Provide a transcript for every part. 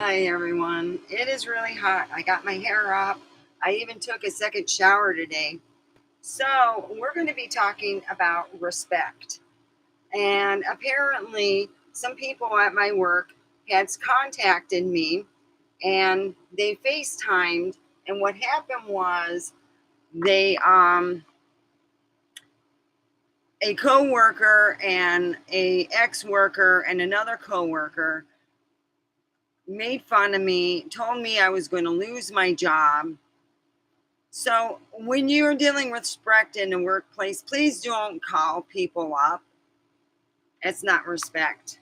Hi everyone. It is really hot. I got my hair up. I even took a second shower today. So, we're going to be talking about respect. And apparently, some people at my work had contacted me and they FaceTimed. And what happened was they, a coworker and a ex-worker and another coworker made fun of me, told me I was going to lose my job. So when you're dealing with respect in the workplace, please don't call people up. It's not respect.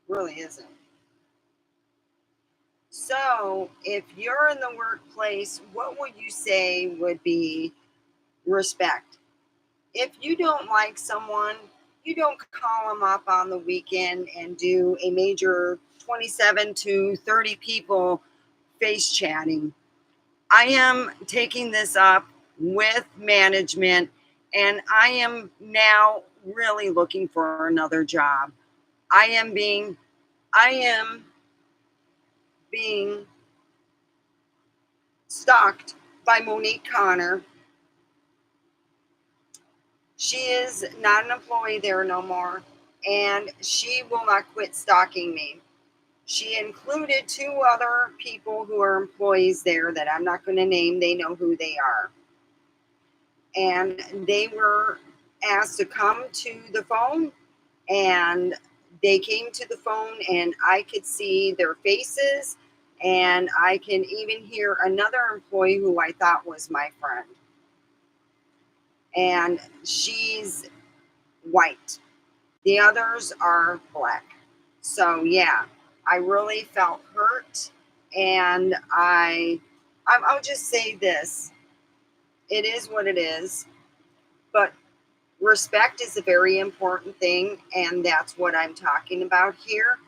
Really isn't. So if you're in the workplace, what would you say would be respect? If you don't like someone, you don't call them up on the weekend and do a major 27 to 30 people face chatting. I am taking this up with management and I am now really looking for another job. I am being I am being stalked by Monique Connor. She is not an employee there no more and she will not quit stalking me. She included two other people who are employees there that I'm not going to name. They know who they are. And they were asked to come to the phone and they came to the phone and I could see their faces and I can even hear another employee who I thought was my friend. And she's white. The others are black. So yeah, I really felt hurt and I'll just say this. It is what it is. But respect is a very important thing, and that's what I'm talking about here.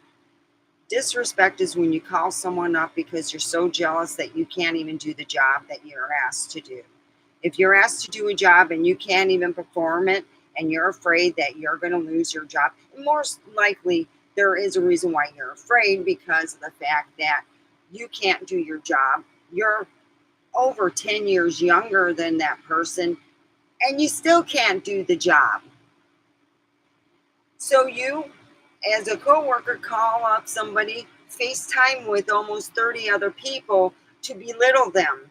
Disrespect is when you call someone up because you're so jealous that you can't even do the job that you're asked to do. If you're asked to do a job and you can't even perform it, and you're afraid that you're going to lose your job, most likely there is a reason why you're afraid because of the fact that you can't do your job. You're over 10 years younger than that person, and you still can't do the job. So you, as a coworker, call up somebody, FaceTime with almost 30 other people to belittle them.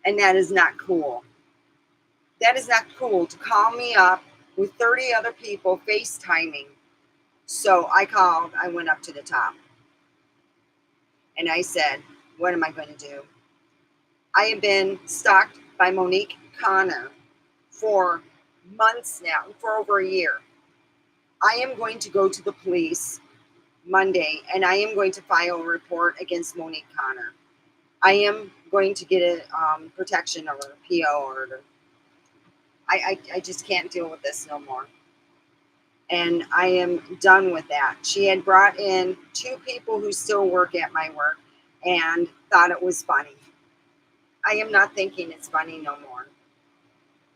And that is not cool. That is not cool to call me up with 30 other people FaceTiming. So I went up to the top and I said, what am I going to do? I have been stalked by Monique Connor for months now, for over a year. I am going to go to the police Monday and I am going to file a report against Monique Connor. I am going to get a protection order, PO order. I just can't deal with this no more. And I am done with that. She had brought in two people who still work at my work and thought it was funny. I am not thinking it's funny no more.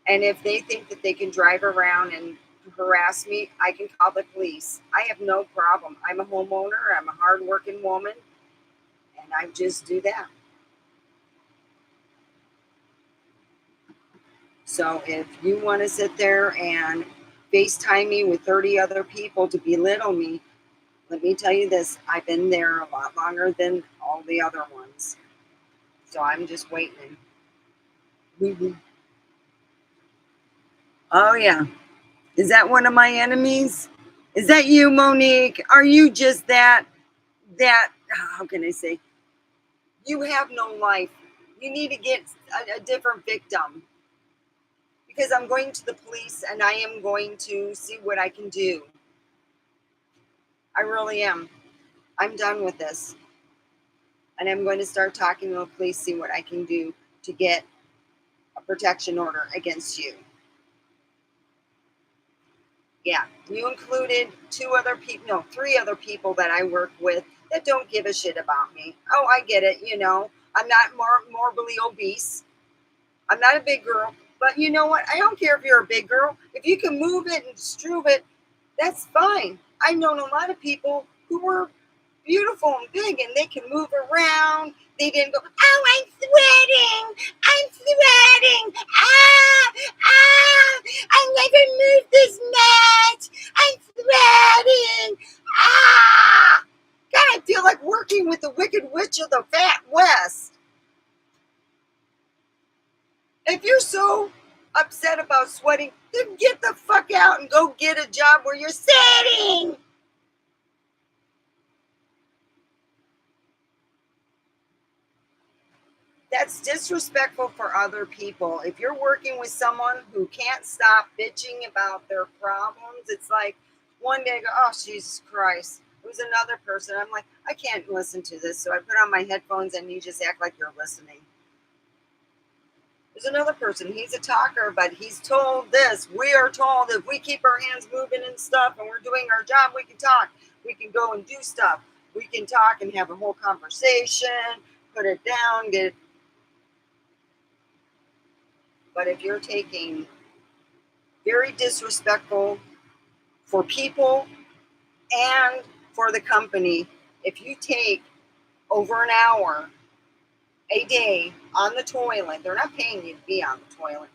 And if they think that they can drive around and harass me, I can call the police. I have no problem. I'm a homeowner. I'm a hardworking woman. And I just do that. So if you want to sit there and FaceTime me with 30 other people to belittle me, let me tell you this, I've been there a lot longer than all the other ones. So I'm just waiting. Oh, yeah. Is that one of my enemies? Is that you, Monique? Are you just how can I say? You have no life. You need to get a different victim because I'm going to the police and I am going to see what I can do. I really am. I'm done with this. And I'm going to start talking to the police, see what I can do to get a protection order against you. Yeah, you included three other people that I work with that don't give a shit about me. Oh, I get it. I'm not morbidly obese. I'm not a big girl. But you know what? I don't care if you're a big girl. If you can move it and struve it, that's fine. I've known a lot of people who were beautiful and big and they can move around. They didn't go, oh, I'm sweating. I'm sweating. Ah, ah, I never moved this much. I'm sweating. Ah. God, I feel like working with the Wicked Witch of the Fat West. If you're so upset about sweating, then get the fuck out and go get a job where you're sitting. That's disrespectful for other people. If you're working with someone who can't stop bitching about their problems, it's like one day I go, oh, Jesus Christ. It was another person. I'm like, I can't listen to this. So I put on my headphones and you just act like you're listening. There's another person. He's a talker, but he's told this. We are told if we keep our hands moving and stuff and we're doing our job, we can talk. We can go and do stuff. We can talk and have a whole conversation, put it down, get it. But if you're taking very disrespectful for people and for the company, if you take over an hour a day on the toilet, they're not paying you to be on the toilet,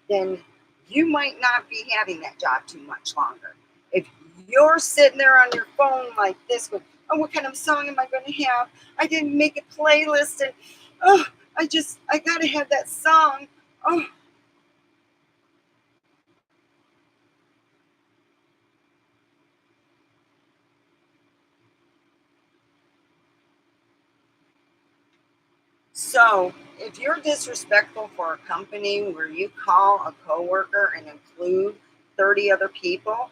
then you might not be having that job too much longer. If you're sitting there on your phone like this, with, oh, what kind of song am I going to have? I didn't make a playlist, and oh, I got to have that song. Oh. So, if you're disrespectful for a company where you call a coworker and include 30 other people,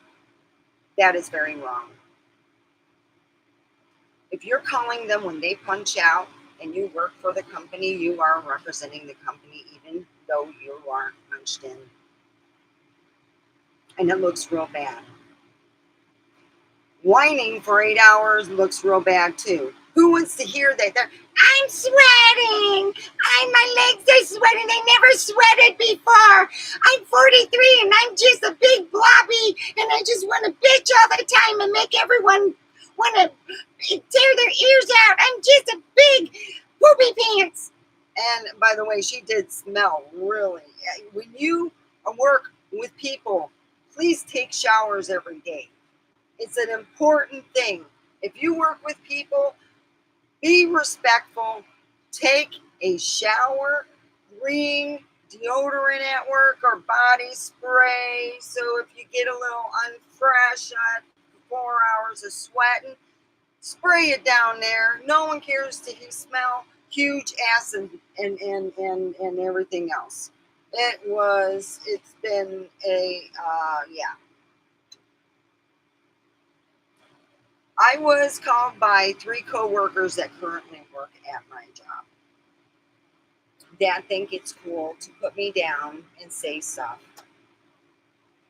that is very wrong. If you're calling them when they punch out and you work for the company, you are representing the company even though you aren't punched in. And it looks real bad. Whining for 8 hours looks real bad too. Who wants to hear that? I'm sweating. My legs are sweating. They never sweated before. I'm 43 and I'm just a big blobby and I just want to bitch all the time and make everyone want to tear their ears out. I'm just a big poopy pants. And by the way, she did smell really. When you work with people, please take showers every day. It's an important thing. If you work with people, be respectful, take a shower, bring deodorant at work or body spray. So if you get a little unfresh at 4 hours of sweating, spray it down there. No one cares to smell huge ass and everything else. It's been yeah. I was called by 3 coworkers that currently work at my job that think it's cool to put me down and say stuff.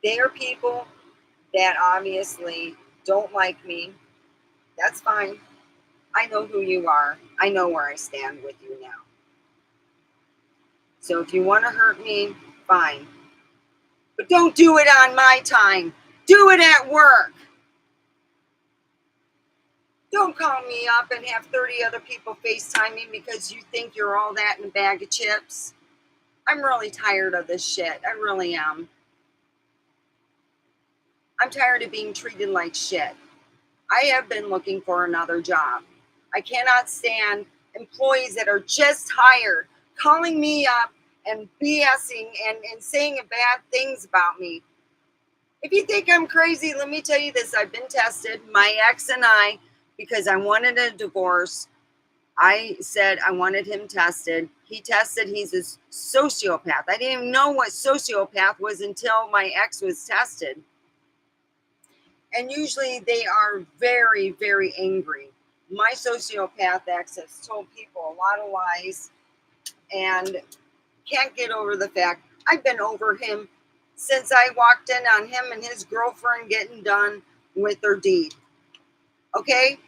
They are people that obviously don't like me. That's fine. I know who you are. I know where I stand with you now. So if you want to hurt me, fine. But don't do it on my time. Do it at work. Don't call me up and have 30 other people FaceTime me because you think you're all that in a bag of chips. I'm really tired of this shit. I really am. I'm tired of being treated like shit. I have been looking for another job. I cannot stand employees that are just hired calling me up and BSing and saying bad things about me. If you think I'm crazy, let me tell you this. I've been tested. My ex and I, because I wanted a divorce, I said I wanted him tested. He tested. He's a sociopath. I didn't even know what sociopath was until my ex was tested. And usually they are very, very angry. My sociopath ex has told people a lot of lies and can't get over the fact I've been over him since I walked in on him and his girlfriend getting done with their deed. Okay?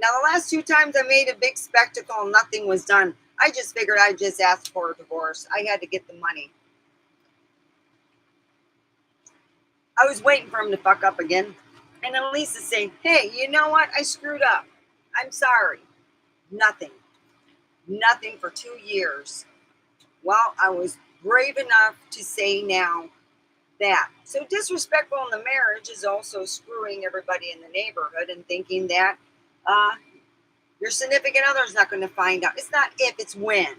Now, the last 2 times I made a big spectacle and nothing was done. I just figured I'd just ask for a divorce. I had to get the money. I was waiting for him to fuck up again. And at least to say, hey, you know what? I screwed up. I'm sorry. Nothing. Nothing for 2 years. Well, I was brave enough to say now that. So disrespectful in the marriage is also screwing everybody in the neighborhood and thinking that uh, your significant other is not going to find out. It's not if, it's when.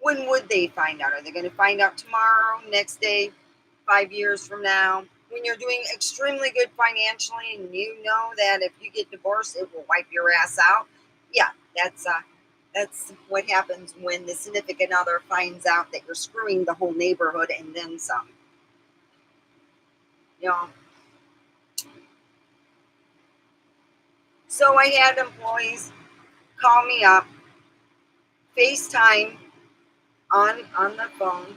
When would they find out? Are they going to find out tomorrow, next day, 5 years from now? When you're doing extremely good financially and you know that if you get divorced, it will wipe your ass out. Yeah, that's what happens when the significant other finds out that you're screwing the whole neighborhood and then some. You know. So I had employees call me up, FaceTime on the phone.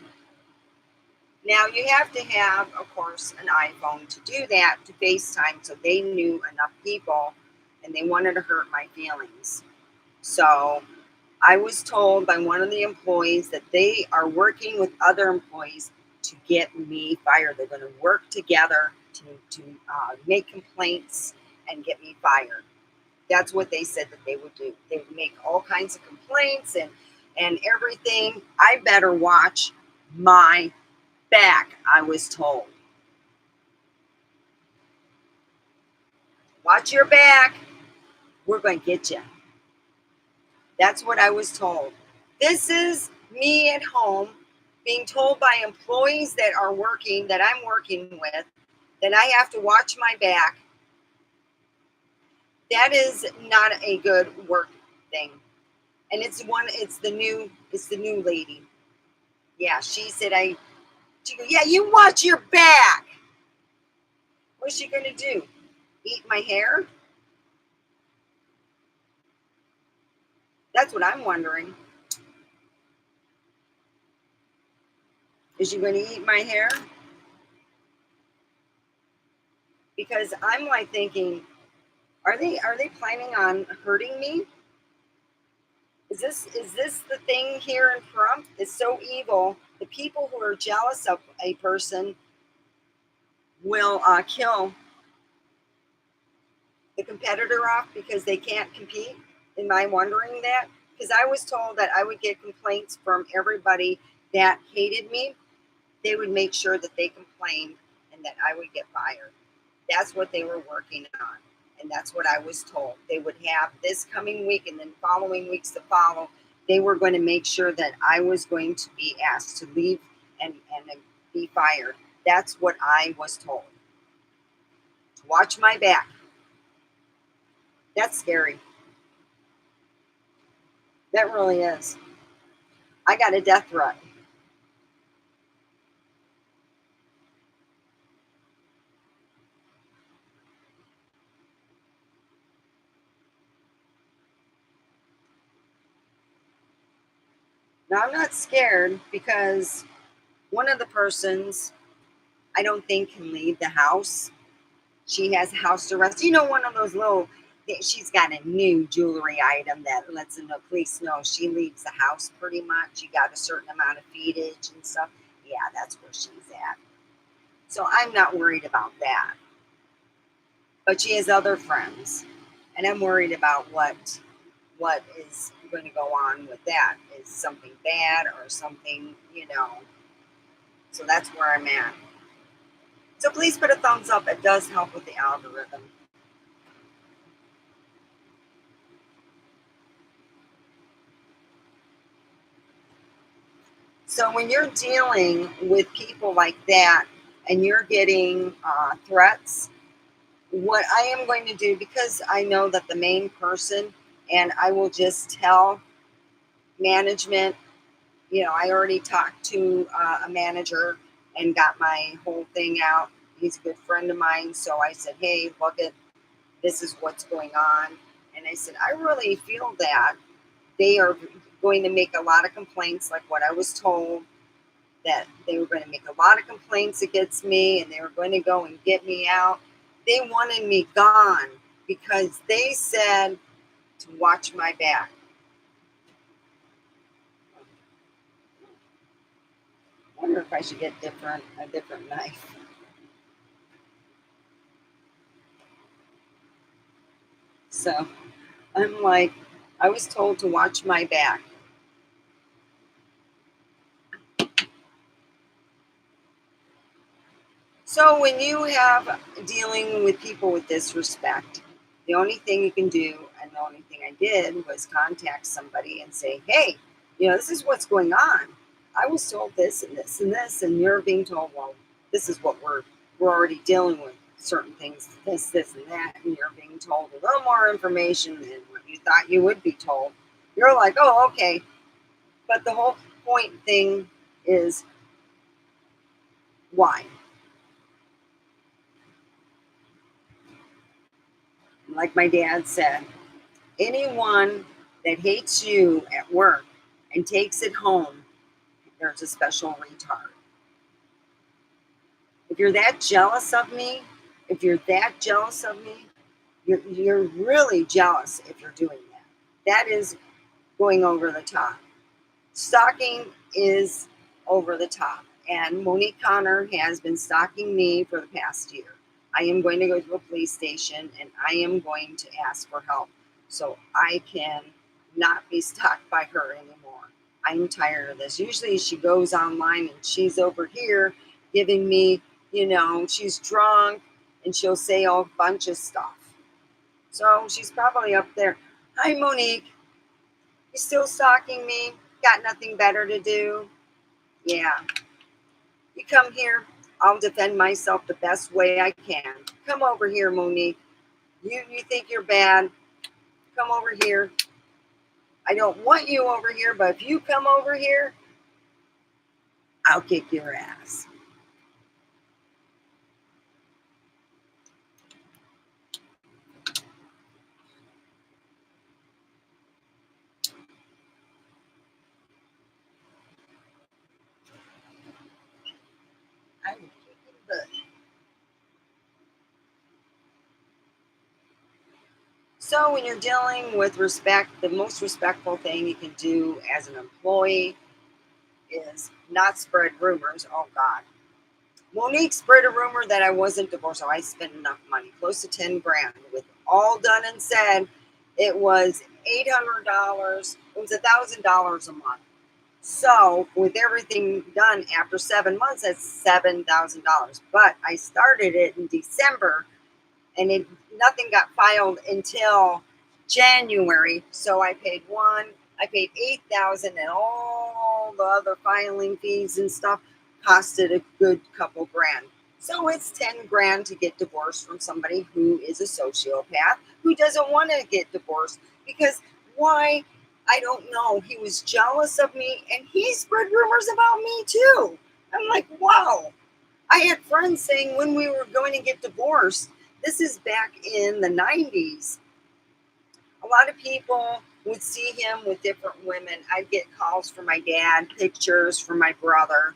Now you have to have, of course, an iPhone to do that, to FaceTime, so they knew enough people and they wanted to hurt my feelings. So I was told by one of the employees that they are working with other employees to get me fired. They're going to work together to make complaints and get me fired. That's what they said that they would do. They would make all kinds of complaints and everything. I better watch my back, I was told. Watch your back. We're going to get you. That's what I was told. This is me at home being told by employees that are working, that I'm working with, that I have to watch my back. That is not a good work thing. And it's the new lady. Yeah, she said she go, yeah, you watch your back. What's she gonna do? Eat my hair? That's what I'm wondering. Is she gonna eat my hair? Because I'm like thinking, are they planning on hurting me? Is this the thing here in Trump? Is so evil. The people who are jealous of a person will kill the competitor off because they can't compete. Am I wondering that? Because I was told that I would get complaints from everybody that hated me. They would make sure that they complained and that I would get fired. That's what they were working on. And that's what I was told. They would have this coming week and then following weeks to follow. They were going to make sure that I was going to be asked to leave and be fired. That's what I was told. To watch my back. That's scary. That really is. I got a death threat. Now, I'm not scared because one of the persons I don't think can leave the house. She has house arrest. You know, one of those little, she's got a new jewelry item that lets the police know she leaves the house pretty much. She got a certain amount of feetage and stuff. Yeah, that's where she's at. So I'm not worried about that. But she has other friends. And I'm worried about what is going to go on with that. Is something bad or something, you know. So that's where I'm at. So please put a thumbs up. It does help with the algorithm. So when you're dealing with people like that and you're getting threats, what I am going to do, because I know that the main person, and I will just tell management, you know, I already talked to a manager and got my whole thing out. He's a good friend of mine. So I said, hey, look at this is what's going on. And I said, I really feel that they are going to make a lot of complaints, like what I was told, that they were going to make a lot of complaints against me and they were going to go and get me out. They wanted me gone because they said to watch my back. I wonder if I should get a different knife. So I'm like, I was told to watch my back. So when you have dealing with people with disrespect, the only thing you can do, and the only thing I did, was contact somebody and say, hey, this is what's going on. I was told this and this and this, and you're being told, well, this is what we're already dealing with, certain things, this, and that, and you're being told a little more information than what you thought you would be told. You're like, oh, okay. But the whole point thing is why? Like my dad said, anyone that hates you at work and takes it home, there's a special retard. If you're that jealous of me, if you're that jealous of me, you're really jealous if you're doing that. That is going over the top. Stalking is over the top. And Monique Connor has been stalking me for the past year. I am going to go to a police station and I am going to ask for help so I can not be stalked by her anymore. I'm tired of this. Usually she goes online and she's over here giving me, she's drunk and she'll say a bunch of stuff. So she's probably up there. Hi, Monique. You still stalking me? Got nothing better to do? Yeah. You come here, I'll defend myself the best way I can. Come over here, Monique. You think you're bad? Come over here. I don't want you over here, but if you come over here, I'll kick your ass. I will kick your butt. So when you're dealing with respect, the most respectful thing you can do as an employee is not spread rumors. Oh God. Monique spread a rumor that I wasn't divorced, so I spent enough money, close to 10 grand. With all done and said, it was $800. It was $1,000 a month. So with everything done after 7 months, that's $7,000. But I started it in December, and nothing got filed until January. So I paid $8,000, and all the other filing fees and stuff costed a good couple grand. So it's 10 grand to get divorced from somebody who is a sociopath, who doesn't want to get divorced. Because why? I don't know. He was jealous of me, and he spread rumors about me too. I'm like, wow. I had friends saying when we were going to get divorced, this is back in the 90s. A lot of people would see him with different women. I'd get calls from my dad, pictures from my brother.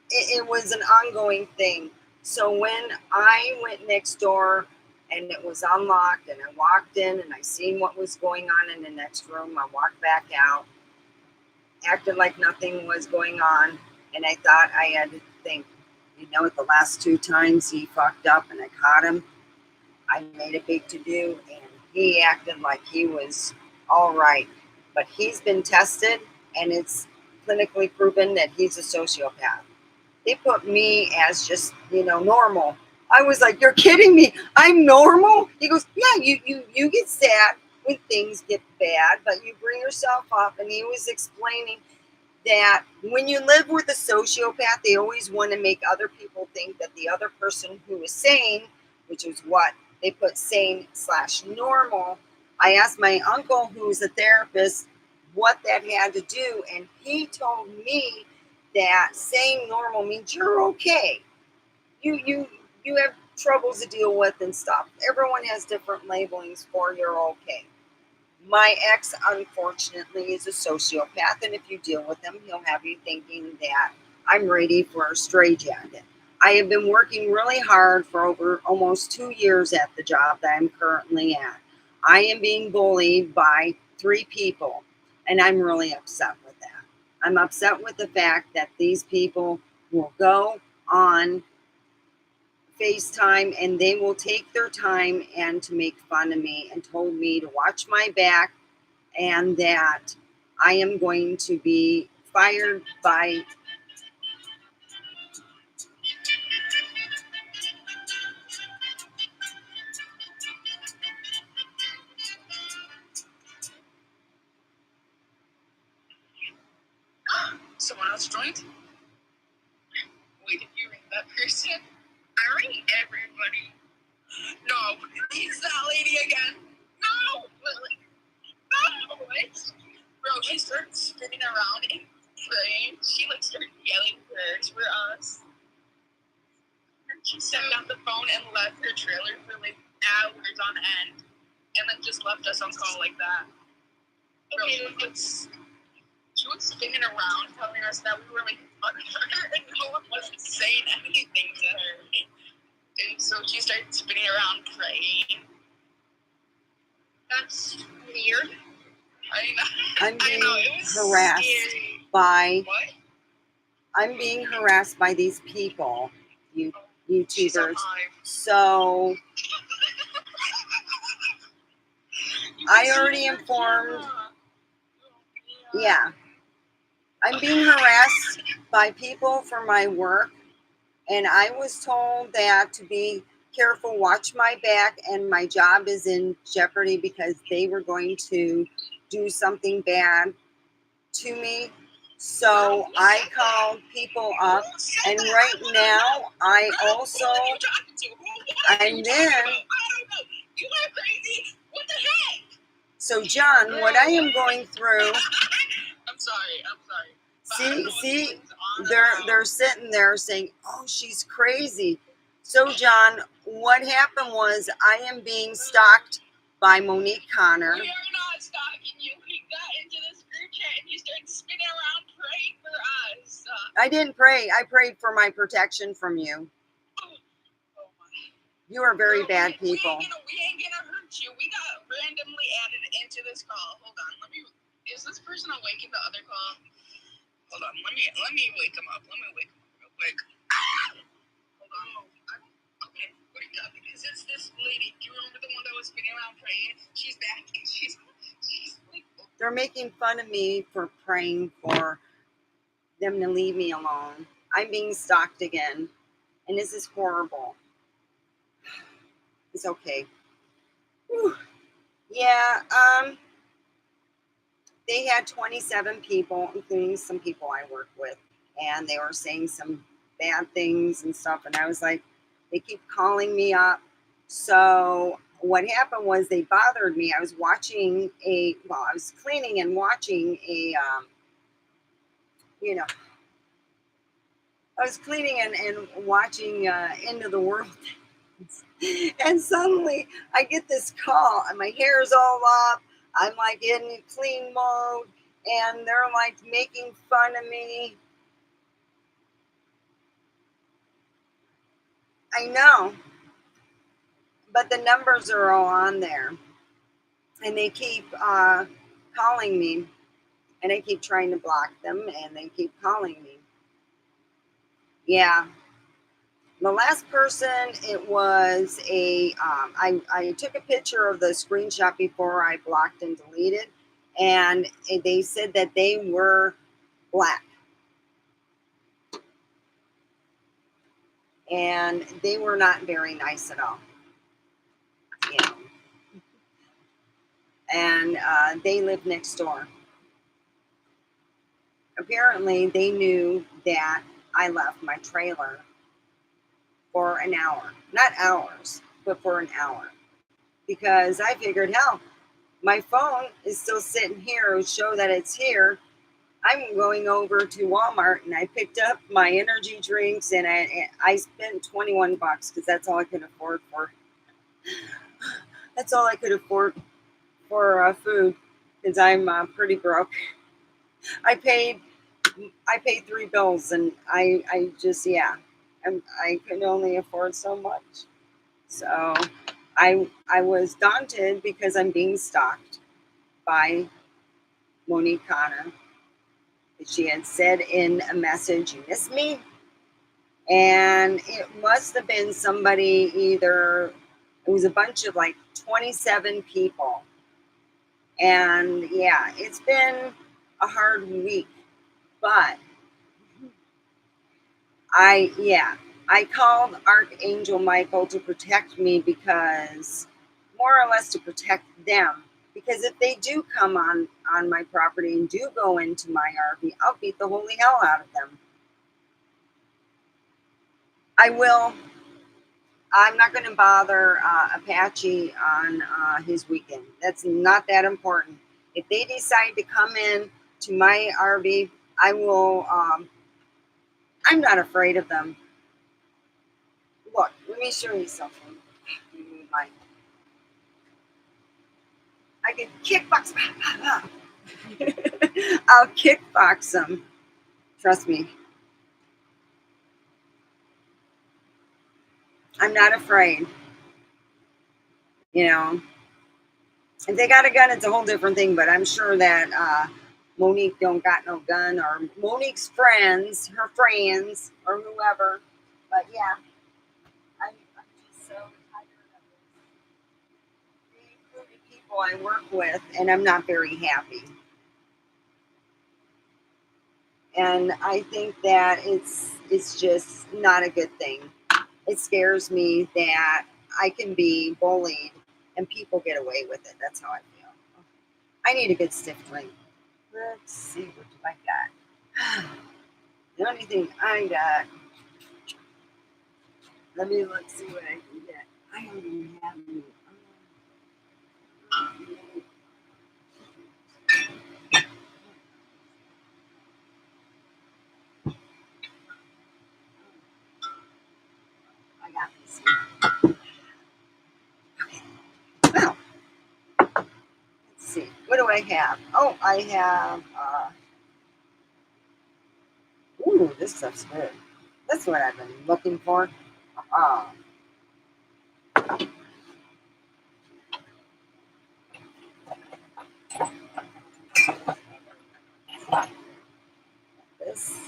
It was an ongoing thing. So when I went next door and it was unlocked and I walked in and I seen what was going on in the next room, I walked back out, acted like nothing was going on, and I thought I had to think, the last 2 times he fucked up and I caught him, I made a big to-do, and he acted like he was all right. But he's been tested, and it's clinically proven that he's a sociopath. They put me as just, normal. I was like, you're kidding me. I'm normal? He goes, yeah, you get sad when things get bad, but you bring yourself up. And he was explaining that when you live with a sociopath, they always want to make other people think that the other person who is sane, which is what they put sane/normal. I asked my uncle, who's a therapist, what that had to do, and he told me that saying normal means you're okay. You have troubles to deal with and stuff. Everyone has different labelings for you're okay. My ex, unfortunately, is a sociopath, and if you deal with him, he'll have you thinking that I'm ready for a straitjacket. I have been working really hard for over almost 2 years at the job that I'm currently at. I am being bullied by 3 people, and I'm really upset with that. I'm upset with the fact that these people will go on FaceTime, and they will take their time and to make fun of me, and told me to watch my back, and that I am going to be fired by. Someone else joined? Wait, did you ring that person? I ring everybody. No, it's that lady again. No! No! What? Bro, she started spinning around and praying. She like started yelling prayers for us. And she set down the phone and left her trailer for like hours on end. And then just left us on call like that. Bro, she was spinning around telling us that we were making fun of her and no one wasn't saying anything to her. And so she started spinning around praying. That's weird. I'm being harassed scary. by. What? I'm being harassed by these people, YouTubers. So I already informed. Yeah. I'm being harassed by people for my work, and I was told that to be careful, watch my back, and my job is in jeopardy because they were going to do something bad to me. So I called people up, and right now I also, and then, you are crazy. What the heck? So John, what I am going through. I'm sorry. See, they're sitting there saying, "Oh, she's crazy." So John, what happened was I am being stalked by Monique Connor. We are not stalking you. We got into this group chat and you started spinning around praying for us. I didn't pray. I prayed for my protection from you. Oh my. You are very bad people. We ain't gonna hurt you. We got randomly added into this call. Hold on. Is this person awake in the other call? Hold on. Let me wake him up. Let me wake him up real quick. Hold on. Okay, wake up because it's this lady. Do you remember the one that was spinning around praying? She's back and she's like. They're making fun of me for praying for them to leave me alone. I'm being stalked again, and this is horrible. It's okay. Whew. Yeah, they had 27 people, including some people I work with, and they were saying some bad things and stuff, and I was like, they keep calling me up. So what happened was they bothered me. I was watching I was cleaning and watching I was cleaning and watching End of the World. And suddenly I get this call and my hair's all up. I'm like in clean mode and they're like making fun of me. I know, but the numbers are all on there and they keep calling me, and I keep trying to block them and they keep calling me. Yeah. The last person, it was I took a picture of the screenshot before I blocked and deleted, and they said that they were black. And they were not very nice at all. Yeah. And they lived next door. Apparently, they knew that I left my trailer for an hour. Not hours, but for an hour. Because I figured, hell, my phone is still sitting here to show that it's here. I'm going over to Walmart and I picked up my energy drinks and I spent 21 bucks because that's all I could afford for. That's all I could afford for food because I'm pretty broke. I paid 3 bills and I just, yeah, I could only afford so much. So I was daunted because I'm being stalked by Monique Connor. She had said in a message, "You miss me?" And it must have been somebody either, it was a bunch of like 27 people. And yeah, it's been a hard week, but I called Archangel Michael to protect me, because more or less to protect them. Because if they do come on my property and do go into my RV, I'll beat the holy hell out of them. I will. I'm not going to bother Apache on his weekend. That's not that important. If they decide to come in to my RV, I will. I'm not afraid of them. Look, let me show you something. I can kickbox. I'll kickbox them. Trust me. I'm not afraid. You know, if they got a gun, it's a whole different thing. But I'm sure that Monique don't got no gun, or Monique's friends, her friends, or whoever. But yeah, I'm just so tired of the people I work with, and I'm not very happy. And I think that it's just not a good thing. It scares me that I can be bullied and people get away with it. That's how I feel. I need a good stiff drink. Let's see, what do I got? The only thing I got, let me look, see what I can get. I don't even have any. I got this. Well, let's see. What do I have? Oh, I have, ooh, this stuff's good. That's what I've been looking for. Uh, this.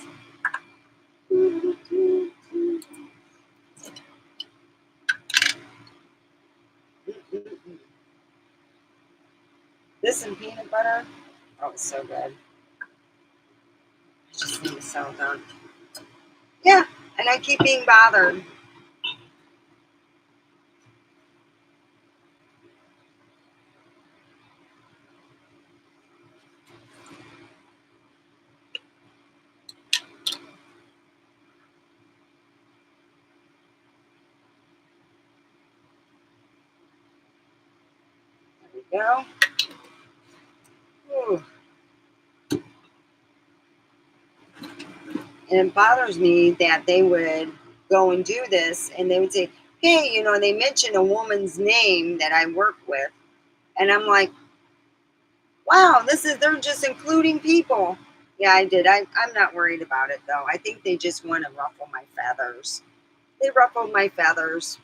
This and peanut butter. Oh, it's so good. I just need to settle down. Yeah, and I keep being bothered. There we go. Ooh. And it bothers me that they would go and do this, and they would say, hey, they mention a woman's name that I work with. And I'm like, wow, they're just including people. Yeah, I did. I'm not worried about it, though. I think they just want to ruffle my feathers. They ruffled my feathers.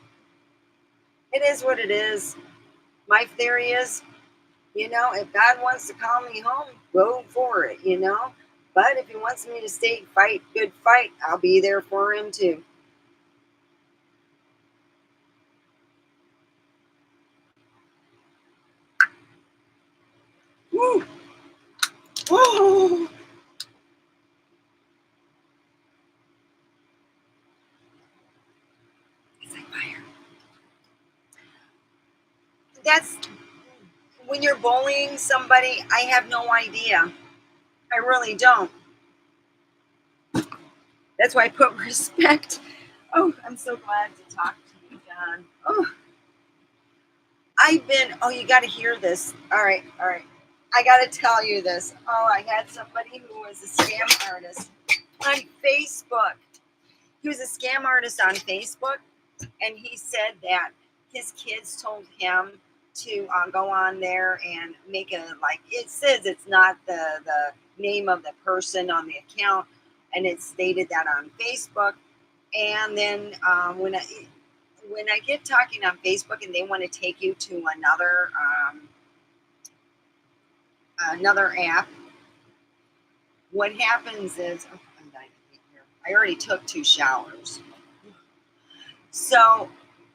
It is what it is. My theory is, if God wants to call me home, go for it. But if he wants me to stay, fight, good fight, I'll be there for him too. Woo! Woo! It's like fire. That's when you're bullying somebody, I have no idea. I really don't. That's why I put respect. Oh, I'm so glad to talk to you, John. Oh, you got to hear this. All right. I got to tell you this. Oh, I had somebody who was a scam artist on Facebook. He was a scam artist on Facebook, and he said that his kids told him to go on there and make it says it's not the name of the person on the account, and it stated that on Facebook. And then when I get talking on Facebook and they want to take you to another app, what happens is, oh, I'm dying here. I already took 2 showers. So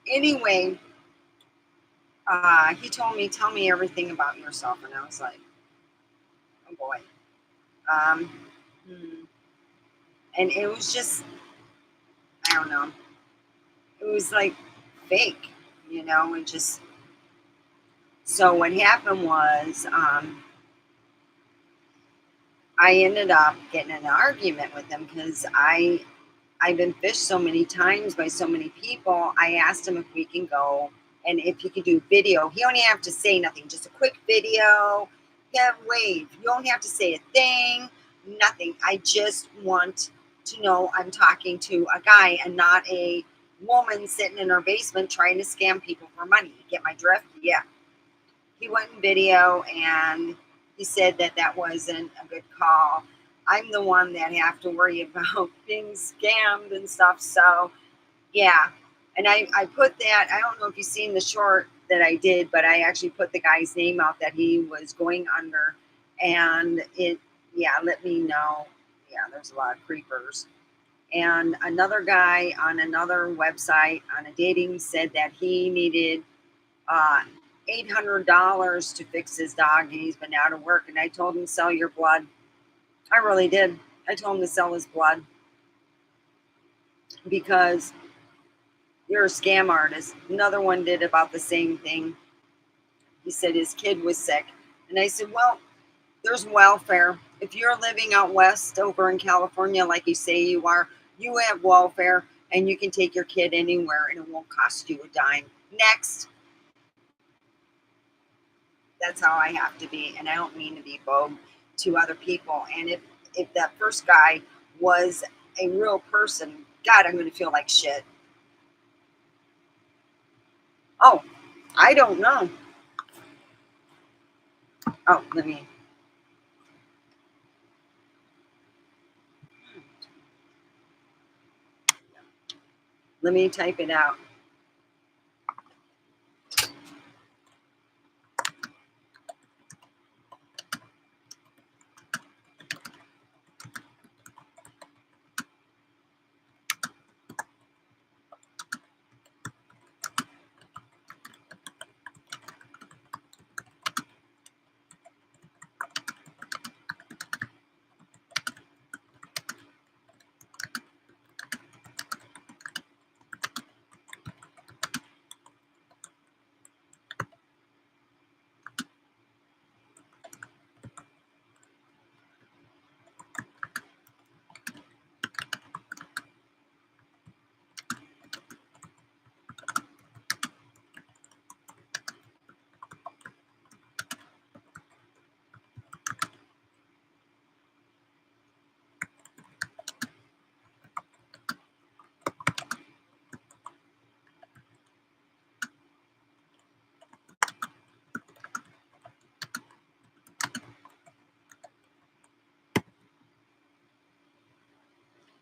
anyway, he told me, tell me everything about yourself. And I was like, oh boy. Um, hmm. And it was just, I don't know. It was like fake, and just, so what happened was, I ended up getting in an argument with him because I've been fished so many times by so many people. I asked him if we can go and if he could do video. He only have to say nothing, just a quick video. Yeah, wave. You don't have to say a thing, nothing. I just want to know I'm talking to a guy and not a woman sitting in her basement trying to scam people for money. Get my drift? Yeah. He went in video and he said that that wasn't a good call. I'm the one that have to worry about being scammed and stuff. So yeah. And I put that, I don't know if you've seen the short that I did, but I actually put the guy's name out that he was going under, and it, yeah, let me know. Yeah, there's a lot of creepers. And another guy on another website on a dating said that he needed uh, $800 to fix his dog, and he's been out of work. And I told him, sell your blood. I really did. I told him to sell his blood because you're a scam artist. Another one did about the same thing. He said his kid was sick. And I said, well, there's welfare. If you're living out west over in California, like you say you are, you have welfare and you can take your kid anywhere and it won't cost you a dime. Next. That's how I have to be. And I don't mean to be bold to other people. And if that first guy was a real person, God, I'm going to feel like shit. Oh, I don't know. Oh, let me type it out.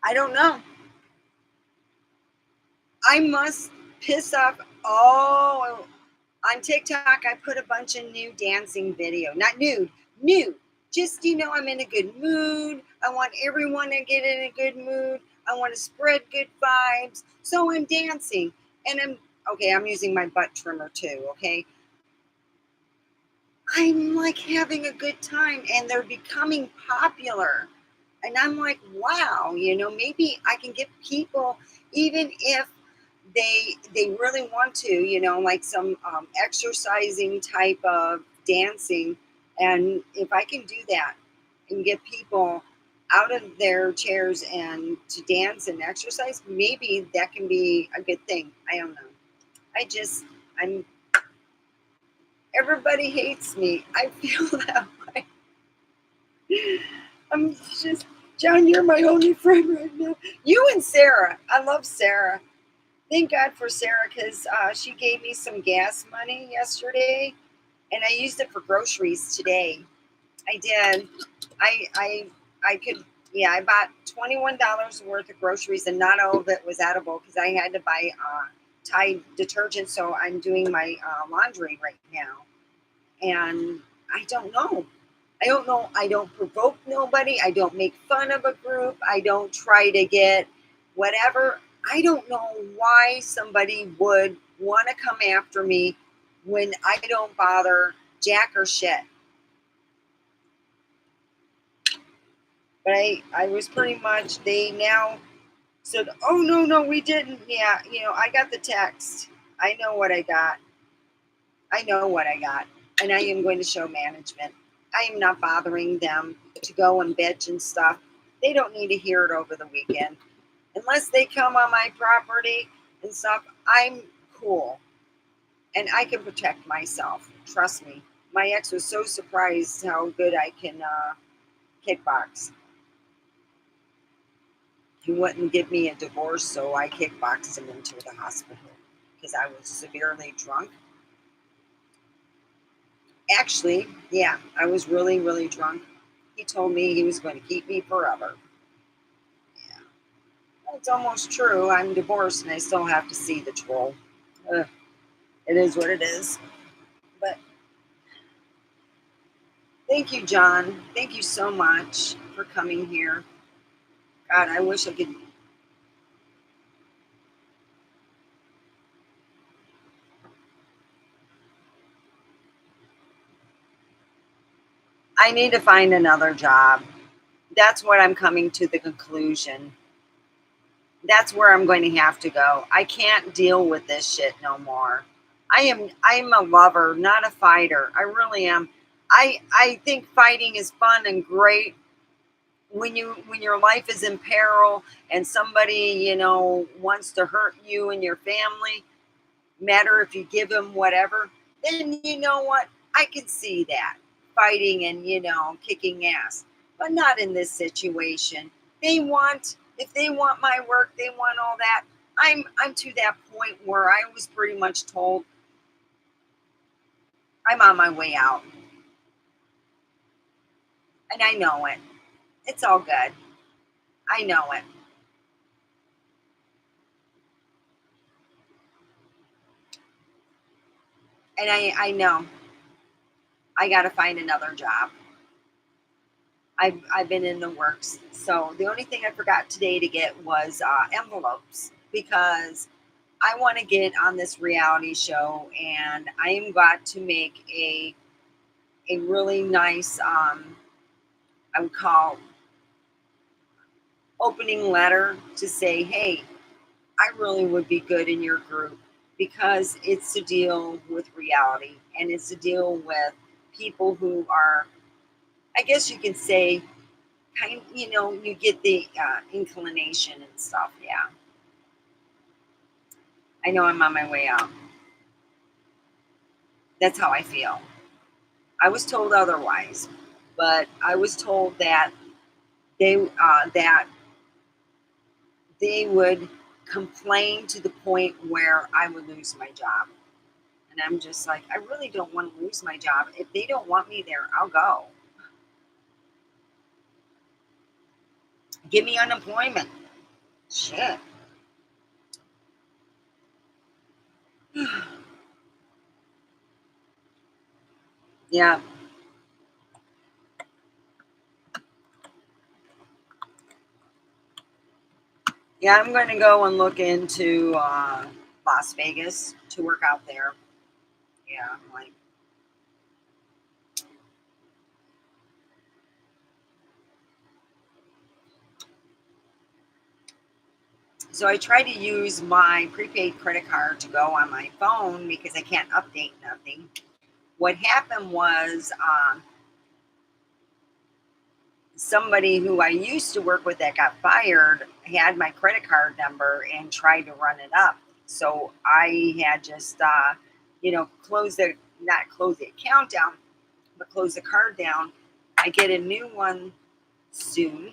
I don't know. I must piss off. Oh, on TikTok, I put a bunch of new dancing video. Not nude, nude. Just, I'm in a good mood. I want everyone to get in a good mood. I want to spread good vibes. So I'm dancing. And I'm using my butt trimmer too, okay? I'm like having a good time and they're becoming popular. And I'm like, wow, maybe I can get people, even if they really want to, like some exercising type of dancing. And if I can do that and get people out of their chairs and to dance and exercise, maybe that can be a good thing. I don't know. I'm everybody hates me. I feel that way. I'm just, John, you're my only friend right now. You and Sarah. I love Sarah. Thank God for Sarah because she gave me some gas money yesterday and I used it for groceries today. I did. I could, yeah, I bought $21 worth of groceries and not all of it was edible because I had to buy Tide detergent. So I'm doing my laundry right now. And I don't know. I don't know. I don't provoke nobody. I don't make fun of a group. I don't try to get whatever. I don't know why somebody would want to come after me when I don't bother jack or shit. But I was pretty much, they now said, oh, no, we didn't. Yeah, I got the text. I know what I got. I know what I got. And I am going to show management. I am not bothering them to go and bitch and stuff. They don't need to hear it over the weekend. Unless they come on my property and stuff, I'm cool. And I can protect myself. Trust me. My ex was so surprised how good I can kickbox. He wouldn't give me a divorce, so I kickboxed him into the hospital because I was severely drunk. Actually, yeah, I was really, really drunk. He told me he was going to keep me forever. Yeah, well, it's almost true. I'm divorced and I still have to see the troll. It is what it is. But thank you, John. Thank you so much for coming here. God, I wish I could. I need to find another job. That's what I'm coming to the conclusion. That's where I'm going to have to go. I can't deal with this shit no more. I'm a lover, not a fighter. I really am. I think fighting is fun and great when your life is in peril and somebody, wants to hurt you and your family, matter if you give them whatever, then you know what? I can see that. Fighting and, kicking ass. But not in this situation. If they want my work, they want all that. I'm to that point where I was pretty much told I'm on my way out. And I know it. It's all good. I know it. And I know I got to find another job. I've been in the works. So the only thing I forgot today to get was envelopes because I want to get on this reality show and I am got to make a really nice I would call opening letter to say, hey, I really would be good in your group because it's to deal with reality and it's to deal with people who are, I guess you can say, you get the inclination and stuff. Yeah, I know I'm on my way out. That's how I feel. I was told otherwise, but I was told that they would complain to the point where I would lose my job. And I'm just like, I really don't want to lose my job. If they don't want me there, I'll go. Give me unemployment. Shit. Yeah. Yeah, I'm going to go and look into Las Vegas to work out there. Yeah, I'm like, so I try to use my prepaid credit card to go on my phone because I can't update nothing. What happened was somebody who I used to work with that got fired had my credit card number and tried to run it up. So I had just, not close the account down, but close the card down. I get a new one soon,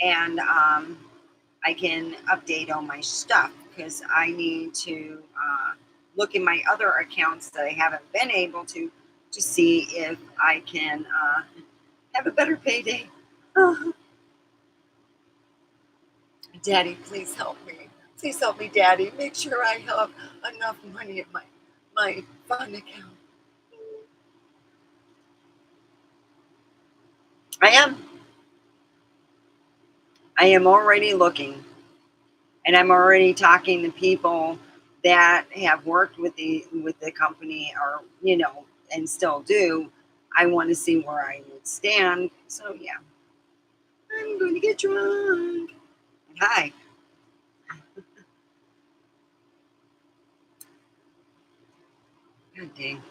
and I can update all my stuff because I need to look in my other accounts that I haven't been able to see if I can have a better payday. Oh, Daddy, please help me. Please help me, Daddy. Make sure I have enough money in my fund account. I am. I am already looking, and I'm already talking to people that have worked with the company, or and still do. I want to see where I would stand. So yeah, I'm going to get drunk. Hi. God dang.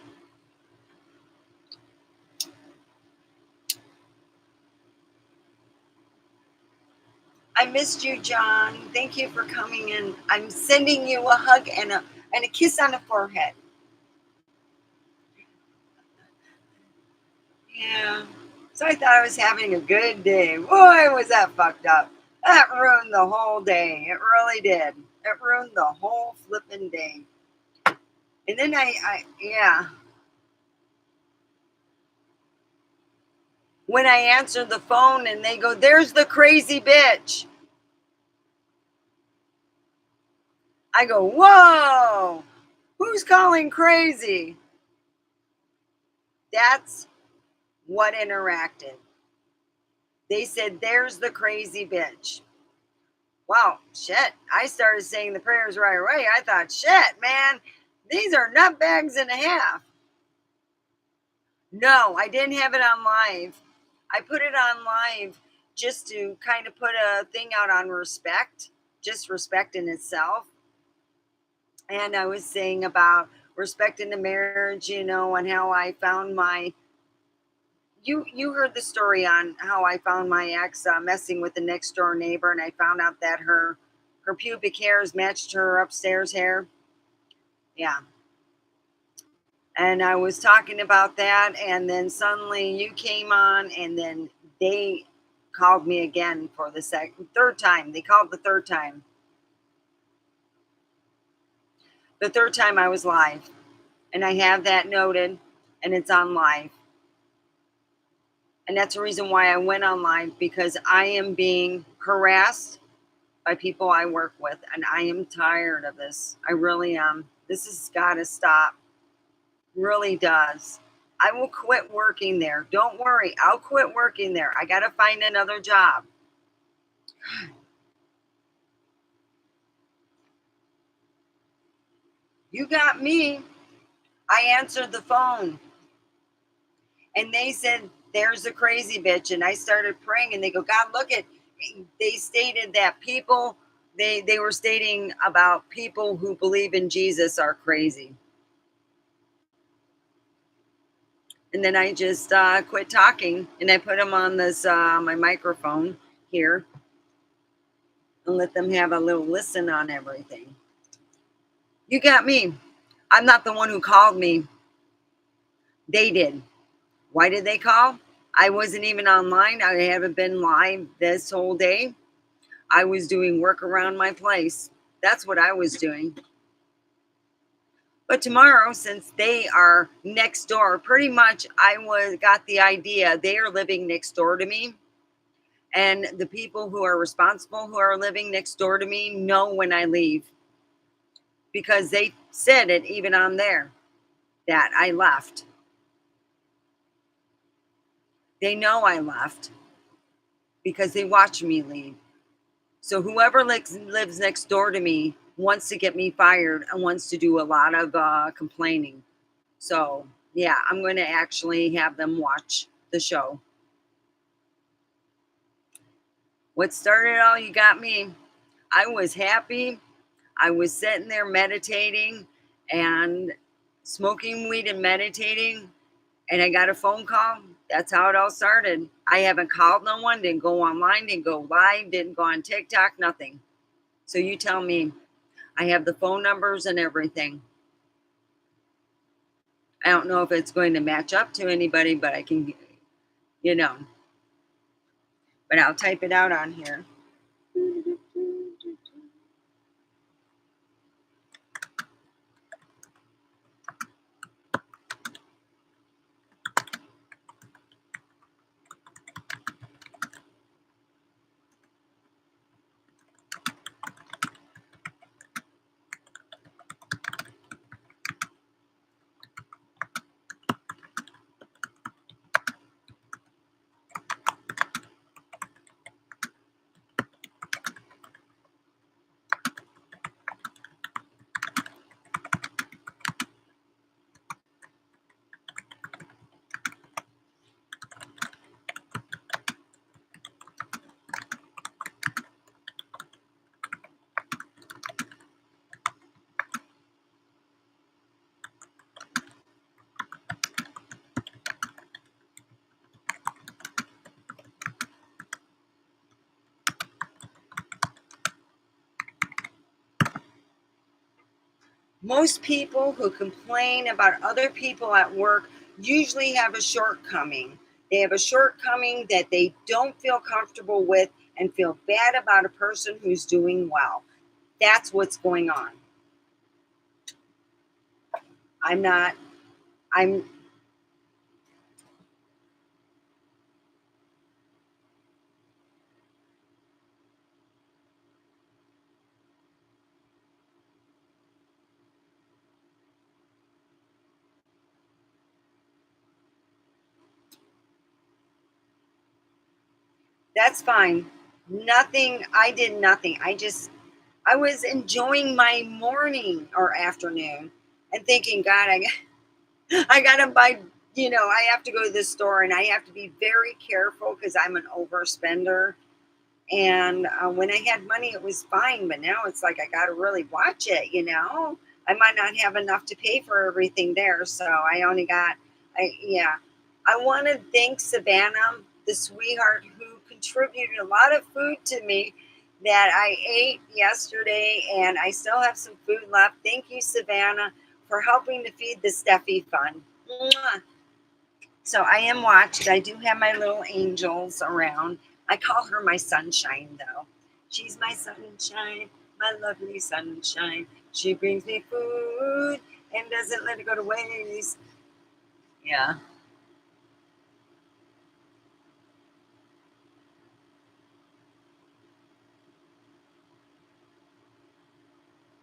I missed you, John. Thank you for coming in. I'm sending you a hug and a kiss on the forehead. Yeah. So I thought I was having a good day. Boy, was that fucked up. That ruined the whole day. It really did. It ruined the whole flipping day. And then yeah. When I answer the phone and they go, "There's the crazy bitch," I go, "Whoa, who's calling crazy?" That's what interacted. They said, "There's the crazy bitch." Wow, shit. I started saying the prayers right away. I thought, shit, man, these are nutbags and a half. No, I didn't have it on live. I put it on live just to kind of put a thing out on respect, just respect in itself. And I was saying about respect in the marriage, and how I found my. You heard the story on how I found my ex messing with the next door neighbor, and I found out that her pubic hairs matched her upstairs hair. Yeah. And I was talking about that, and then suddenly you came on, and then they called me again for the third time. They called the third time. The third time I was live, and I have that noted, and it's on live. And that's the reason why I went on live, because I am being harassed by people I work with, and I am tired of this. I really am. This has got to stop. Really does. I will quit working there. Don't worry. I'll quit working there. I got to find another job. You got me. I answered the phone and they said, "There's a crazy bitch." And I started praying, and they go, "God, look at," they stated that people, they were stating about people who believe in Jesus are crazy. And then I just quit talking, and I put them on this, my microphone here, and let them have a little listen on everything. You got me. I'm not the one who called me. They did. Why did they call? I wasn't even online. I haven't been live this whole day. I was doing work around my place. That's what I was doing. But tomorrow, since they are next door, pretty much got the idea they are living next door to me. And the people who are responsible who are living next door to me know when I leave, because they said it even on there that I left. They know I left because they watch me leave. So whoever lives next door to me wants to get me fired and wants to do a lot of complaining. So yeah, I'm going to actually have them watch the show. What started all, you got me. I was happy. I was sitting there meditating and smoking weed and meditating, and I got a phone call. That's how it all started. I haven't called no one, didn't go online, didn't go live, didn't go on TikTok, nothing. So you tell me. I have the phone numbers and everything. I don't know if it's going to match up to anybody, but I can, you know, but I'll type it out on here. Most people who complain about other people at work usually have a shortcoming. They have a shortcoming that they don't feel comfortable with and feel bad about a person who's doing well. That's what's going on. I'm not, I'm, that's fine. Nothing, I did nothing. I was enjoying my morning or afternoon and thinking, God, I gotta buy, I have to go to the store and I have to be very careful because I'm an overspender. And when I had money, it was fine. But now it's like I got to really watch it. I might not have enough to pay for everything there. So I only got, yeah. I want to thank Savannah, the sweetheart, who contributed a lot of food to me that I ate yesterday. And I still have some food left. Thank you, Savannah, for helping to feed the Steffi Fund. Mwah. So I am watched. I do have my little angels around. I call her my sunshine, though. She's my sunshine, my lovely sunshine. She brings me food and doesn't let it go to waste. Yeah.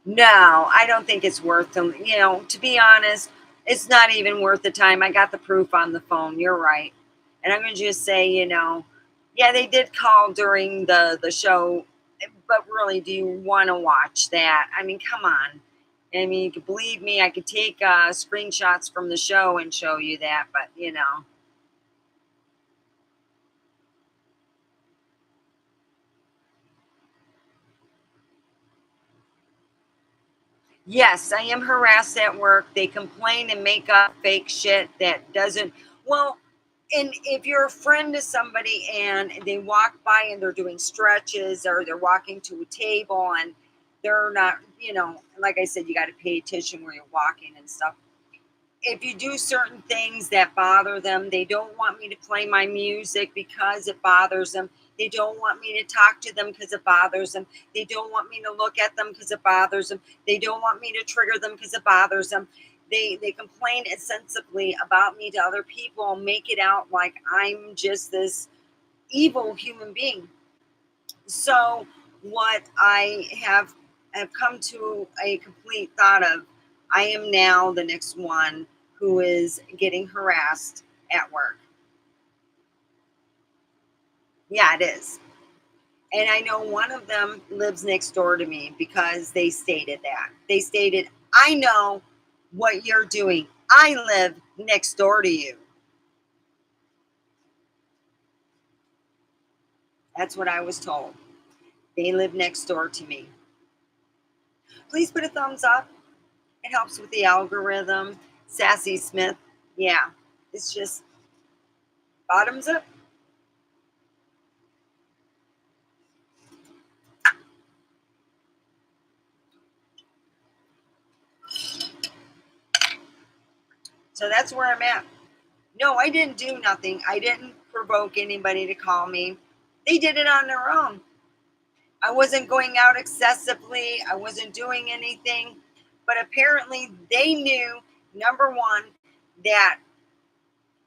No, I don't think it's worth them. To be honest, it's not even worth the time. I got the proof on the phone. You're right. And I'm going to just say, yeah, they did call during the show, but really, do you want to watch that? I mean, come on. I mean, you could believe me, I could take screenshots from the show and show you that, but. Yes, I am harassed at work. They complain and make up fake shit that doesn't. Well, and if you're a friend to somebody and they walk by and they're doing stretches or they're walking to a table and they're not, like I said, you got to pay attention where you're walking and stuff. If you do certain things that bother them, they don't want me to play my music because it bothers them. They don't want me to talk to them because it bothers them. They don't want me to look at them because it bothers them. They don't want me to trigger them because it bothers them. They complain insensibly about me to other people, make it out like I'm just this evil human being. So what I have come to a complete thought of, I am now the next one who is getting harassed at work. Yeah, it is. And I know one of them lives next door to me because they stated that. They stated, I know what you're doing. I live next door to you. That's what I was told. They live next door to me. Please put a thumbs up. It helps with the algorithm. Sassy Smith. Yeah, it's just bottoms up. So that's where I'm at. No, I didn't do nothing. I didn't provoke anybody to call me. They did it on their own. I wasn't going out excessively. I wasn't doing anything. But apparently they knew, number one, that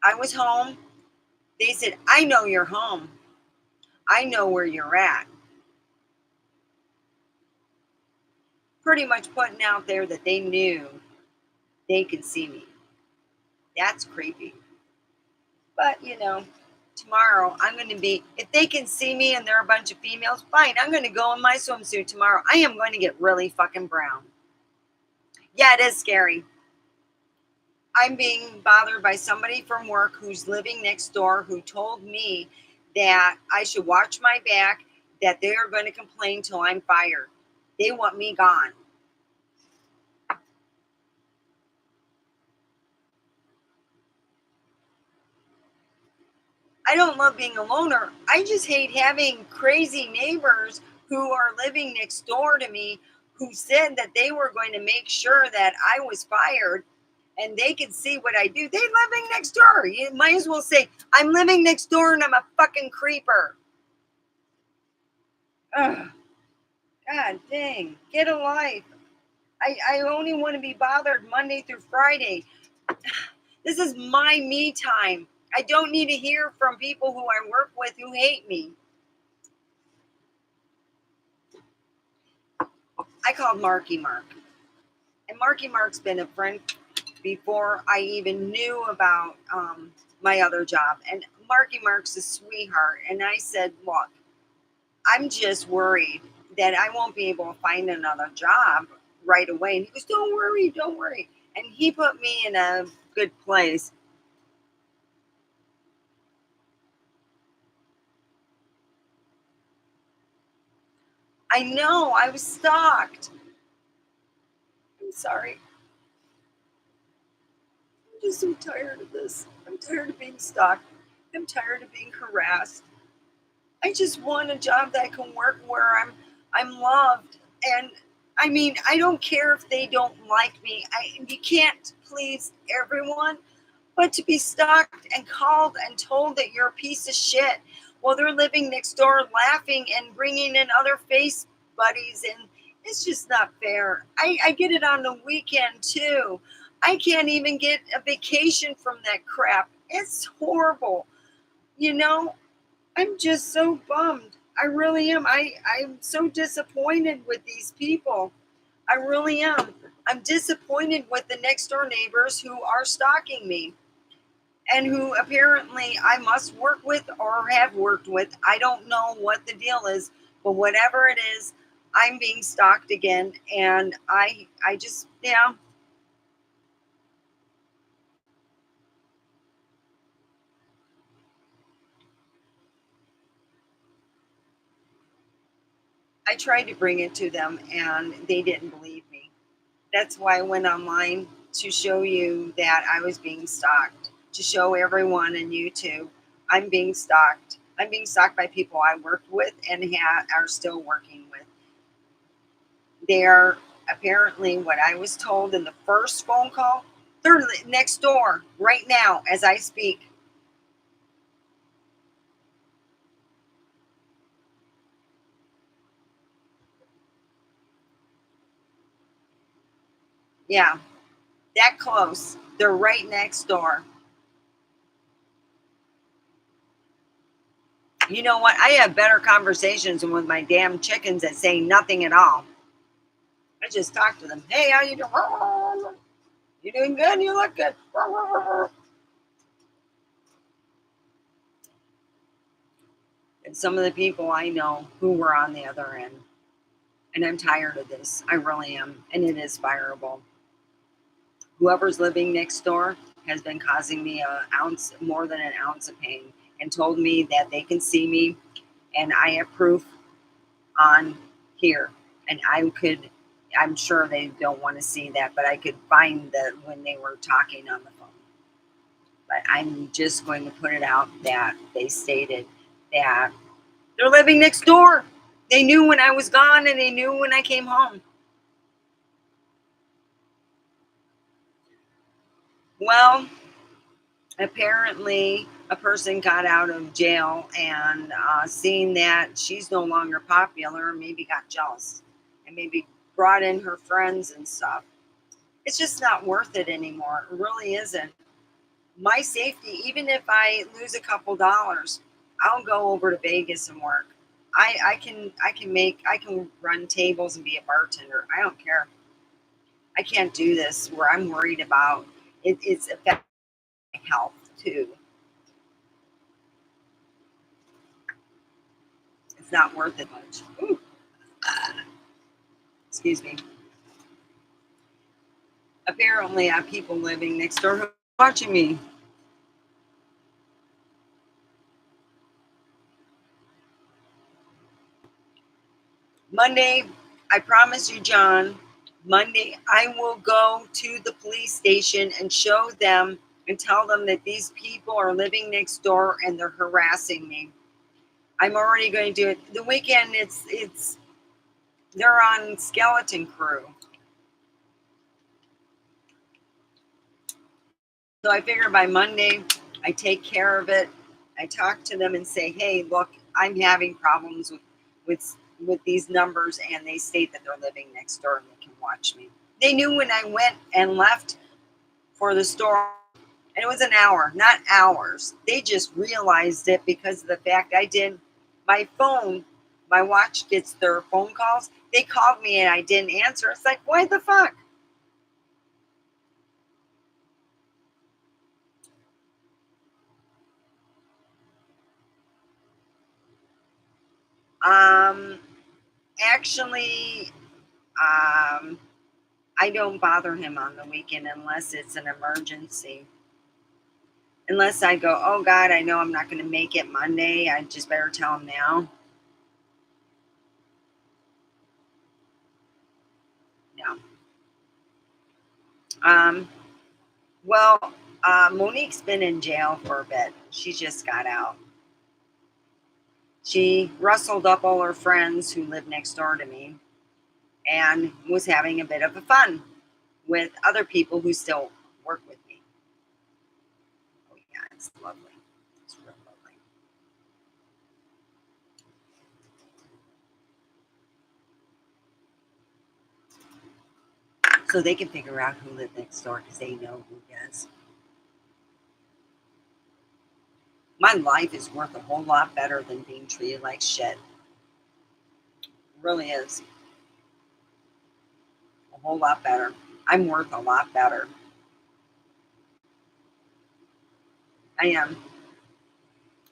I was home. They said, I know you're home. I know where you're at. Pretty much putting out there that they knew they could see me. That's creepy. But, tomorrow I'm going to be, if they can see me and they're a bunch of females, fine. I'm going to go in my swimsuit tomorrow. I am going to get really fucking brown. Yeah, it is scary. I'm being bothered by somebody from work who's living next door who told me that I should watch my back, that they are going to complain till I'm fired. They want me gone. I don't love being a loner. I just hate having crazy neighbors who are living next door to me who said that they were going to make sure that I was fired and they could see what I do. They living next door. You might as well say, I'm living next door and I'm a fucking creeper. Ugh. God dang. Get a life. I only want to be bothered Monday through Friday. This is my me time. I don't need to hear from people who I work with who hate me. I called Marky Mark. And Marky Mark's been a friend before I even knew about my other job. And Marky Mark's a sweetheart. And I said, look, I'm just worried that I won't be able to find another job right away. And he goes, don't worry, don't worry. And he put me in a good place. I know, I was stalked. I'm sorry. I'm just so tired of this. I'm tired of being stalked. I'm tired of being harassed. I just want a job that I can work where I'm loved. And I mean, I don't care if they don't like me. You can't please everyone, but to be stalked and called and told that you're a piece of shit while they're living next door laughing and bringing in other face buddies, and it's just not fair. I get it on the weekend too. I can't even get a vacation from that crap. It's horrible. You know, I'm just so bummed. I really am. I'm so disappointed with these people. I really am. I'm disappointed with the next door neighbors who are stalking me and who apparently I must work with or have worked with. I don't know what the deal is, but whatever it is, I'm being stalked again. And I just, yeah. I tried to bring it to them and they didn't believe me. That's why I went online to show you that I was being stalked, to show everyone in YouTube I'm being stalked. I'm being stalked by people I worked with and are still working with. They are apparently, what I was told in the first phone call, they're next door right now as I speak. Yeah, that close. They're right next door. You know what? I have better conversations with my damn chickens that say nothing at all. I just talk to them. Hey, how you doing? You doing good? You look good. And some of the people I know who were on the other end. And I'm tired of this. I really am. And it is fireable. Whoever's living next door has been causing me more than an ounce of pain, and told me that they can see me and I have proof on here. And I'm sure they don't want to see that, but I could find that when they were talking on the phone. But I'm just going to put it out that they stated that they're living next door. They knew when I was gone and they knew when I came home. Well, apparently a person got out of jail and seeing that she's no longer popular, maybe got jealous and maybe brought in her friends and stuff. It's just not worth it anymore. It really isn't. My safety, even if I lose a couple dollars, I'll go over to Vegas and work. I can run tables and be a bartender. I don't care. I can't do this where I'm worried about it's affecting my health too. It's not worth it much. Ooh. Excuse me. Apparently, I have people living next door who are watching me. Monday, I promise you, John, Monday, I will go to the police station and show them and tell them that these people are living next door and they're harassing me. I'm already going to do it. The weekend, it's They're on Skeleton Crew. So I figure by Monday, I take care of it. I talk to them and say, hey, look, I'm having problems with these numbers, and they state that they're living next door and they can watch me. They knew when I went and left for the store, and it was an hour, not hours. They just realized it because of the fact I did my phone, my watch gets their phone calls. They called me and I didn't answer. It's like, why the fuck? Um, actually, I don't bother him on the weekend unless it's an emergency. Unless I go, oh God, I know I'm not going to make it Monday. I just better tell him now. No. Um, well, Monique's been in jail for a bit. She just got out. She rustled up all her friends who live next door to me and was having a bit of a fun with other people who still work with me. Oh yeah, it's lovely. It's real lovely. So they can figure out who lived next door because they know who does. My life is worth a whole lot better than being treated like shit. It really is. A whole lot better. I'm worth a lot better. I am.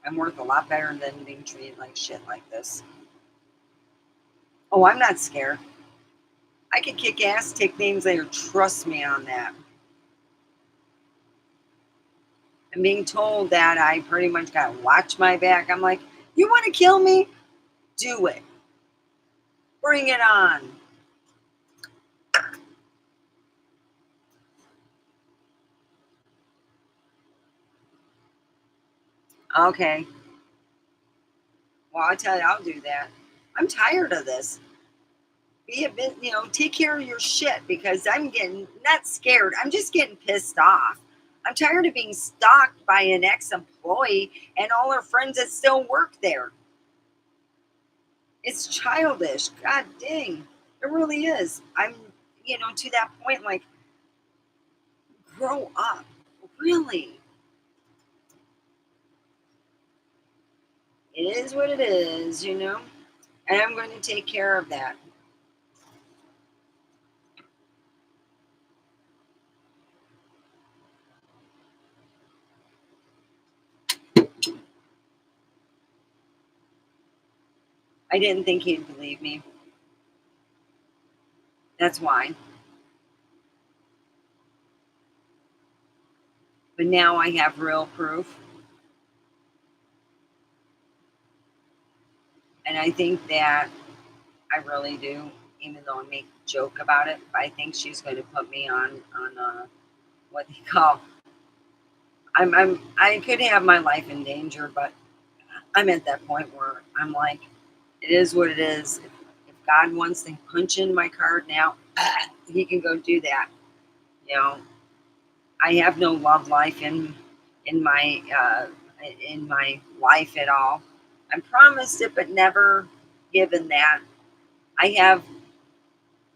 I'm worth a lot better than being treated like shit like this. Oh, I'm not scared. I can kick ass, take names later. Trust me on that. I'm being told that I pretty much got to watch my back. I'm like, you want to kill me? Do it. Bring it on. Okay. Well, I tell you, I'll do that. I'm tired of this. Be a bit, take care of your shit because I'm getting not scared. I'm just getting pissed off. I'm tired of being stalked by an ex-employee and all her friends that still work there. It's childish. God dang. It really is. I'm, to that point, like, grow up. Really. It is what it is. And I'm going to take care of that. I didn't think he'd believe me. That's why. But now I have real proof. And I think that I really do, even though I make a joke about it. I think she's going to put me on what they call. I could have my life in danger, but I'm at that point where I'm like, it is what it is. If God wants to punch in my card now, He can go do that. You know, I have no love life in my in my life at all. I'm promised it, but never given that. I have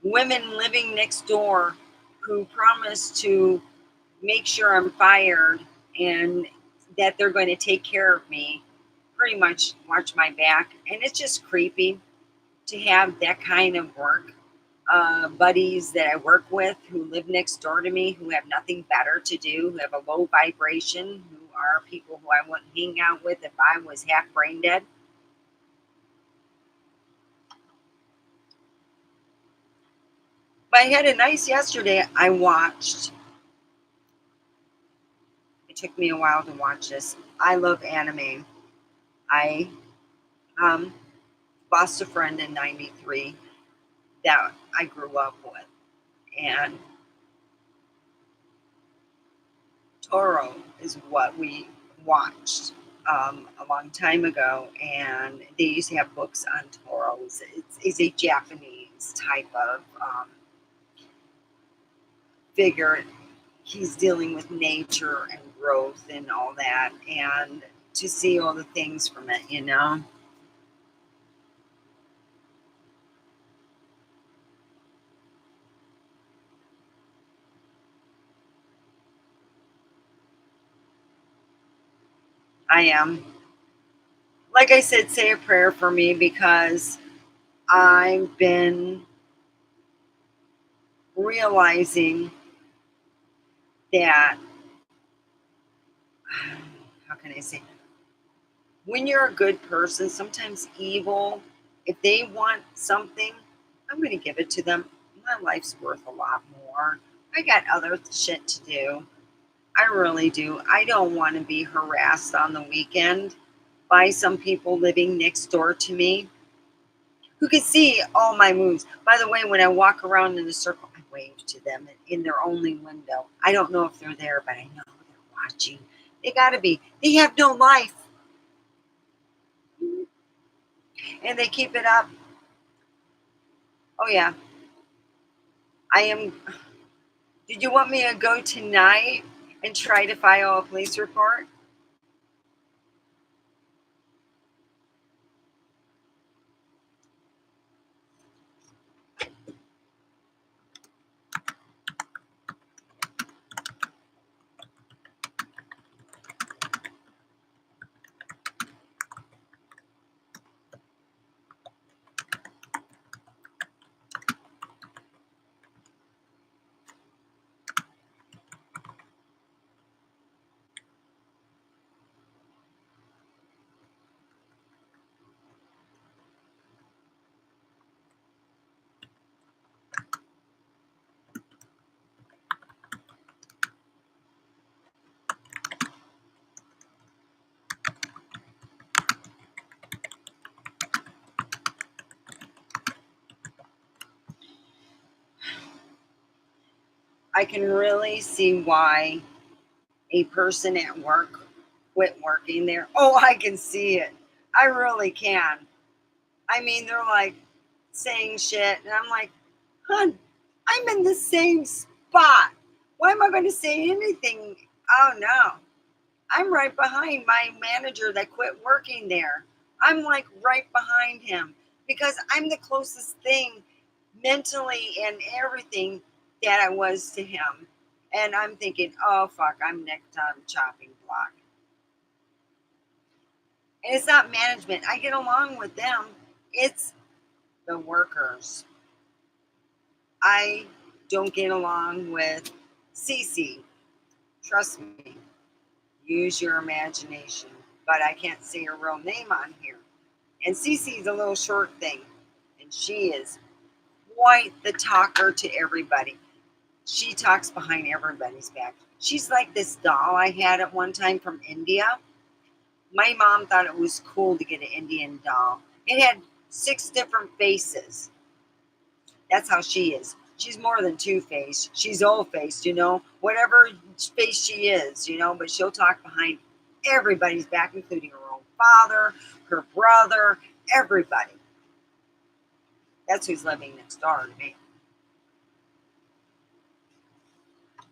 women living next door who promise to make sure I'm fired and that they're going to take care of me, pretty much watch my back. And it's just creepy to have that kind of work. Buddies that I work with who live next door to me, who have nothing better to do, who have a low vibration, who are people who I wouldn't hang out with if I was half brain dead. But I had a nice yesterday. I watched. It took me a while to watch this. I love anime. I um, lost a friend in '93 that I grew up with, and Toro is what we watched a long time ago, and they used to have books on Toros. It's a Japanese Aries type of figure. He's dealing with nature and growth and all that, and to see all the things from it, you know. I am. Like I said, say a prayer for me because I've been realizing that, how can I say, when you're a good person, sometimes evil, if they want something, I'm going to give it to them. My life's worth a lot more. I got other shit to do. I really do. I don't want to be harassed on the weekend by some people living next door to me who can see all my moves. By the way, when I walk around in a circle, I wave to them in their only window. I don't know if they're there, but I know they're watching. They got to be. They have no life. And they keep it up. Oh, yeah. I am. Did you want me to go tonight and try to file a police report? I can really see why a person at work quit working there. Oh, I can see it. I really can. I mean, they're like saying shit, and I'm like, hun, I'm in the same spot. Why am I going to say anything? Oh, no. I'm right behind my manager that quit working there. I'm like right behind him because I'm the closest thing mentally and everything that I was to him. And I'm thinking, oh, fuck, I'm next on the chopping block. And it's not management. I get along with them. It's the workers. I don't get along with Cece. Trust me. Use your imagination. But I can't say her real name on here. And Cece's a little short thing. And she is quite the talker to everybody. She talks behind everybody's back. She's like this doll I had at one time from India. My mom thought it was cool to get an Indian doll. It had 6 different faces. That's how she is. She's more than two-faced. She's old-faced, you know, whatever face she is, you know, but she'll talk behind everybody's back, including her own father, her brother, everybody. That's who's living next door to me.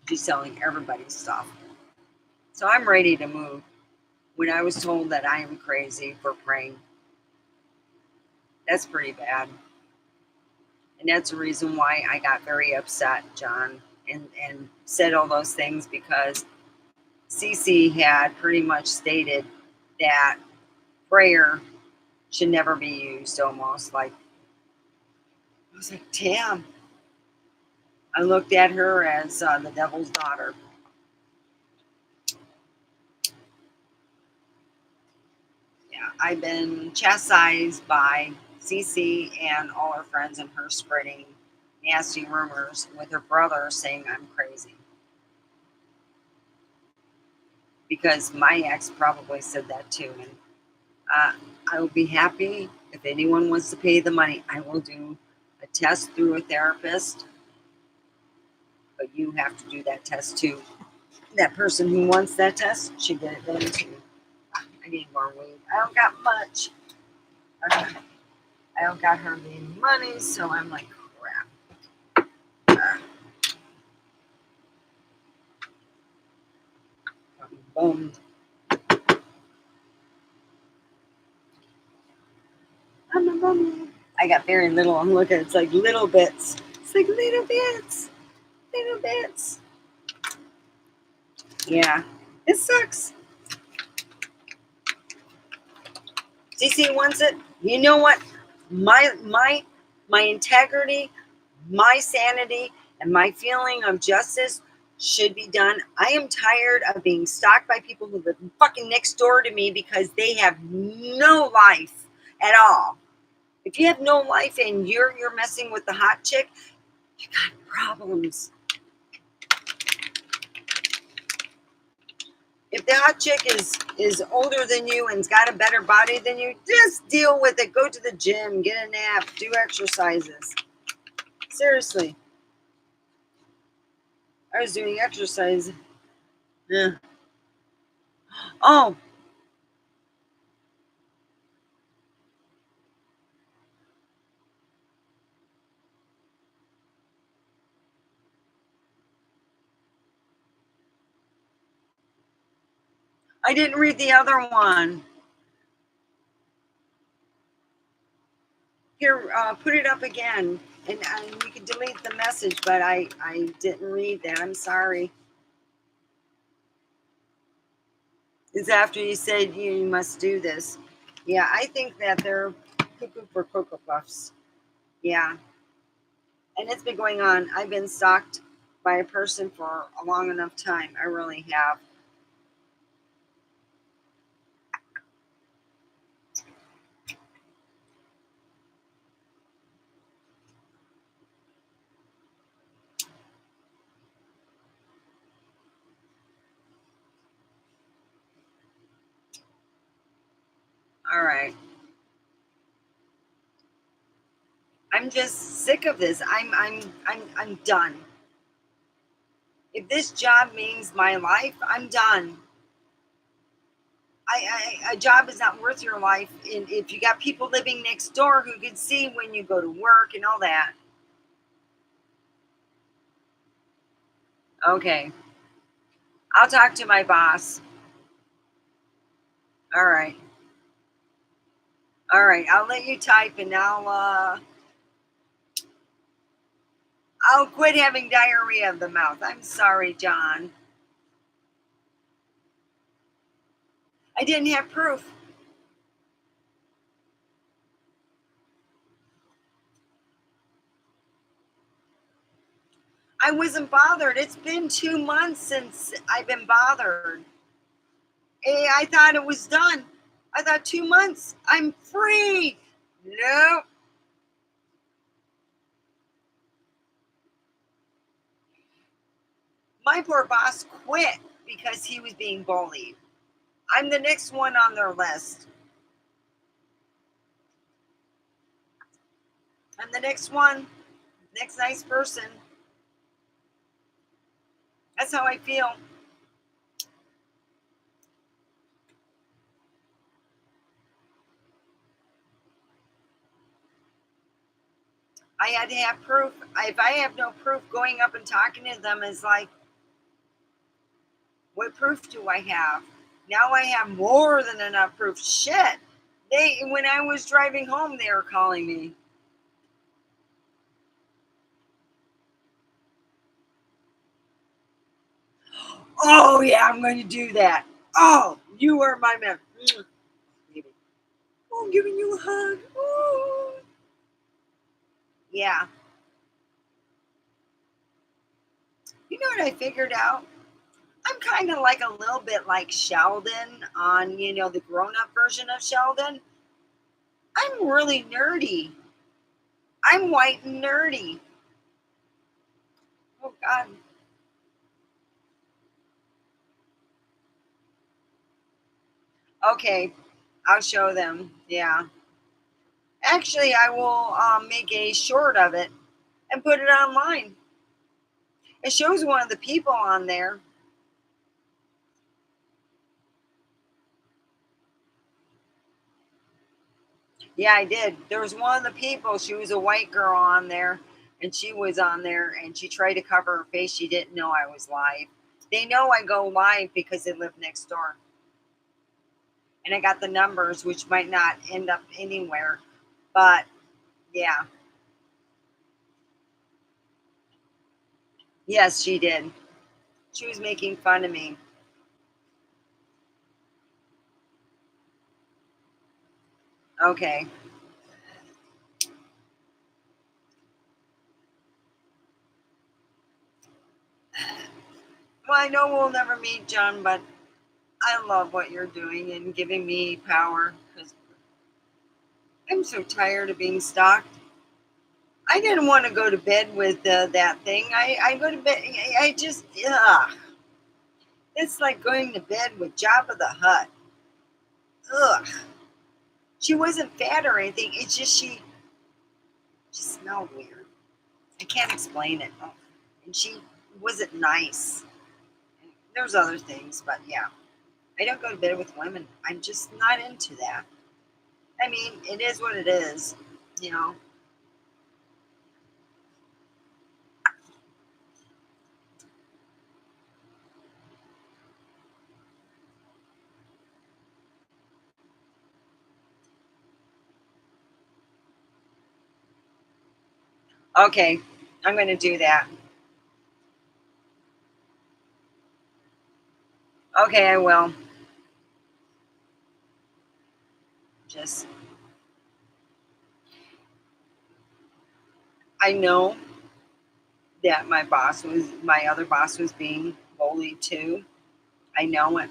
She's selling everybody's stuff. So I'm ready to move. When I was told that I am crazy for praying, that's pretty bad. And that's the reason why I got very upset, John, and said all those things, because Cece had pretty much stated that prayer should never be used, almost like, I was like, damn. I looked at her as the devil's daughter. Yeah, I've been chastised by Cece and all her friends and her spreading nasty rumors with her brother saying I'm crazy. Because my ex probably said that too. And I will be happy if anyone wants to pay the money. I will do a test through a therapist. But you have to do that test too. That person who wants that test should get it done too. I need more weed. I don't got much. I don't got hardly any money, so I'm like, Boom. I'm a bum. I got very little. I'm looking. It's like little bits. It's like little bits. Little bits. Yeah. It sucks. CC wants it. You know what? My integrity, my sanity, and my feeling of justice should be done. I am tired of being stalked by people who live fucking next door to me because they have no life at all. If you have no life and you're messing with the hot chick, you got problems. If the hot chick is older than you and's got a better body than you, just deal with it. Go to the gym, get a nap, do exercises. Seriously. I was doing exercise. Yeah. Oh, I didn't read the other one. Here, put it up again, and you can delete the message, but I didn't read that. I'm sorry. It's after you said you must do this. Yeah, I think that they're cuckoo for Cocoa Puffs. Yeah, and it's been going on. I've been stalked by a person for a long enough time. I really have. All right. I'm just sick of this. I'm done. If this job means my life, I'm done. A job is not worth your life if you got people living next door who can see when you go to work and all that. Okay. I'll talk to my boss. All right. All right. I'll let you type and I'll quit having diarrhea of the mouth. I'm sorry, John. I didn't have proof. I wasn't bothered. It's been 2 months since I've been bothered. I thought it was done. I thought 2 months. I'm free. Nope. My poor boss quit because he was being bullied. I'm the next one on their list. I'm the next one. Next nice person. That's how I feel. I had to have proof. If I have no proof, going up and talking to them is like, what proof do I have? Now I have more than enough proof. Shit. When I was driving home, they were calling me. Oh yeah, I'm going to do that. Oh, you are my man. Oh, I'm giving you a hug. Oh. Yeah. You know what I figured out? I'm kind of like a little bit like Sheldon on, the grown-up version of Sheldon. I'm really nerdy. I'm white and nerdy. Oh God. Okay, I'll show them. Yeah. Actually, I will make a short of it and put it online. It shows one of the people on there. Yeah, I did. There was one of the people. She was a white girl on there, and she was on there, and she tried to cover her face. She didn't know I was live. They know I go live because they live next door. And I got the numbers, which might not end up anywhere. But yeah. Yes, she did. She was making fun of me. Okay. Well, I know we'll never meet, John, but I love what you're doing and giving me power because I'm so tired of being stalked. I didn't want to go to bed with that thing. I go to bed. I just, ugh. It's like going to bed with Jabba the Hutt. Ugh. She wasn't fat or anything. It's just she just smelled weird. I can't explain it. Oh. And she wasn't nice. And there's other things, but yeah. I don't go to bed with women. I'm just not into that. I mean, it is what it is, you know. Okay, I'm going to do that. Okay, I will. Just, I know that my other boss was being bullied too. I know it.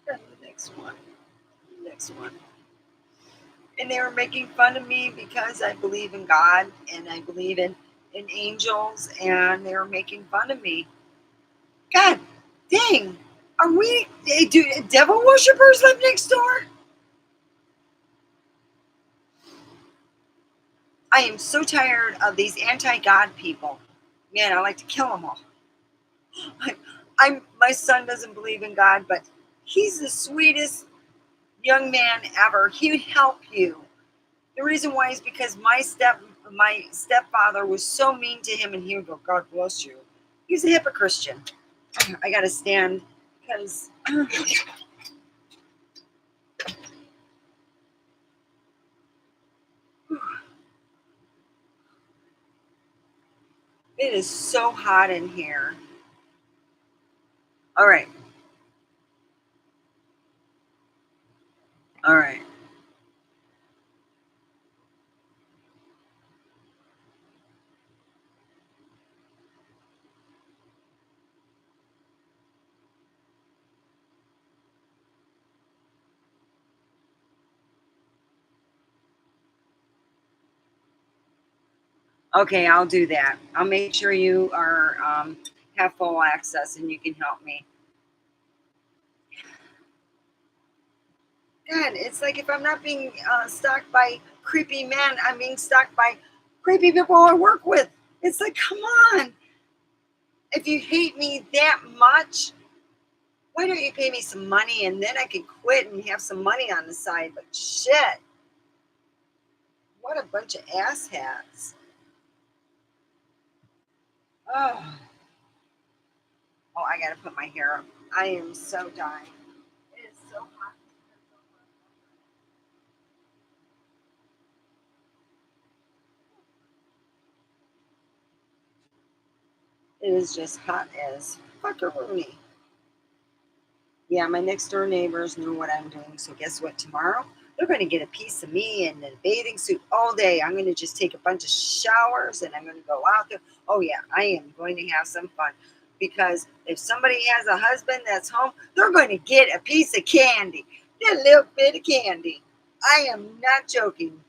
The next one. The next one. And they were making fun of me because I believe in God and I believe in angels, and they were making fun of me. God dang. Are we, do devil worshippers live next door? I am so tired of these anti-God people. Man, I like to kill them all. My son doesn't believe in God, but he's the sweetest young man ever. He would help you. The reason why is because my stepfather was so mean to him, and he would go, "God bless you." He's a hypocrite. I gotta stand because it is so hot in here. All right, all right. Okay, I'll do that. I'll make sure you are have full access and you can help me. God, it's like if I'm not being stalked by creepy men, I'm being stalked by creepy people I work with. It's like, come on. If you hate me that much, why don't you pay me some money and then I can quit and have some money on the side? But shit, what a bunch of asshats. Oh, oh, I gotta put my hair up. I am so dying. It is so hot. It is just hot as fuckaroonie. Yeah, my next door neighbors know what I'm doing. So guess what? Tomorrow they're going to get a piece of me in a bathing suit all day. I'm going to just take a bunch of showers and I'm going to go out there. Oh yeah, I am going to have some fun because if somebody has a husband that's home, they're going to get a piece of candy, a little bit of candy. I am not joking.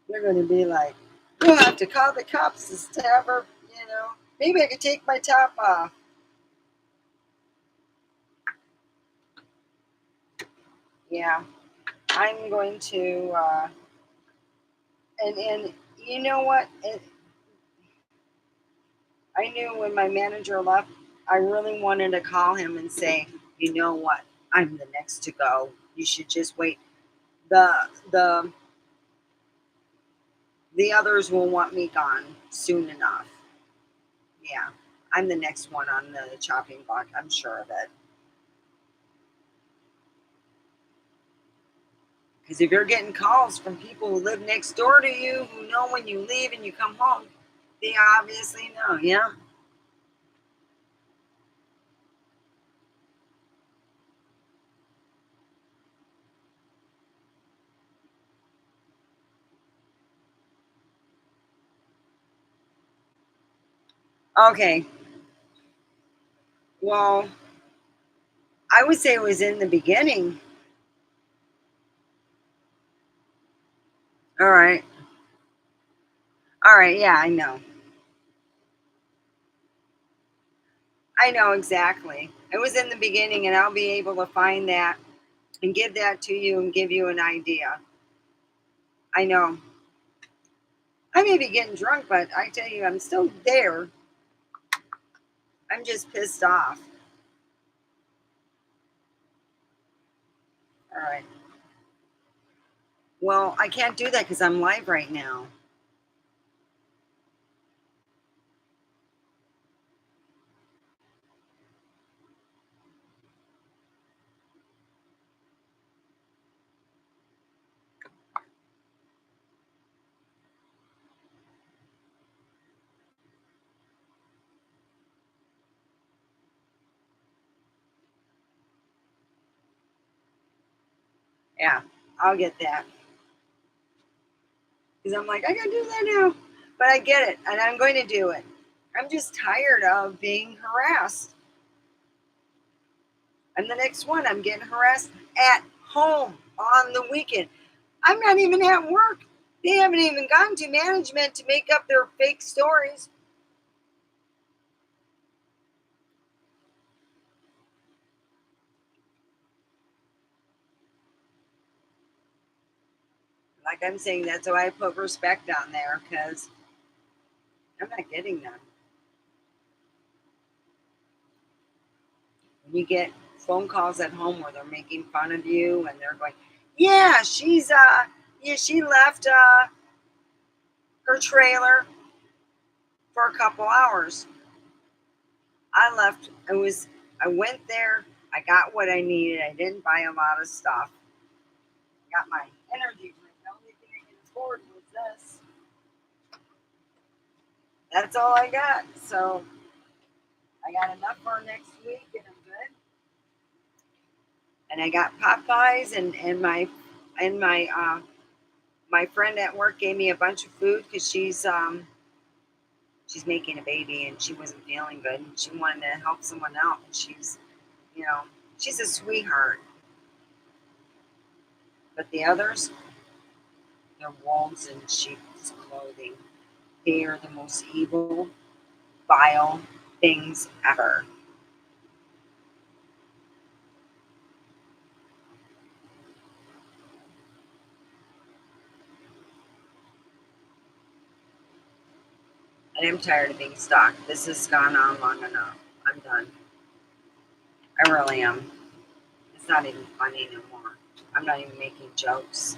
They're going to be like, we'll have to call the cops to have her. Maybe I could take my top off. Yeah, I'm going to. And you know what? I knew when my manager left, I really wanted to call him and say, you know what? I'm the next to go. You should just wait. The The others will want me gone soon enough. Yeah, I'm the next one on the chopping block. I'm sure of it. Because if you're getting calls from people who live next door to you, who know when you leave and you come home, they obviously know. Yeah. Okay. Well, I would say it was in the beginning. All right. All right. Yeah, I know. I know exactly. It was in the beginning, and I'll be able to find that and give that to you and give you an idea. I know. I may be getting drunk, but I tell you, I'm still there. I'm just pissed off. All right. Well, I can't do that because I'm live right now. Yeah, I'll get that. Because I'm like, I gotta do that now. But I get it, and I'm going to do it. I'm just tired of being harassed. I'm the next one. I'm getting harassed at home on the weekend. I'm not even at work. They haven't even gone to management to make up their fake stories. Like I'm saying, that's why I put respect on there because I'm not getting them. When you get phone calls at home where they're making fun of you and they're going, yeah, she left her trailer for a couple hours. I went there, I got what I needed. I didn't buy a lot of stuff. Got my energy drink. The only thing I can afford was this. That's all I got. So I got enough for next week and I'm good. And I got Popeyes and my friend at work gave me a bunch of food because she's making a baby and she wasn't feeling good and she wanted to help someone out. And you know, she's a sweetheart. But the others, they're wolves in sheep's clothing. They are the most evil, vile things ever. I am tired of being stalked. This has gone on long enough. I'm done. I really am. It's not even funny anymore. I'm not even making jokes.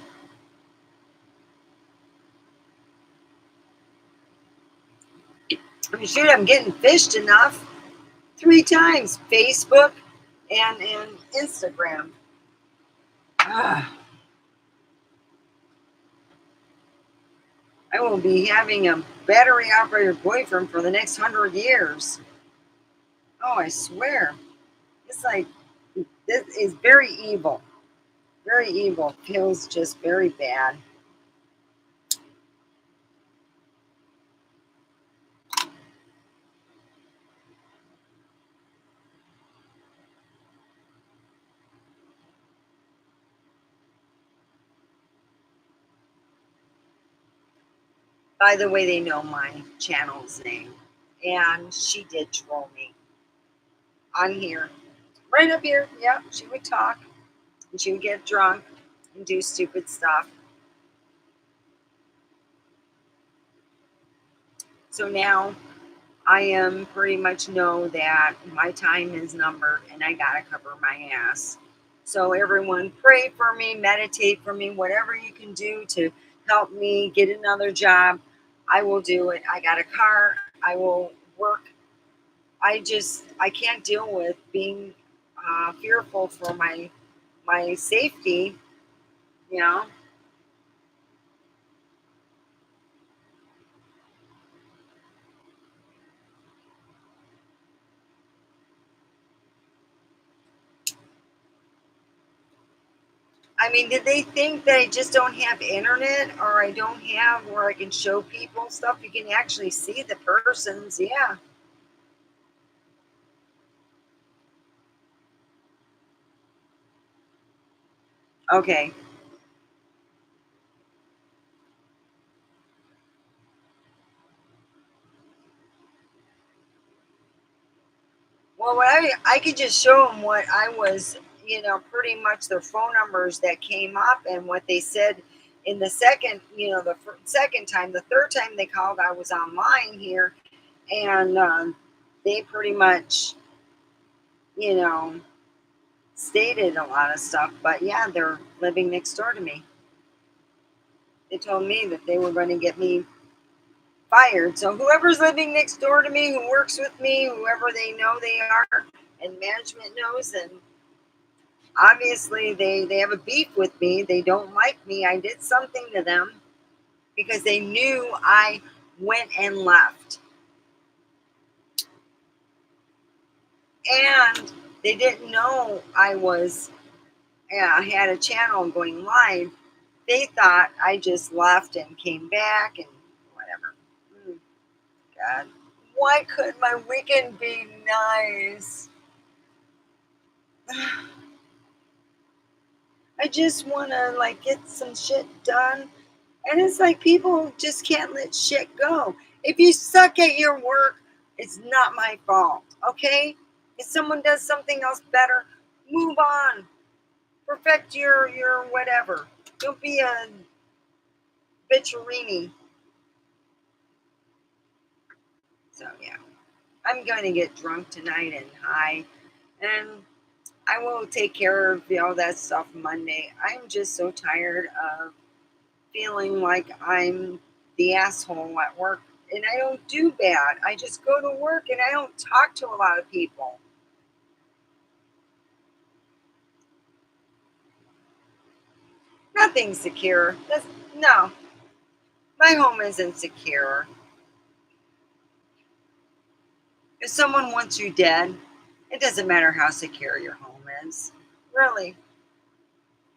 I mean, shoot, I'm getting fished enough 3 times. Facebook and Instagram. Ah, I will be having a battery operated boyfriend for the next 100 years. Oh, I swear. It's like, this is very evil. Very evil. Feels just very bad. By the way, they know my channel's name. And she did troll me on here. Right up here. Yep. She would talk and she would get drunk and do stupid stuff. So now I am pretty much know that my time is numbered and I gotta cover my ass. So everyone pray for me, meditate for me, whatever you can do to help me get another job, I will do it. I got a car, I will work. I can't deal with being fearful for my safety, you know. I mean, did they think that I just don't have internet or I don't have where I can show people stuff? You can actually see the persons. Yeah. Okay. Well, what I could just show them what I was, pretty much their phone numbers that came up and what they said in the second, second time, the third time they called, I was online here, and they pretty much, you know, stated a lot of stuff. But yeah, they're living next door to me. They told me that they were going to get me fired. So whoever's living next door to me, who works with me, whoever they know they are, and management knows, and obviously they have a beef with me. They don't like me. I did something to them because they knew I went and left, and they didn't know I was I had a channel going live. They thought I just left and came back and whatever. Mm, God, why couldn't my weekend be nice? I just want to like get some shit done. And it's like people just can't let shit go. If you suck at your work, it's not my fault. Okay? If someone does something else better, move on. Perfect your whatever. Don't be a bitcherini. So yeah. I'm going to get drunk tonight and high. And I will take care of all that stuff Monday. I'm just so tired of feeling like I'm the asshole at work. And I don't do bad. I just go to work and I don't talk to a lot of people. Nothing's secure. No, my home isn't secure. If someone wants you dead, it doesn't matter how secure your home is. Really.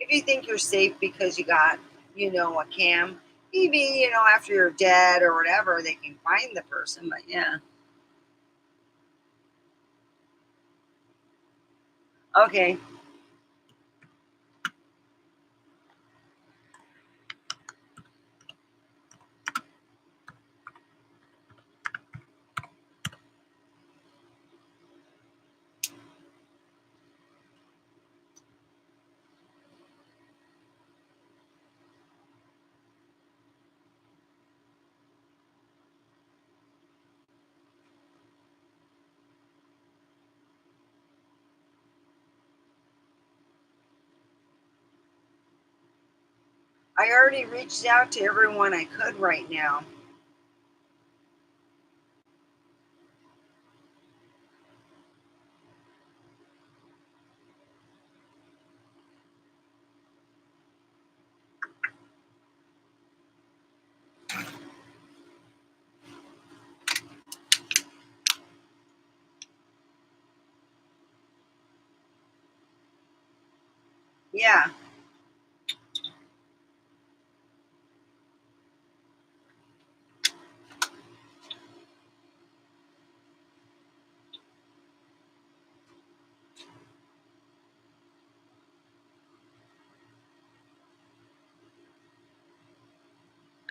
If you think you're safe because you got, a cam, maybe, after you're dead or whatever, they can find the person. But yeah. Okay. I already reached out to everyone I could right now. Yeah.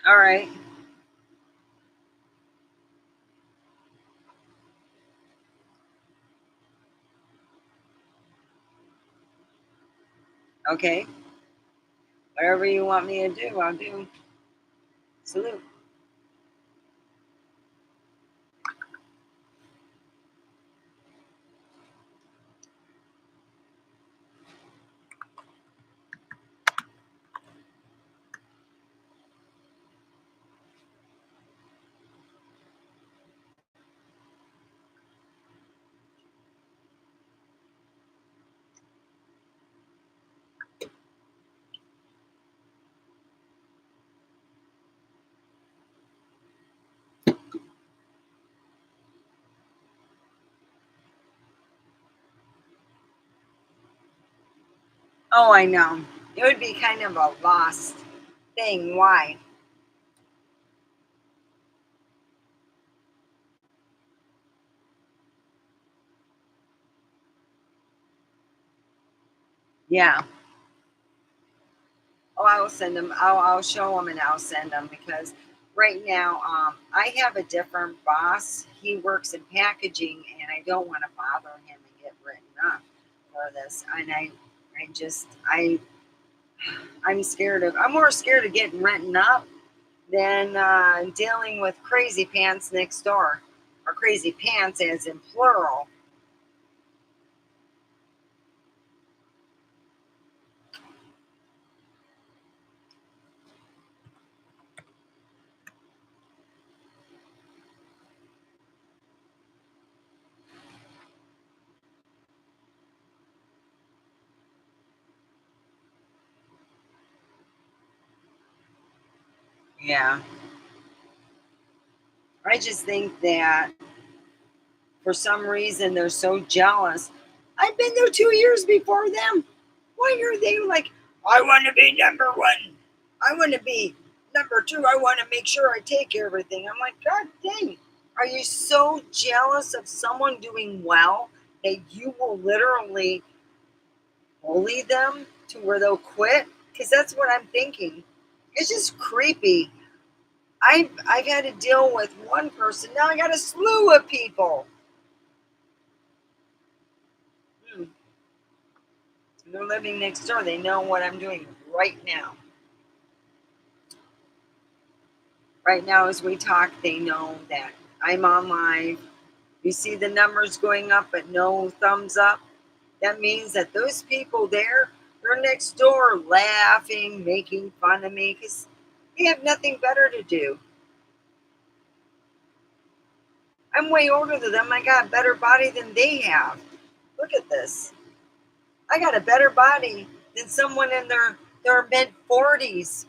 All right. Okay. Whatever you want me to do, I'll do. Salute. Oh, I know. It would be kind of a lost thing. Why? Yeah. Oh, I will send them. I'll show them and I'll send them because right now I have a different boss. He works in packaging, and I don't want to bother him and get written up for this. And I just, I'm scared of. I'm more scared of getting written up than dealing with crazy pants next door, or crazy pants as in plural. Yeah, I just think that for some reason they're so jealous. I've been there 2 years before them. Why are they like, I want to be number one? I want to be number two. I want to make sure I take everything. I'm like, God dang. Are you so jealous of someone doing well that you will literally bully them to where they'll quit? Because that's what I'm thinking. It's just creepy. I've had to deal with one person. Now I got a slew of people. Hmm. They're living next door. They know what I'm doing right now. Right now, as we talk, they know that I'm on live. You see the numbers going up, but no thumbs up. That means that those people there, they're next door laughing, making fun of me because they have nothing better to do. I'm way older than them. I got a better body than they have. Look at this. I got a better body than someone in their mid 40s.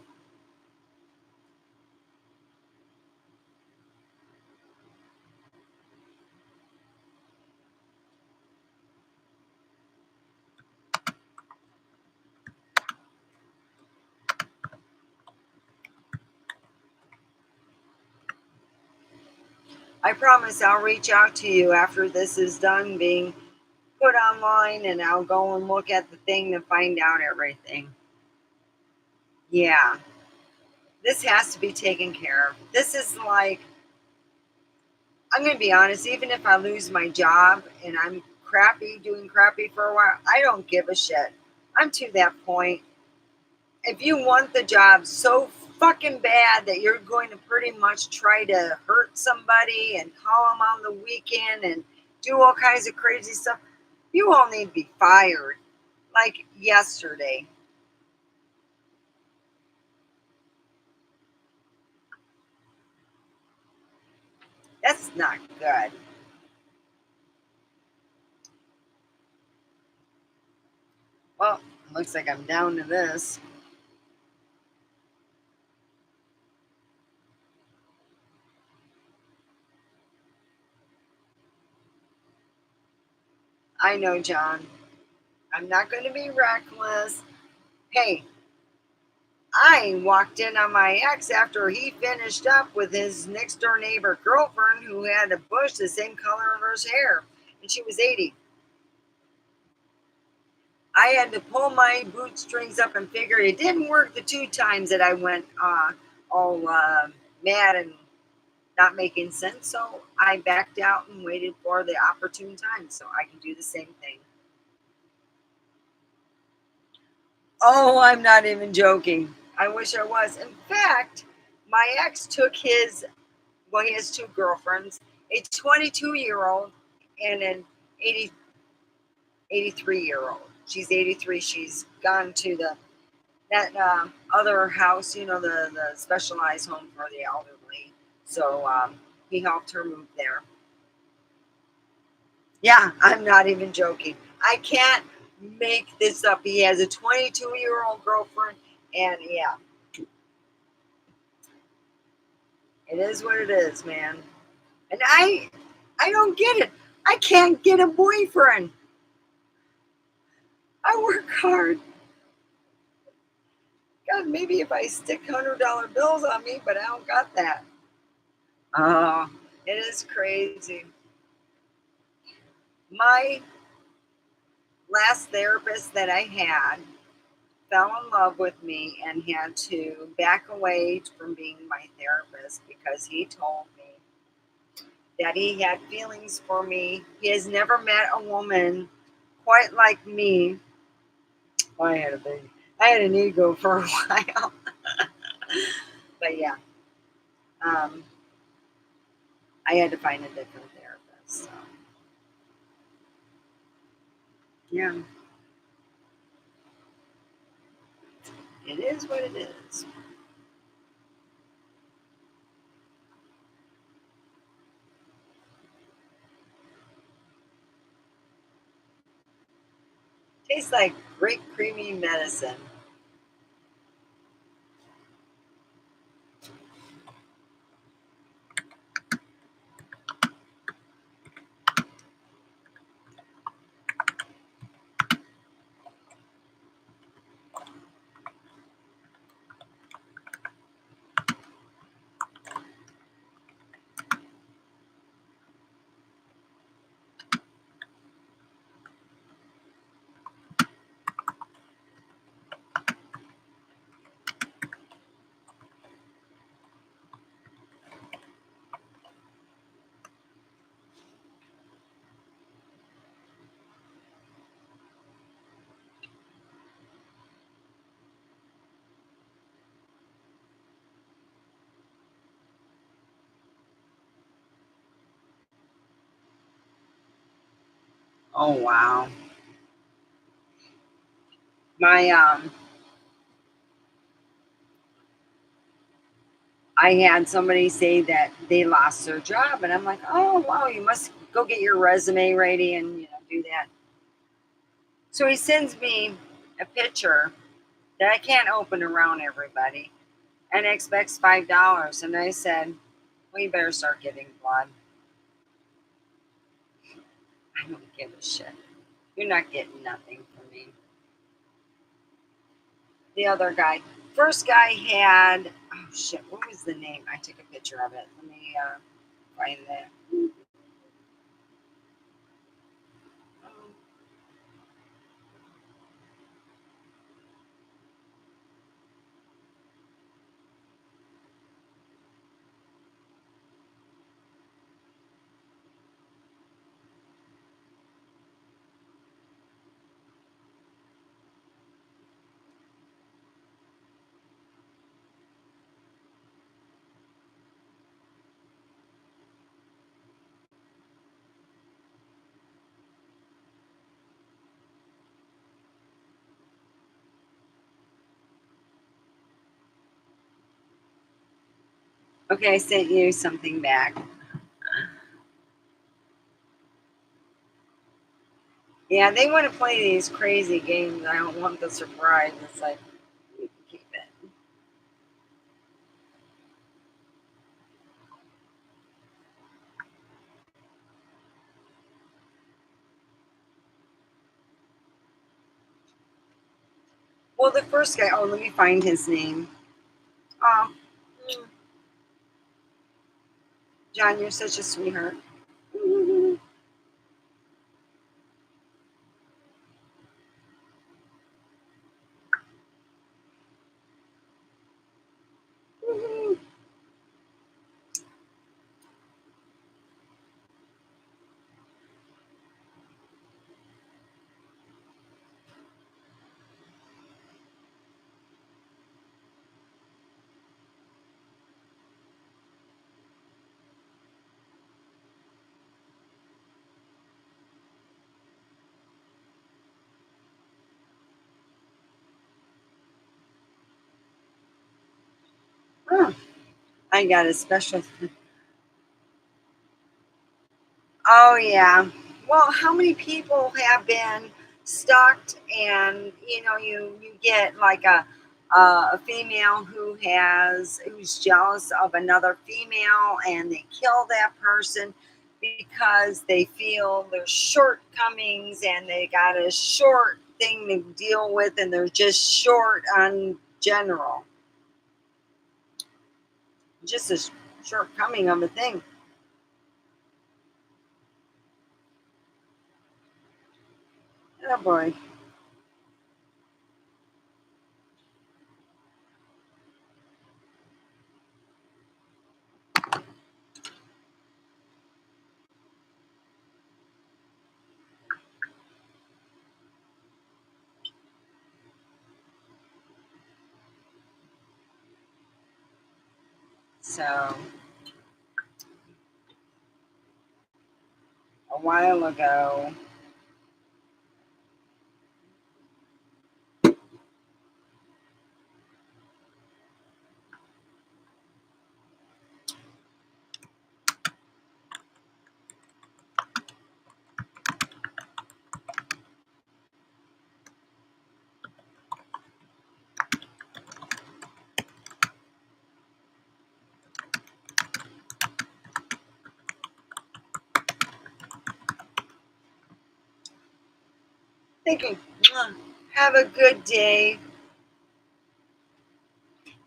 I promise I'll reach out to you after this is done being put online, and I'll go and look at the thing to find out everything. Yeah, this has to be taken care of. This is like, I'm going to be honest, even if I lose my job and I'm crappy, doing crappy for a while, I don't give a shit. I'm to that point. If you want the job so fucking bad that you're going to pretty much try to hurt somebody and call them on the weekend and do all kinds of crazy stuff, you all need to be fired. Like yesterday. That's not good. Well, looks like I'm down to this. I know, John. I'm not going to be reckless. Hey, I walked in on my ex after he finished up with his next door neighbor girlfriend who had a bush the same color of her hair, and she was 80. I had to pull my bootstrings up and figure it didn't work the two times that I went all mad and not making sense. So I backed out and waited for the opportune time so I can do the same thing. Oh, I'm not even joking. I wish I was. In fact, my ex took well, he has two girlfriends, a 22-year-old and an 83-year-old. She's 83. She's gone to that other house, the specialized home for the elderly. So he helped her move there. Yeah, I'm not even joking. I can't make this up. He has a 22-year-old girlfriend, and yeah, it is what it is, man. And I don't get it. I can't get a boyfriend. I work hard. God, maybe if I stick $100 bills on me, but I don't got that. Oh, it is crazy. My last therapist that I had fell in love with me and had to back away from being my therapist because he told me that he had feelings for me. He has never met a woman quite like me. Well, I had an ego for a while, but yeah, um, I had to find a different therapist. So yeah, it is what it is. Tastes like great creamy medicine. Oh wow. My I had somebody say that they lost their job, and I'm like, oh wow, you must go get your resume ready and do that. So he sends me a picture that I can't open around everybody and expects $5. And I said, well, you better start getting blood. I don't give a shit. You're not getting nothing from me. The other guy, first guy had, oh shit, what was the name? I took a picture of it. Let me find that. Okay, I sent you something back. Yeah, they want to play these crazy games. I don't want the surprise. It's like, you can keep it. Well, the first guy, oh, let me find his name. Oh, John, you're such a sweetheart. Oh, I got a special. Oh yeah. Well, how many people have been stalked, and you get like a female who's jealous of another female, and they kill that person because they feel there's shortcomings and they got a short thing to deal with, and they're just short on general. Just a shortcoming of a thing. Oh boy. So, a while ago, thinking, have a good day.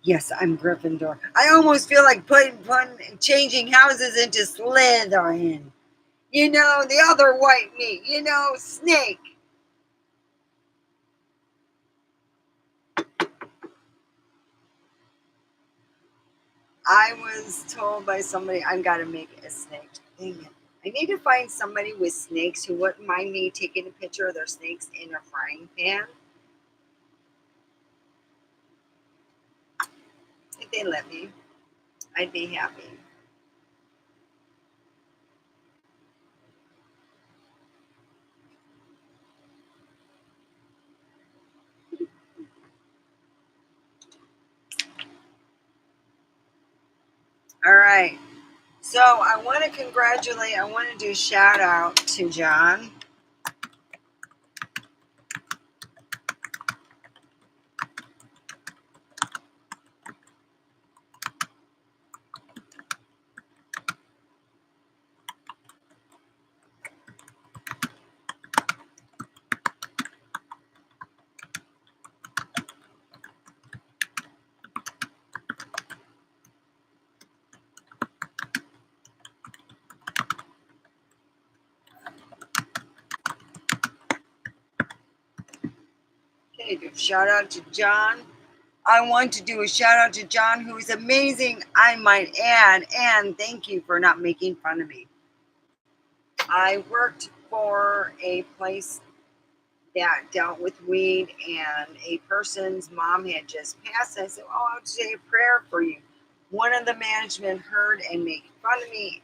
Yes, I'm Gryffindor. I almost feel like changing houses into Slytherin. You know, the other white meat. You know, Snake. I was told by somebody I've got to make a snake. Dang it. I need to find somebody with snakes who wouldn't mind me taking a picture of their snakes in a frying pan. If they let me, I'd be happy. All right. So I want to do a shout out to John. Okay, do a shout out to John. I want to do a shout out to John, who is amazing, I might add, and thank you for not making fun of me. I worked for a place that dealt with weed, and a person's mom had just passed. I said, "Oh, I'll say a prayer for you." One of the management heard and made fun of me.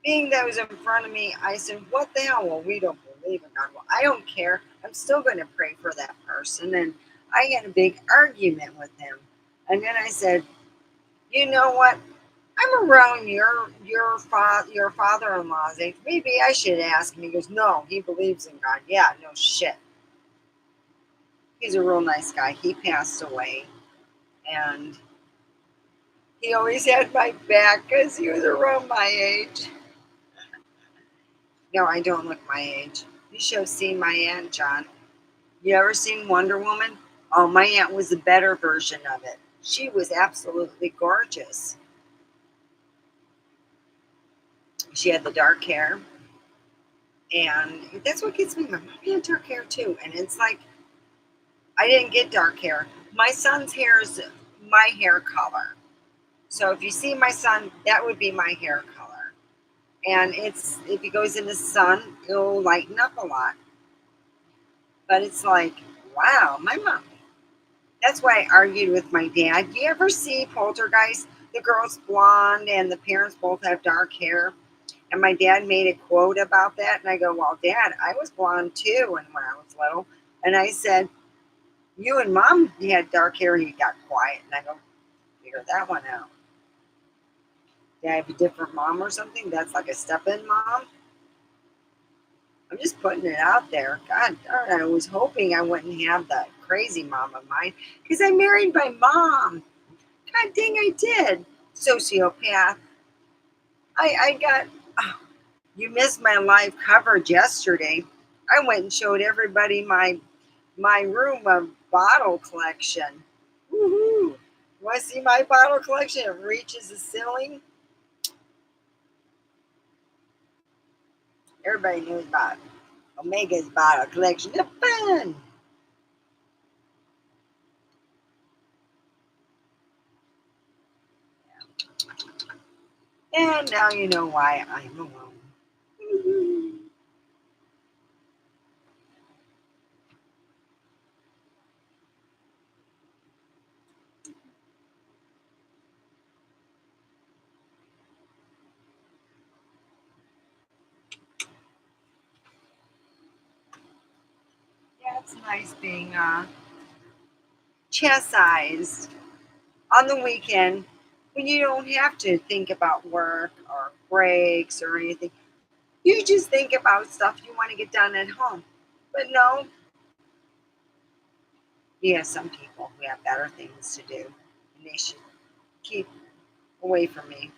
Being that was in front of me, I said, "What the hell? Well, we don't believe in God." Well, I don't care. I'm still going to pray for that person. And I had a big argument with him. And then I said, "You know what? I'm around your father-in-law's age. Maybe I should ask him." He goes, "No, he believes in God." Yeah, no shit. He's a real nice guy. He passed away, and he always had my back because he was around my age. No, I don't look my age. You should have seen my aunt, John. You ever seen Wonder Woman? Oh, my aunt was a better version of it. She was absolutely gorgeous. She had the dark hair, and that's what gets me. My mom had dark hair too, and it's like I didn't get dark hair. My son's hair is my hair color. So if you see my son, that would be my hair color. And it's if he goes in the sun, it'll lighten up a lot. But it's like, wow, my mom. That's why I argued with my dad. Do you ever see Poltergeist? The girl's blonde and the parents both have dark hair. And my dad made a quote about that. And I go, well, Dad, I was blonde too when I was little. And I said, you and Mom had dark hair. And he got quiet. And I go, figure that one out. Did I have a different mom or something? That's like a step-in mom? I'm just putting it out there. God darn, I was hoping I wouldn't have that crazy mom of mine because I married my mom. God dang, I did. Sociopath. I got, oh, you missed my live coverage yesterday. I went and showed everybody my room of bottle collection. Want to see my bottle collection? It reaches the ceiling. Everybody knows about Omega's bottle collection. They're fun. And now you know why I'm alone. Yeah, it's nice being chastised on the weekend when you don't have to think about work or breaks or anything. You just think about stuff you want to get done at home. But no, you have some people who have better things to do, and they should keep away from me.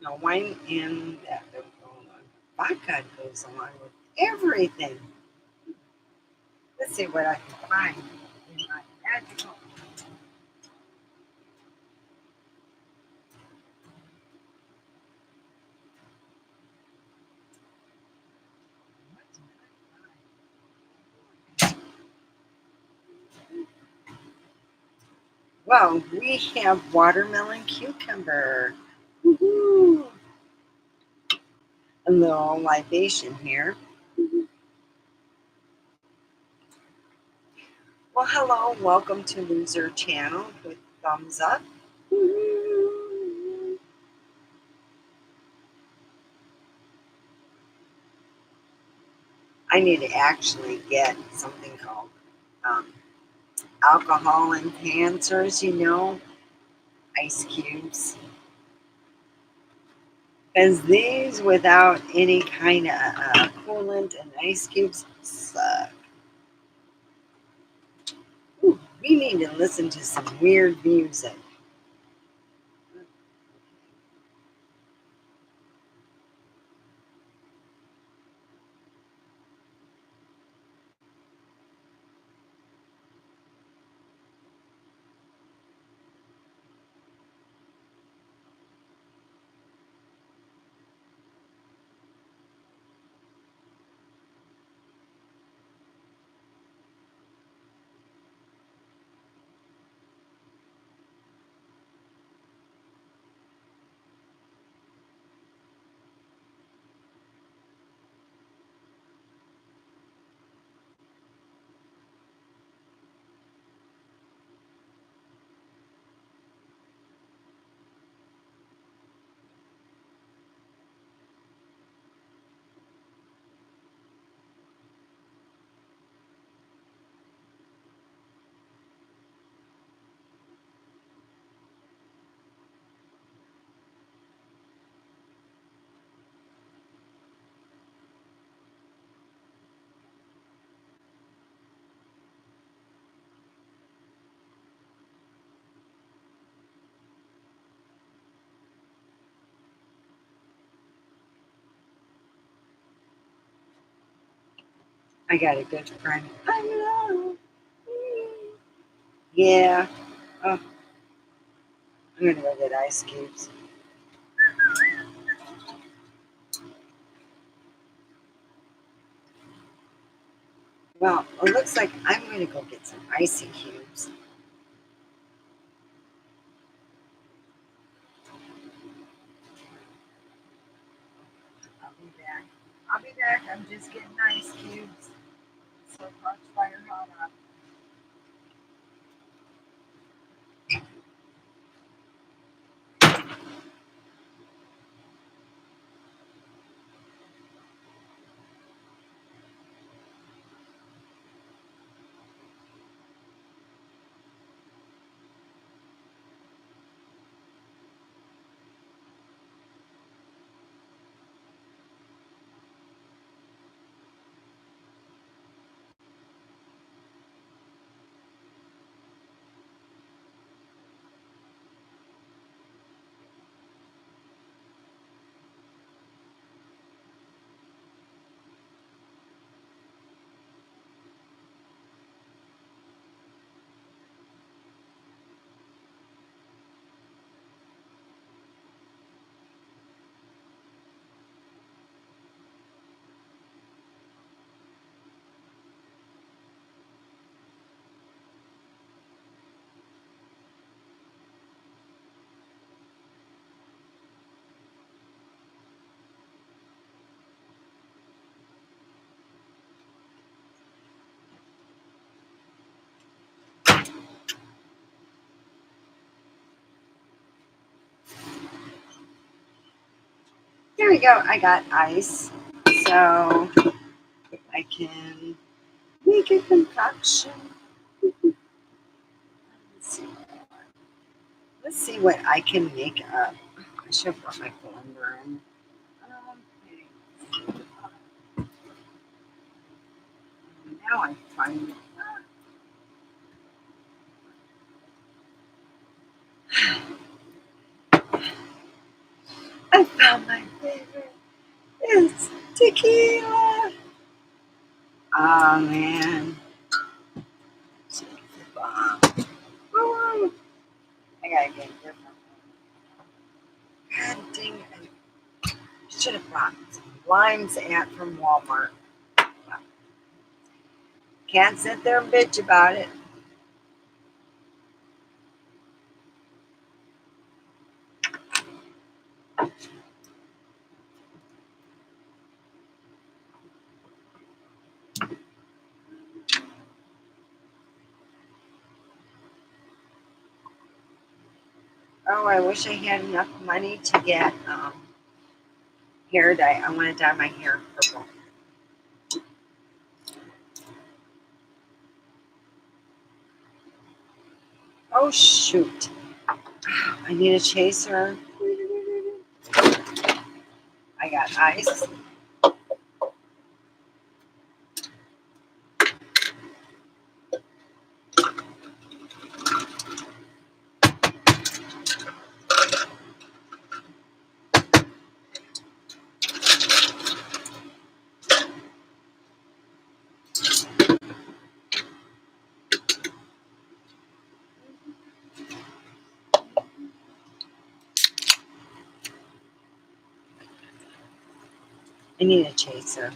No wine and that don't go along. Vodka goes along with everything. Let's see what I can find in my magical. Well, we have watermelon cucumber. Woohoo! A little libation here. Well, hello, welcome to Loser Channel with thumbs up. Woohoo! I need to actually get something called um, alcohol enhancers, ice cubes. Because these without any kind of coolant and ice cubes suck. Ooh, we need to listen to some weird music. I got a good friend. I love. Yeah. Oh, I'm gonna go get ice cubes. Well, it looks like I'm gonna go get some icy cubes. I'll be back. I'll be back. I'm just getting ice cubes. So much fire hot up. go. I got ice. So I can make a concoction. Let's see what I can make up. I should have brought my blender in. Now I find I found my favorite. It's tequila. Oh man. It's the bomb. Woo. I gotta get different. God dang it. I should have brought some limes from Walmart. Can't sit there and bitch about it. Oh, I wish I had enough money to get hair dye. I want to dye my hair purple. Oh, shoot. I need a chaser. I got ice. I need a chaser.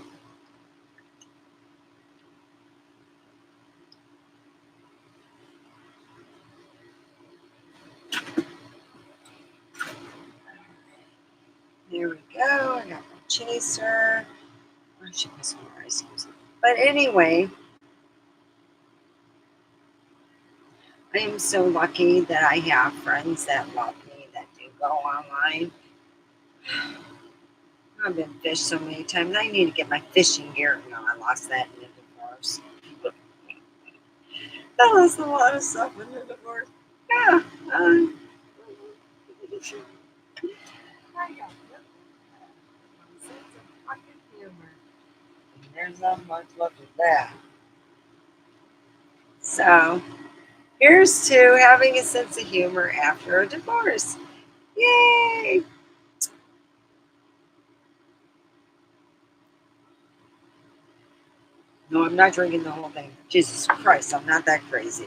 There we go. I got my chaser. I should put some more ice cubes. But anyway, I am so lucky that I have friends that love me, that do go online. I've been fished so many times. I need to get my fishing gear. No, I lost that in the divorce. I lost a lot of stuff in the divorce. Yeah. I got one sense of fucking humor. And there's not much left of that. So, here's to having a sense of humor after a divorce. Yay! No, I'm not drinking the whole thing. Jesus Christ, I'm not that crazy.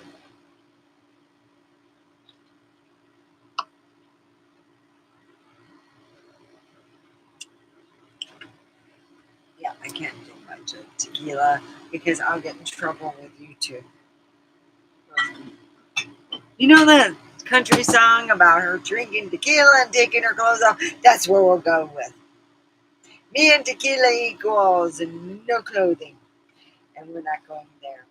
Yeah, I can't do much of tequila because I'll get in trouble with YouTube. You know that country song about her drinking tequila and taking her clothes off? That's where we'll go with. Me and tequila equals and no clothing. And we're not going there.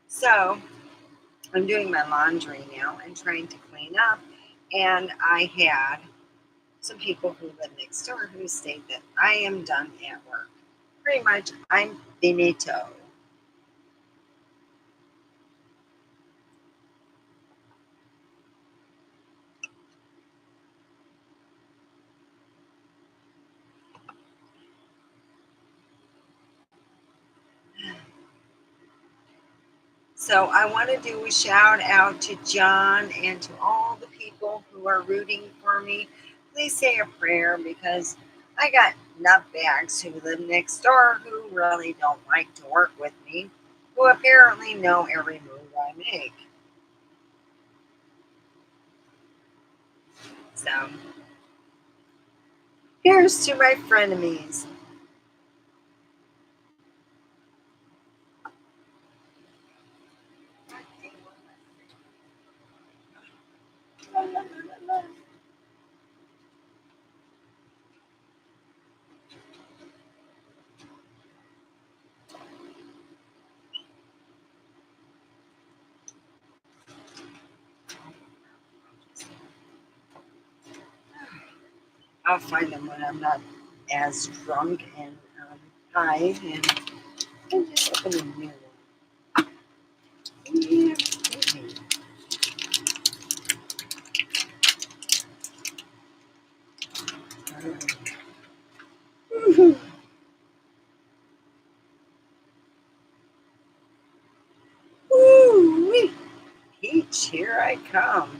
So I'm doing my laundry now and trying to clean up. And I had some people who live next door who state that I am done at work. Pretty much, I'm finito. So I want to do a shout out to John and to all the people who are rooting for me. Please say a prayer because I got nutbags who live next door who really don't like to work with me, who apparently know every move I make. So here's to my frenemies. I'll find them when I'm not as drunk and high and just open a new one. Yeah, maybe. Woo-wee. Peach, here I come.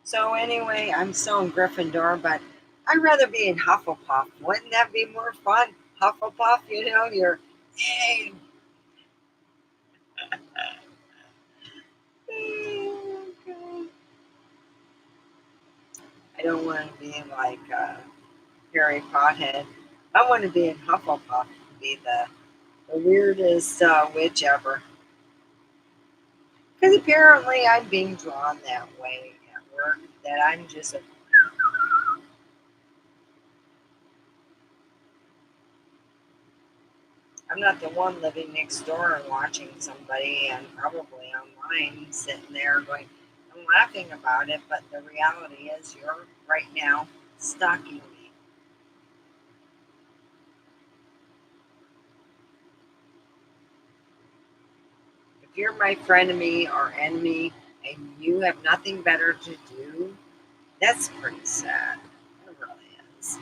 So anyway, I'm still in Gryffindor, but I'd rather be in Hufflepuff. Wouldn't that be more fun? Hufflepuff, you're, hey, I don't want to be like Harry Pothead. I want to be in Hufflepuff, be the weirdest witch ever. Because apparently I'm being drawn that way at work, that I'm just a I'm not the one living next door and watching somebody and probably online sitting there going, I'm laughing about it, but the reality is you're right now stalking me. If you're my frenemy or enemy and you have nothing better to do, that's pretty sad. It really is.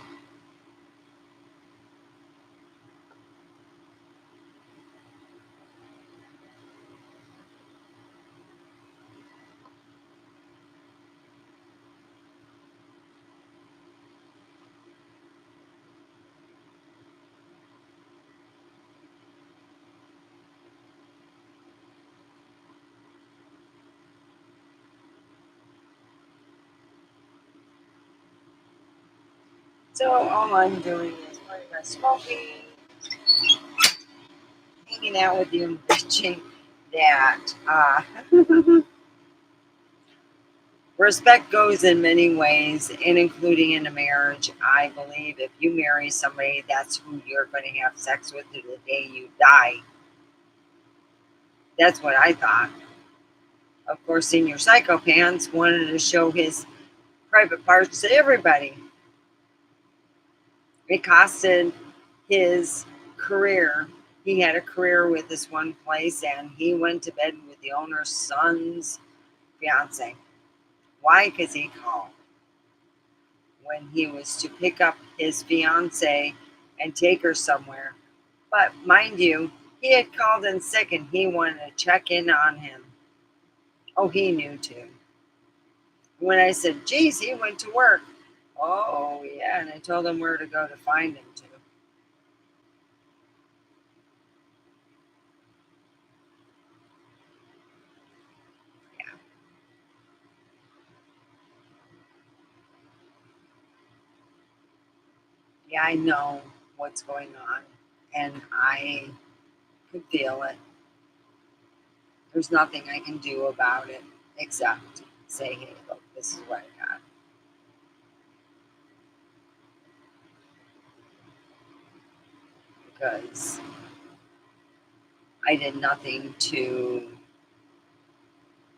So all I'm doing is putting my smoking, hanging out with you and bitching that respect goes in many ways, and including in a marriage. I believe if you marry somebody, that's who you're going to have sex with to the day you die. That's what I thought. Of course, Senior Psychopants wanted to show his private parts to everybody. It costed his career. He had a career with this one place, and he went to bed with the owner's son's fiance. Why? Because he called when he was to pick up his fiance and take her somewhere. But mind you, he had called in sick and he wanted to check in on him. Oh, he knew too. When I said, geez, he went to work. Oh, yeah. And I told him where to go to find him too. Yeah. Yeah, I know what's going on. And I could feel it. There's nothing I can do about it except say, hey, look, this is what I got. Because I did nothing to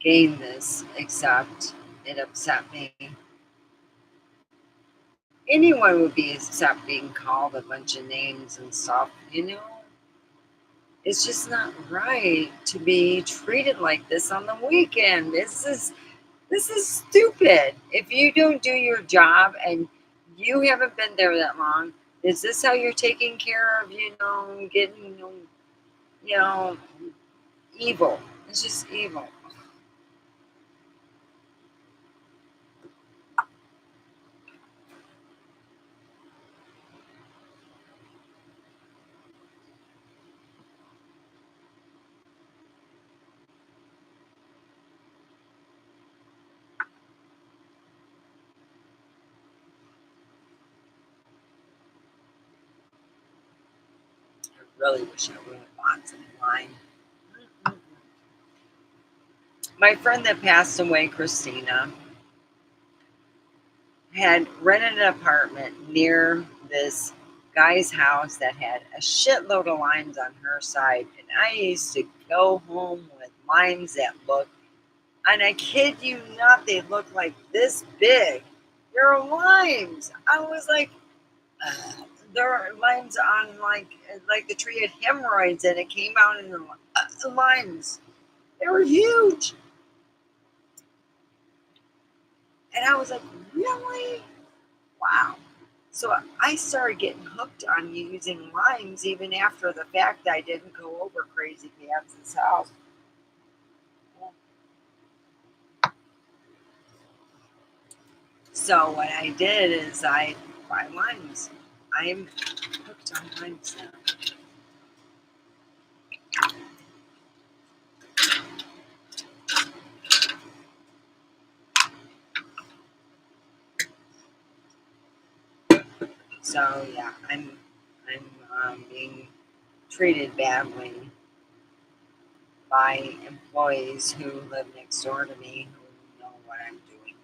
gain this except it upset me. Anyone would be upset being called a bunch of names and stuff. It's just not right to be treated like this on the weekend. This is This is stupid. If you don't do your job and you haven't been there that long, is this how you're taking care of, getting, you know, evil? It's just evil. I really wish I would have bought some wine. My friend that passed away, Christina, had rented an apartment near this guy's house that had a shitload of limes on her side. And I used to go home with limes that looked, and I kid you not, they looked like this big. They're limes. I was like, there are limes on like the tree had hemorrhoids and it came out in the limes. They were huge. And I was like, really? Wow. So I started getting hooked on using limes even after the fact that I didn't go over Crazy Pants' house. So what I did is I buy limes. I'm hooked on limes now. So yeah, I'm being treated badly by employees who live next door to me who know what I'm doing.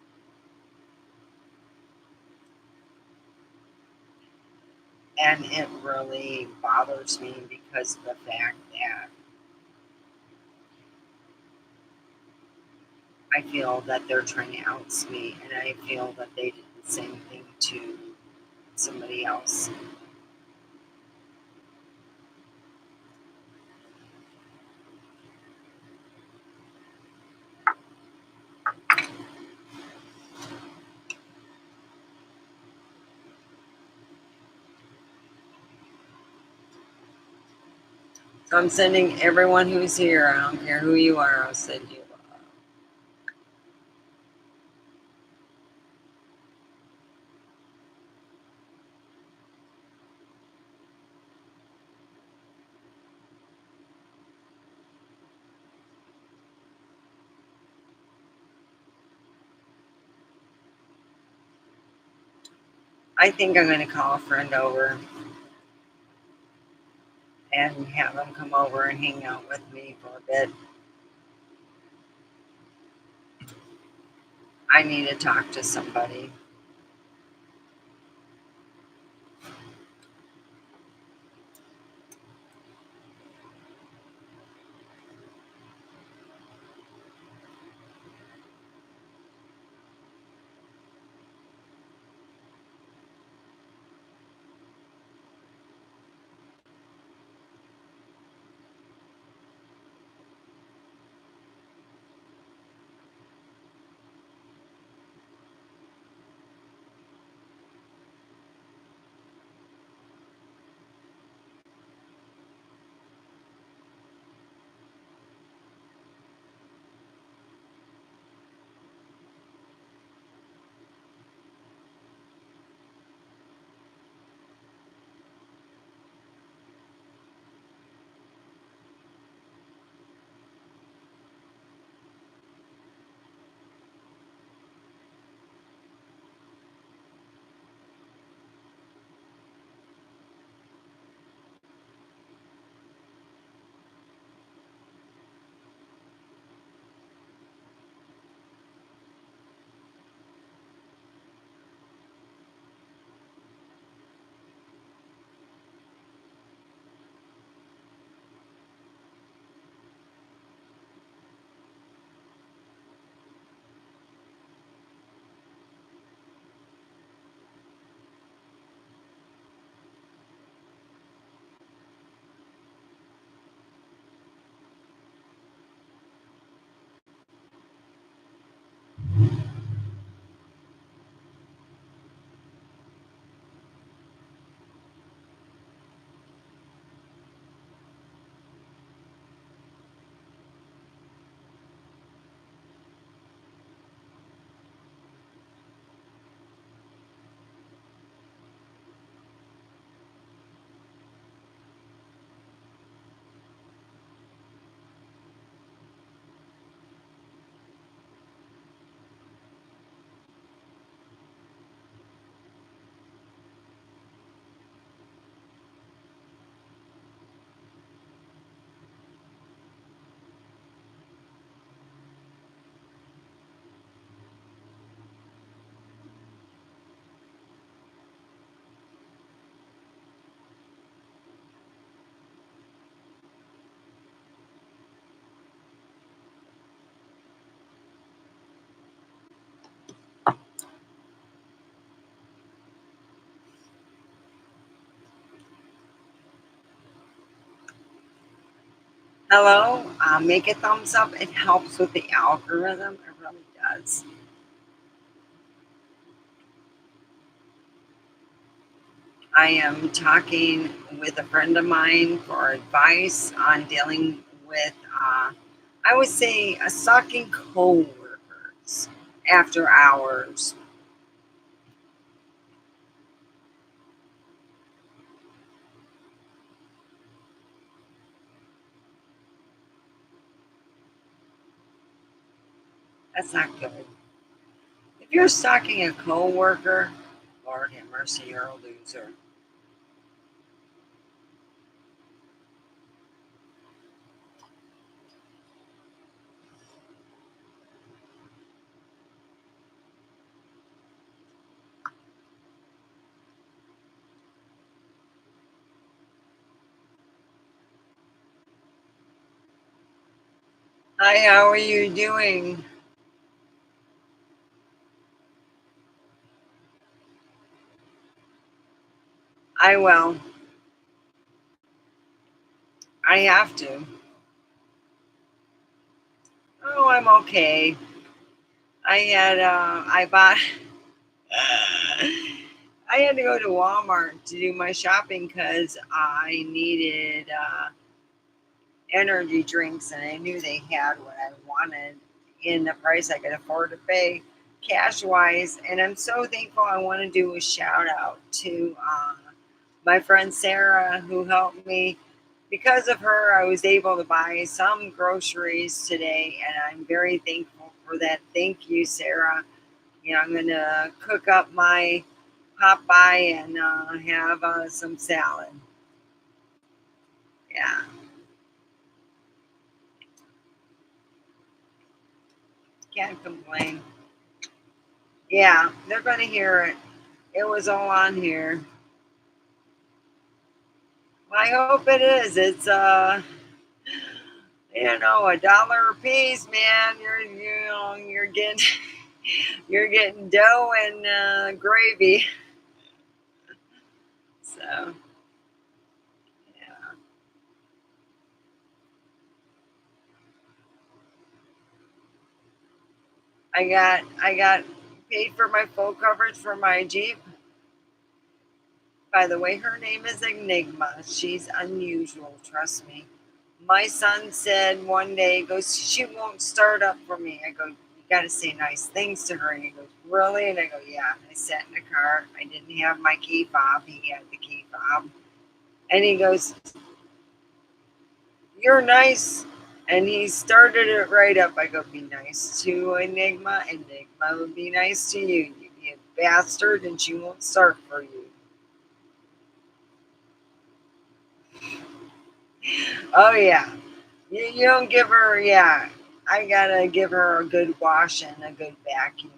And it really bothers me because of the fact that I feel that they're trying to oust me, and I feel that they did the same thing to somebody else. So I'm sending everyone who's here, I don't care who you are, I'll send you. I think I'm going to call a friend over and have them come over and hang out with me for a bit. I need to talk to somebody. Hello, make a thumbs up. It helps with the algorithm. It really does. I am talking with a friend of mine for advice on dealing with, I would say, stalking coworkers after hours. That's not good. If you're stalking a coworker, Lord have mercy, you're a loser. Hi, how are you doing? I will. I have to. Oh, I'm okay. I bought, I had to go to Walmart to do my shopping because I needed energy drinks and I knew they had what I wanted in the price I could afford to pay cash wise. And I'm so thankful. I want to do a shout out to my friend Sarah who helped me. Because of her, I was able to buy some groceries today, and I'm very thankful for that. Thank you, Sarah. I'm gonna cook up my pot pie and have some salad. Yeah, can't complain. Yeah, they're gonna hear it. It was all on here. Well, I hope it is. It's a dollar a piece, man. You're getting you're getting dough and gravy. So yeah, I got paid for my full coverage for my Jeep. By the way, her name is Enigma. She's unusual, trust me. My son said one day, he goes, she won't start up for me. I go, you got to say nice things to her. And he goes, really? And I go, yeah. I sat in the car. I didn't have my key fob. He had the key fob. And he goes, you're nice. And he started it right up. I go, be nice to Enigma. Enigma would be nice to you. You be a bastard and she won't start for you. Oh, yeah. You don't give her, yeah. I gotta give her a good wash and a good vacuum.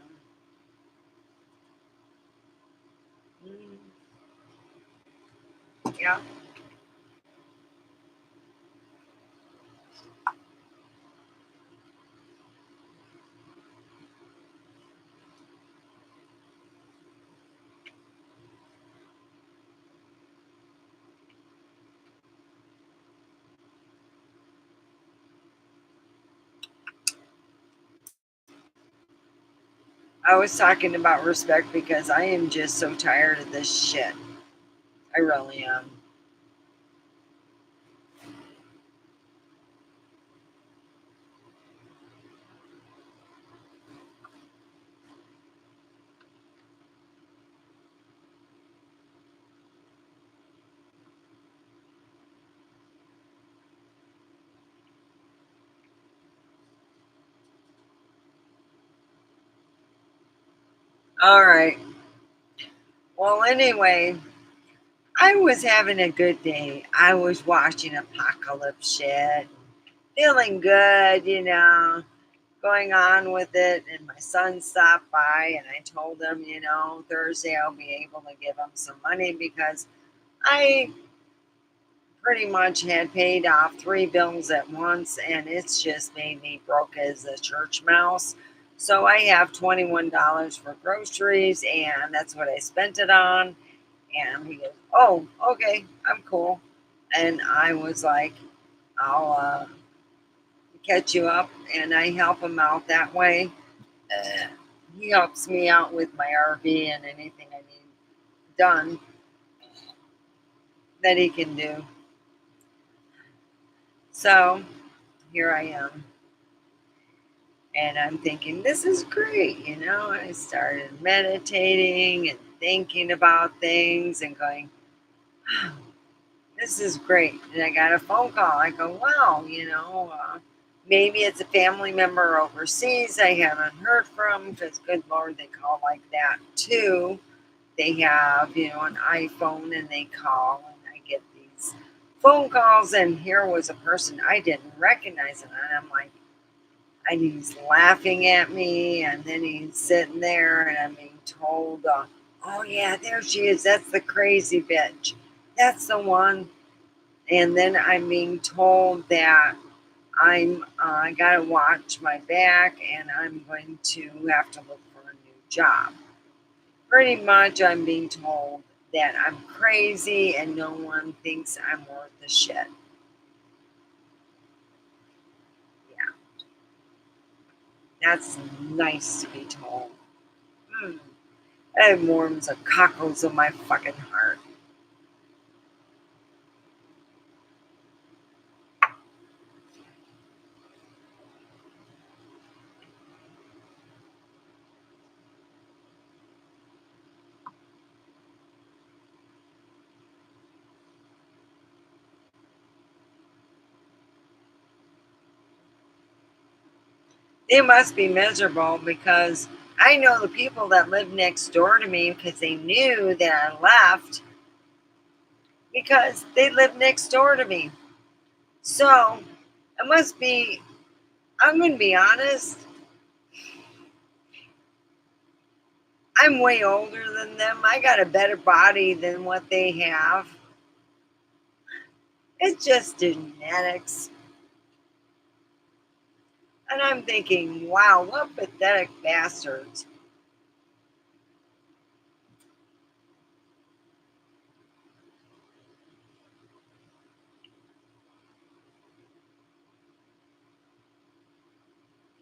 Mm, yeah. I was talking about respect because I am just so tired of this shit. I really am. All right. Well, anyway, I was having a good day. I was watching Apocalypse shit, feeling good, going on with it. And my son stopped by and I told him, Thursday I'll be able to give him some money because I pretty much had paid off three bills at once and it's just made me broke as a church mouse. So I have $21 for groceries and that's what I spent it on. And he goes, oh, okay, I'm cool. And I was like, I'll catch you up, and I help him out that way. He helps me out with my RV and anything I need done that he can do. So here I am. And I'm thinking, this is great. I started meditating and thinking about things and going, oh, this is great. And I got a phone call. I go, wow, maybe it's a family member overseas I haven't heard from, because good Lord, they call like that too. They have, an iPhone and they call, and I get these phone calls, and here was a person I didn't recognize, and I'm like, and he's laughing at me, and then he's sitting there, and I'm being told, oh yeah, there she is, that's the crazy bitch, that's the one. And then I'm being told that I gotta watch my back, and I'm going to have to look for a new job. Pretty much I'm being told that I'm crazy and no one thinks I'm worth the shit. Yeah, that's nice to be told. That warms the cockles of my fucking heart. They must be miserable, because I know the people that live next door to me, because they knew that I left, because they live next door to me. So it must be, I'm going to be honest, I'm way older than them. I got a better body than what they have. It's just genetics. And I'm thinking, wow, what pathetic bastards.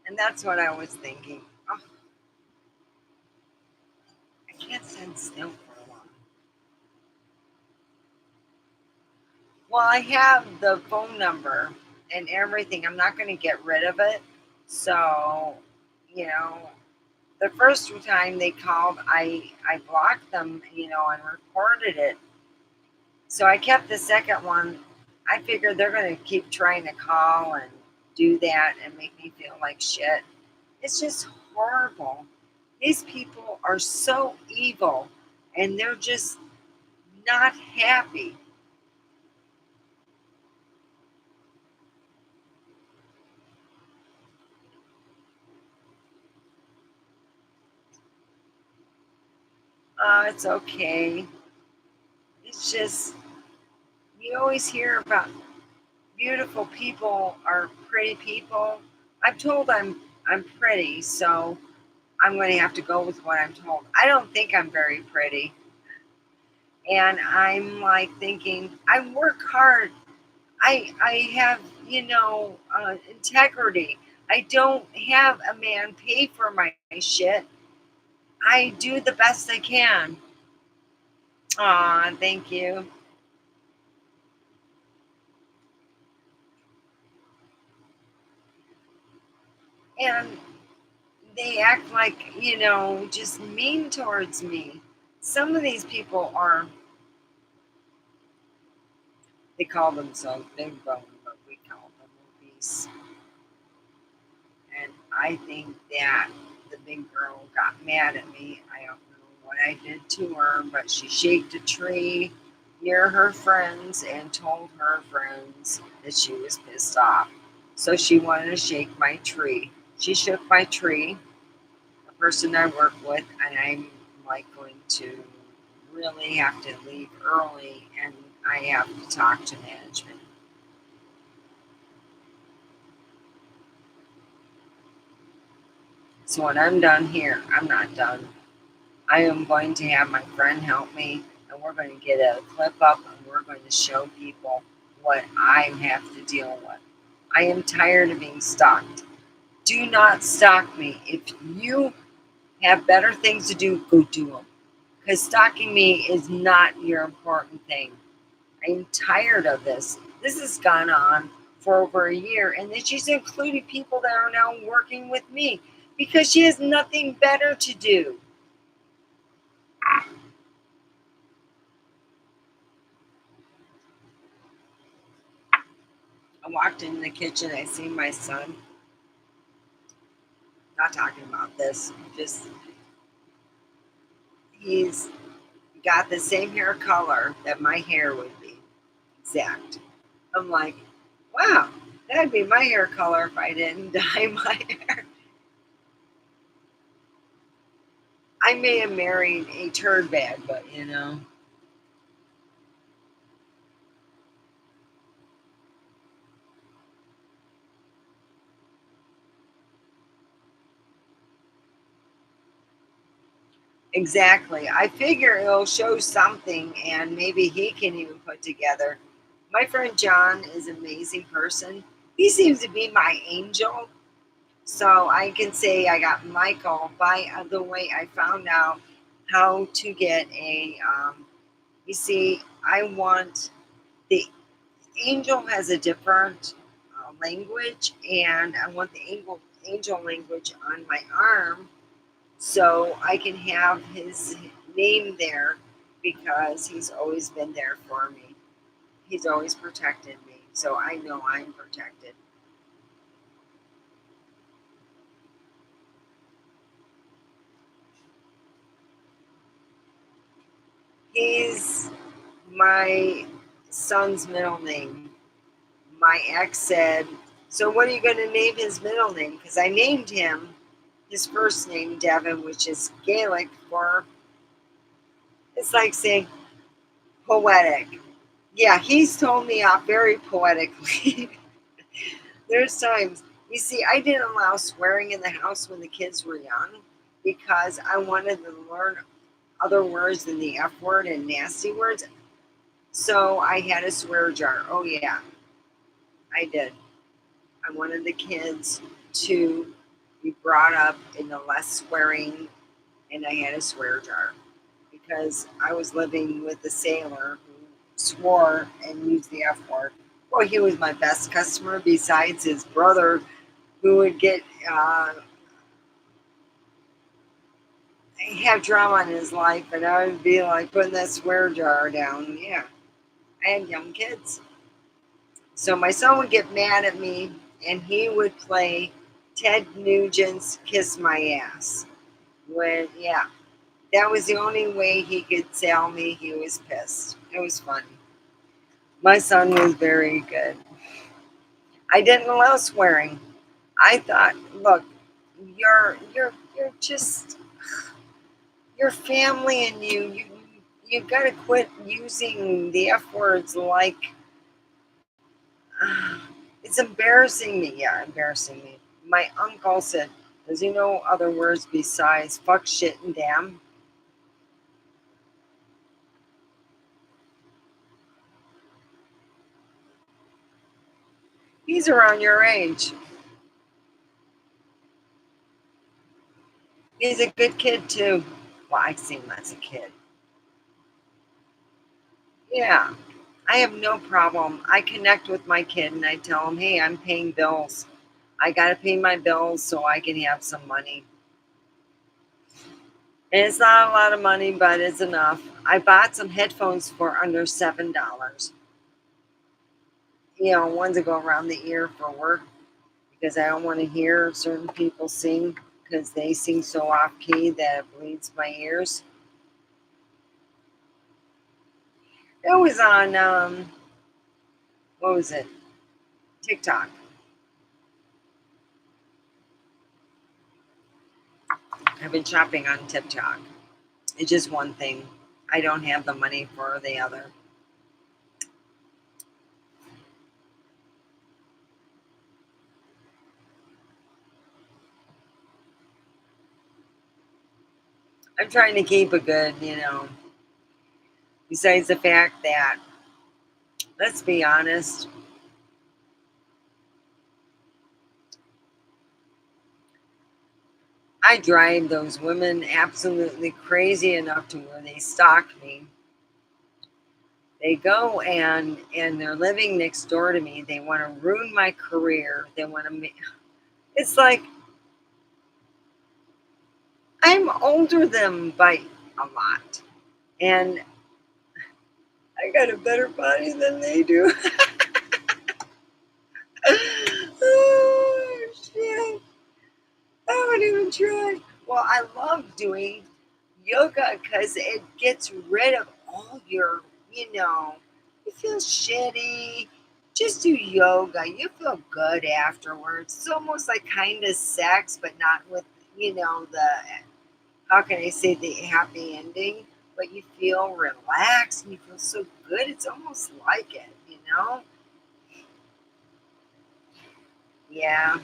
And that's what I was thinking. Oh, I can't stand still for a while. Well, I have the phone number and everything. I'm not going to get rid of it. So, you know, the first time they called, I blocked them, and recorded it. So I kept the second one. I figured they're going to keep trying to call and do that and make me feel like shit. It's just horrible. These people are so evil, and they're just not happy. It's okay. It's just, you always hear about beautiful people are pretty people. I'm told I'm pretty, so I'm going to have to go with what I'm told. I don't think I'm very pretty. And I'm like thinking, I work hard. I have, integrity. I don't have a man pay for my shit. I do the best I can. Aw, thank you. And they act like, just mean towards me. Some of these people are, they call themselves big bone, but we call them obese. And I think that the big girl got mad at me. I don't know what I did to her, but she shaked a tree near her friends and told her friends that she was pissed off. So she wanted to shake my tree. She shook my tree, a person I work with, and I'm like going to really have to leave early, and I have to talk to management. So when I'm done here, I'm not done. I am going to have my friend help me, and we're going to get a clip up, and we're going to show people what I have to deal with. I am tired of being stalked. Do not stalk me. If you have better things to do, go do them. Because stalking me is not your important thing. I'm tired of this. This has gone on for over a year, and then she's included people that are now working with me because she has nothing better to do. I walked in the kitchen, I see my son, not talking about this, just he's got the same hair color that my hair would be, exact. I'm like, wow, that'd be my hair color if I didn't dye my hair. I may have married a turd bag, but you know. Exactly. I figure it'll show something and maybe he can even put together. My friend John is an amazing person. He seems to be my angel. So I can say I got Michael. By the way, I found out how to get you see, I want the angel has a different language, and I want the angel language on my arm so I can have his name there because he's always been there for me. He's always protected me, so I know I'm protected. He's my son's middle name. My ex said, "So what are you going to name his middle name?" Because I named him his first name, Devin, which is Gaelic for, it's like saying poetic. Yeah, he's told me off very poetically. There's times, you see, I didn't allow swearing in the house when the kids were young because I wanted them to learn other words than the F word and nasty words. So I had a swear jar. Oh, yeah, I did. I wanted the kids to be brought up in the less swearing, and I had a swear jar because I was living with a sailor who swore and used the F word. Well, he was my best customer besides his brother who would get have drama in his life, and I would be like putting that swear jar down. Yeah, I had young kids. So my son would get mad at me, and he would play Ted Nugent's Kiss My Ass. When, yeah, that was the only way he could tell me he was pissed. It was funny. My son was very good. I didn't allow swearing. I thought, look, you're just your family and you got to quit using the F words like it's embarrassing me. Yeah, embarrassing me. My uncle said, does he know other words besides fuck, shit, and damn? He's around your age. He's a good kid too. Well, I see him as a kid. Yeah, I have no problem. I connect with my kid and I tell him, hey, I'm paying bills. I got to pay my bills so I can have some money. And it's not a lot of money, but it's enough. I bought some headphones for under $7. You know, ones that go around the ear for work because I don't want to hear certain people sing because they sing so off key that it bleeds my ears. It was on, what was it? TikTok. I've been shopping on TikTok. It's just one thing. I don't have the money for the other. I'm trying to keep a good, besides the fact that, let's be honest, I drive those women absolutely crazy enough to where they stalk me. They go and they're living next door to me. They want to ruin my career. They want to make. It's like I'm older than by a lot, and I got a better body than they do. Oh shit! I wouldn't even try. Well, I love doing yoga because it gets rid of all your, you feel shitty. Just do yoga. You feel good afterwards. It's almost like kind of sex, but not with, the, how can I say, the happy ending. But you feel relaxed and you feel so good. It's almost like it. Yeah.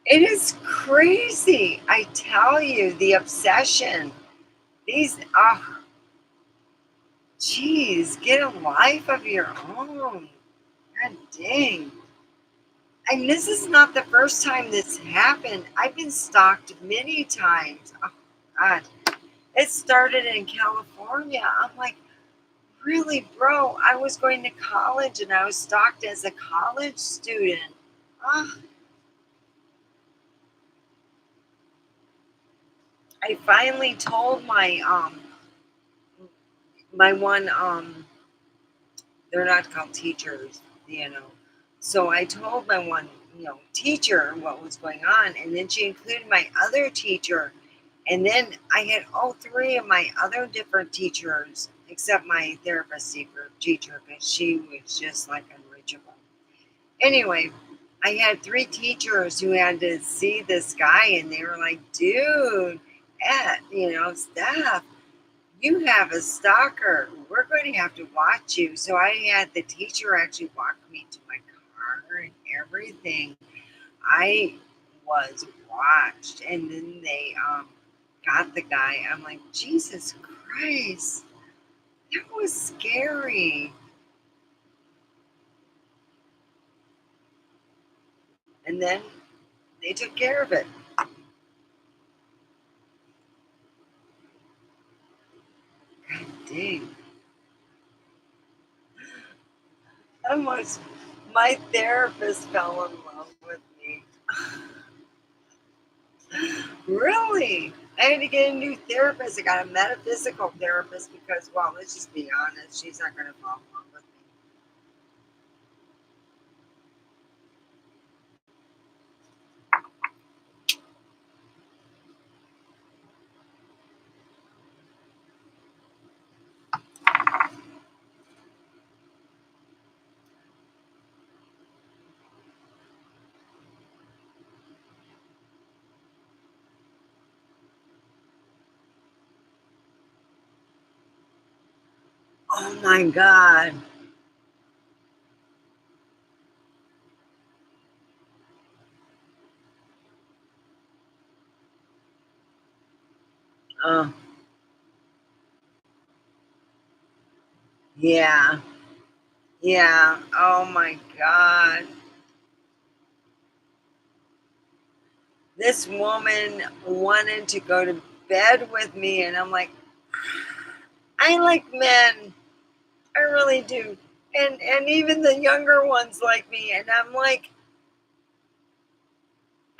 It is crazy. I tell you, the obsession. These, oh, geez, get a life of your own. God dang. And this is not the first time this happened. I've been stalked many times. Oh, God. It started in California. I'm like, really, bro? I was going to college and I was stalked as a college student. Oh, I finally told my one they're not called teachers. So I told my one, teacher what was going on, and then she included my other teacher, and then I had all three of my other different teachers, except my therapist teacher, because she was just like unreachable. Anyway, I had three teachers who had to see this guy, and they were like, dude, Steph, you have a stalker. We're going to have to watch you. So I had the teacher actually walk me to my car and everything. I was watched. And then they got the guy. I'm like, Jesus Christ, that was scary. And then they took care of it. God dang. Almost, my therapist fell in love with me. Really? I had to get a new therapist. I got a metaphysical therapist because, well, let's just be honest, she's not going to fall in love with me. Oh my God. Oh, yeah. Yeah. Oh my God. This woman wanted to go to bed with me, and I'm like, I like men. I really do. And even the younger ones like me. And I'm like,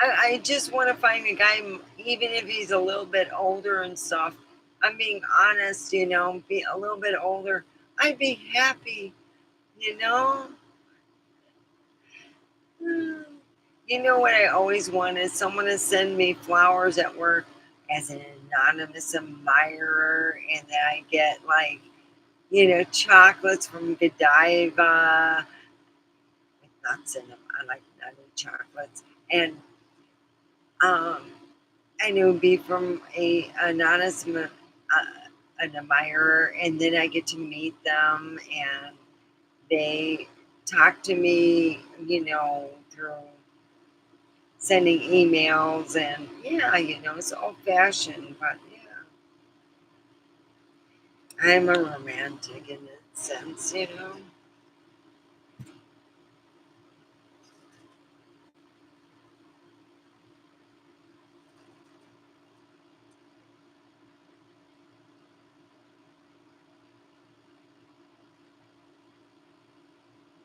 I just want to find a guy, even if he's a little bit older and stuff. I'm being honest, be a little bit older. I'd be happy, you know? Hmm. You know what I always want is someone to send me flowers at work as an anonymous admirer, and then I get like, chocolates from Godiva with nuts in them. I like nutty chocolates. And um, and it would be from an admirer, and then I get to meet them, and they talk to me, through sending emails, and yeah, it's old fashioned, but yeah. I'm a romantic in that sense, you know.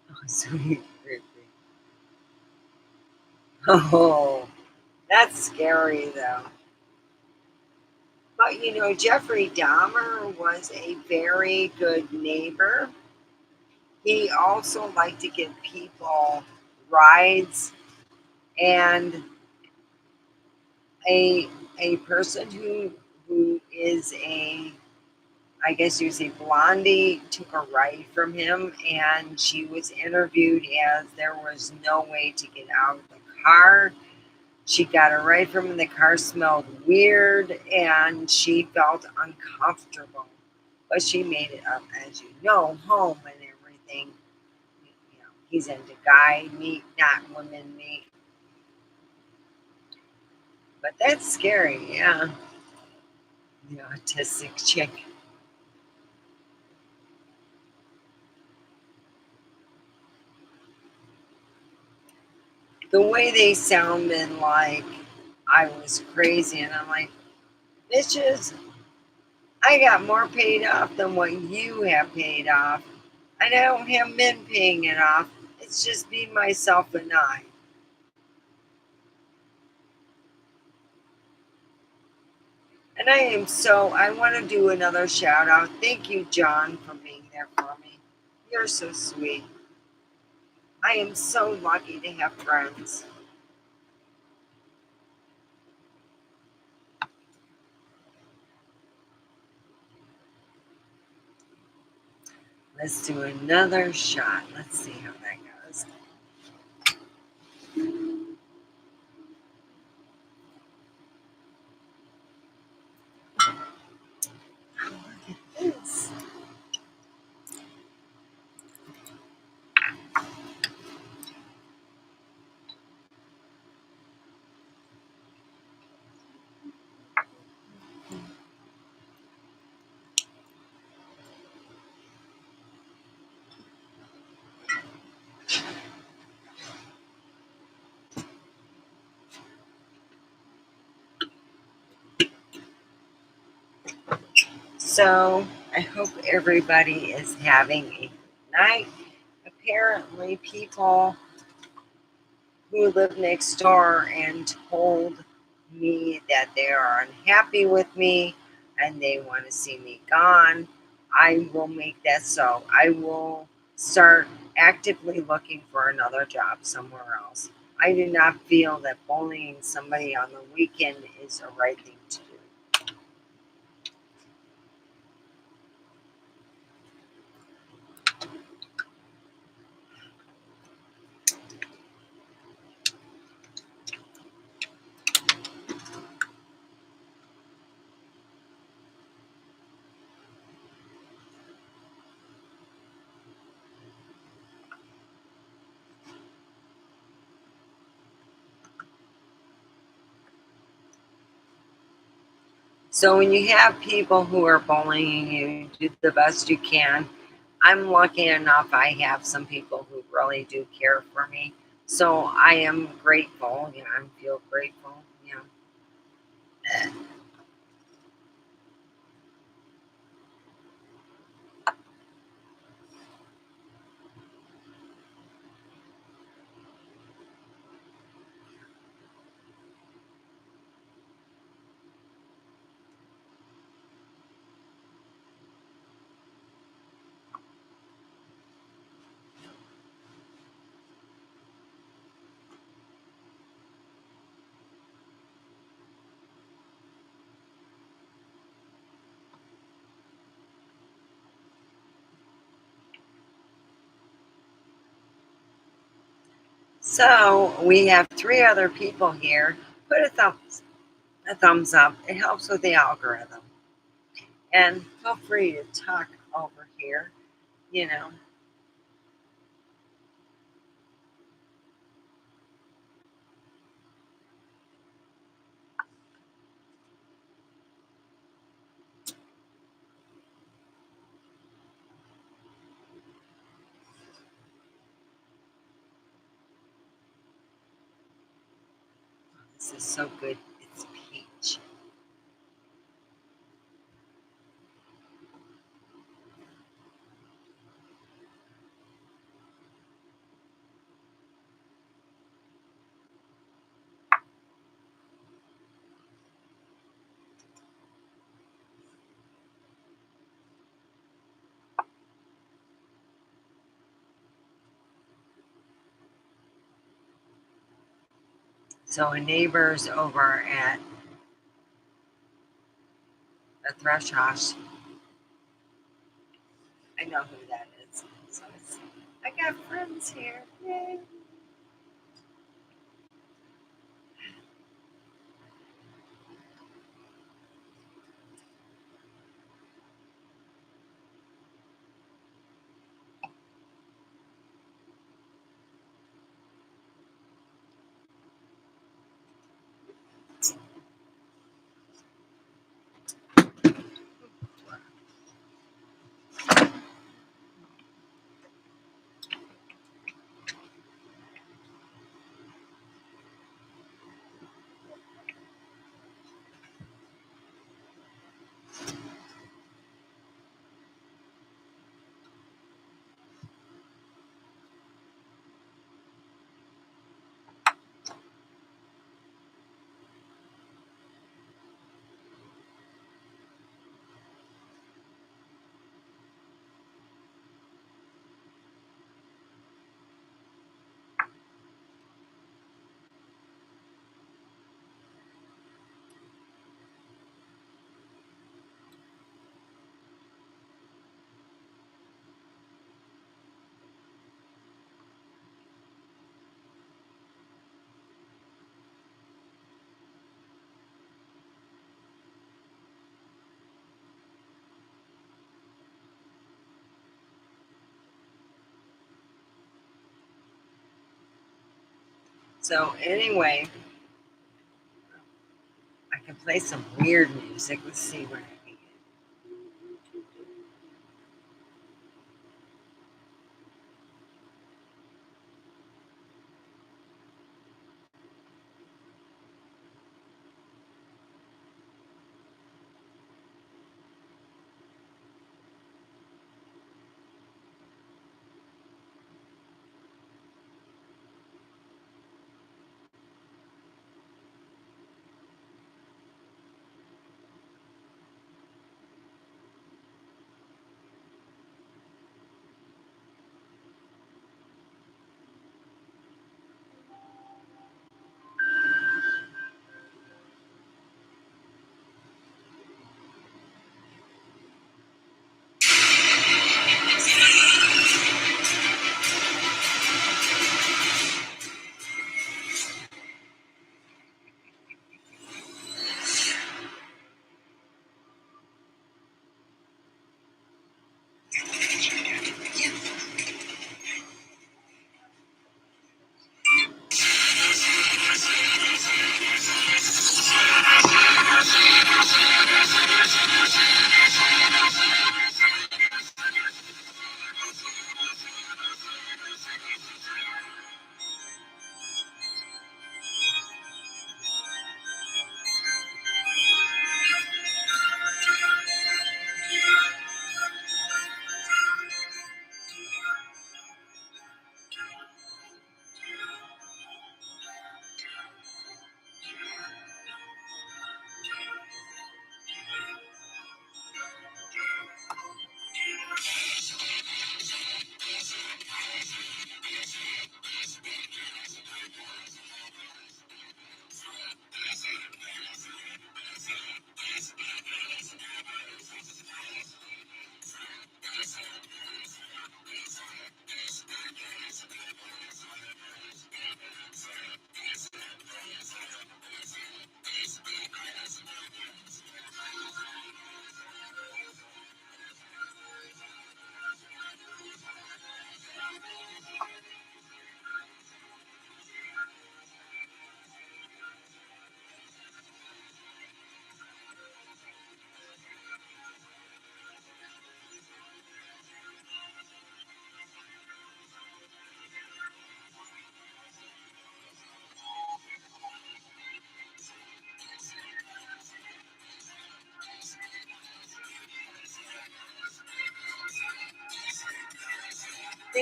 Oh, sweet, creepy. Oh, that's scary though. But you know, Jeffrey Dahmer was a very good neighbor. He also liked to give people rides, and a a person who is a, I guess you say, Blondie, took a ride from him, and she was interviewed as there was no way to get out of the car. She got a ride from him. The car smelled weird, and she felt uncomfortable. But she made it up, as you know, home and everything. You know, he's into guy meat, not women meat. But that's scary, yeah. The autistic chick. The way they sounded like I was crazy, and I'm like, bitches, I got more paid off than what you have paid off. And I don't have men paying it off. It's just me, myself, and I. And I want to do another shout out. Thank you, John, for being there for me. You're so sweet. I am so lucky to have friends. Let's do another shot. Let's see how that goes. Oh, look at this. So I hope everybody is having a good night. Apparently, people who live next door and told me that they are unhappy with me and they want to see me gone. I will make that so. I will start actively looking for another job somewhere else. I do not feel that bullying somebody on the weekend is the right thing to do. So when you have people who are bullying you, do the best you can. I'm lucky enough I have some people who really do care for me. So I am grateful. You know, I feel grateful. You know. So we have three other people here. Put a thumbs up. It helps with the algorithm. And feel free to talk over here. You know. This is so good. It's peach. So a neighbor's over at the Thresh House. I know who that is. So I got friends here. Yay. So anyway, I can play some weird music. Let's see what I can get.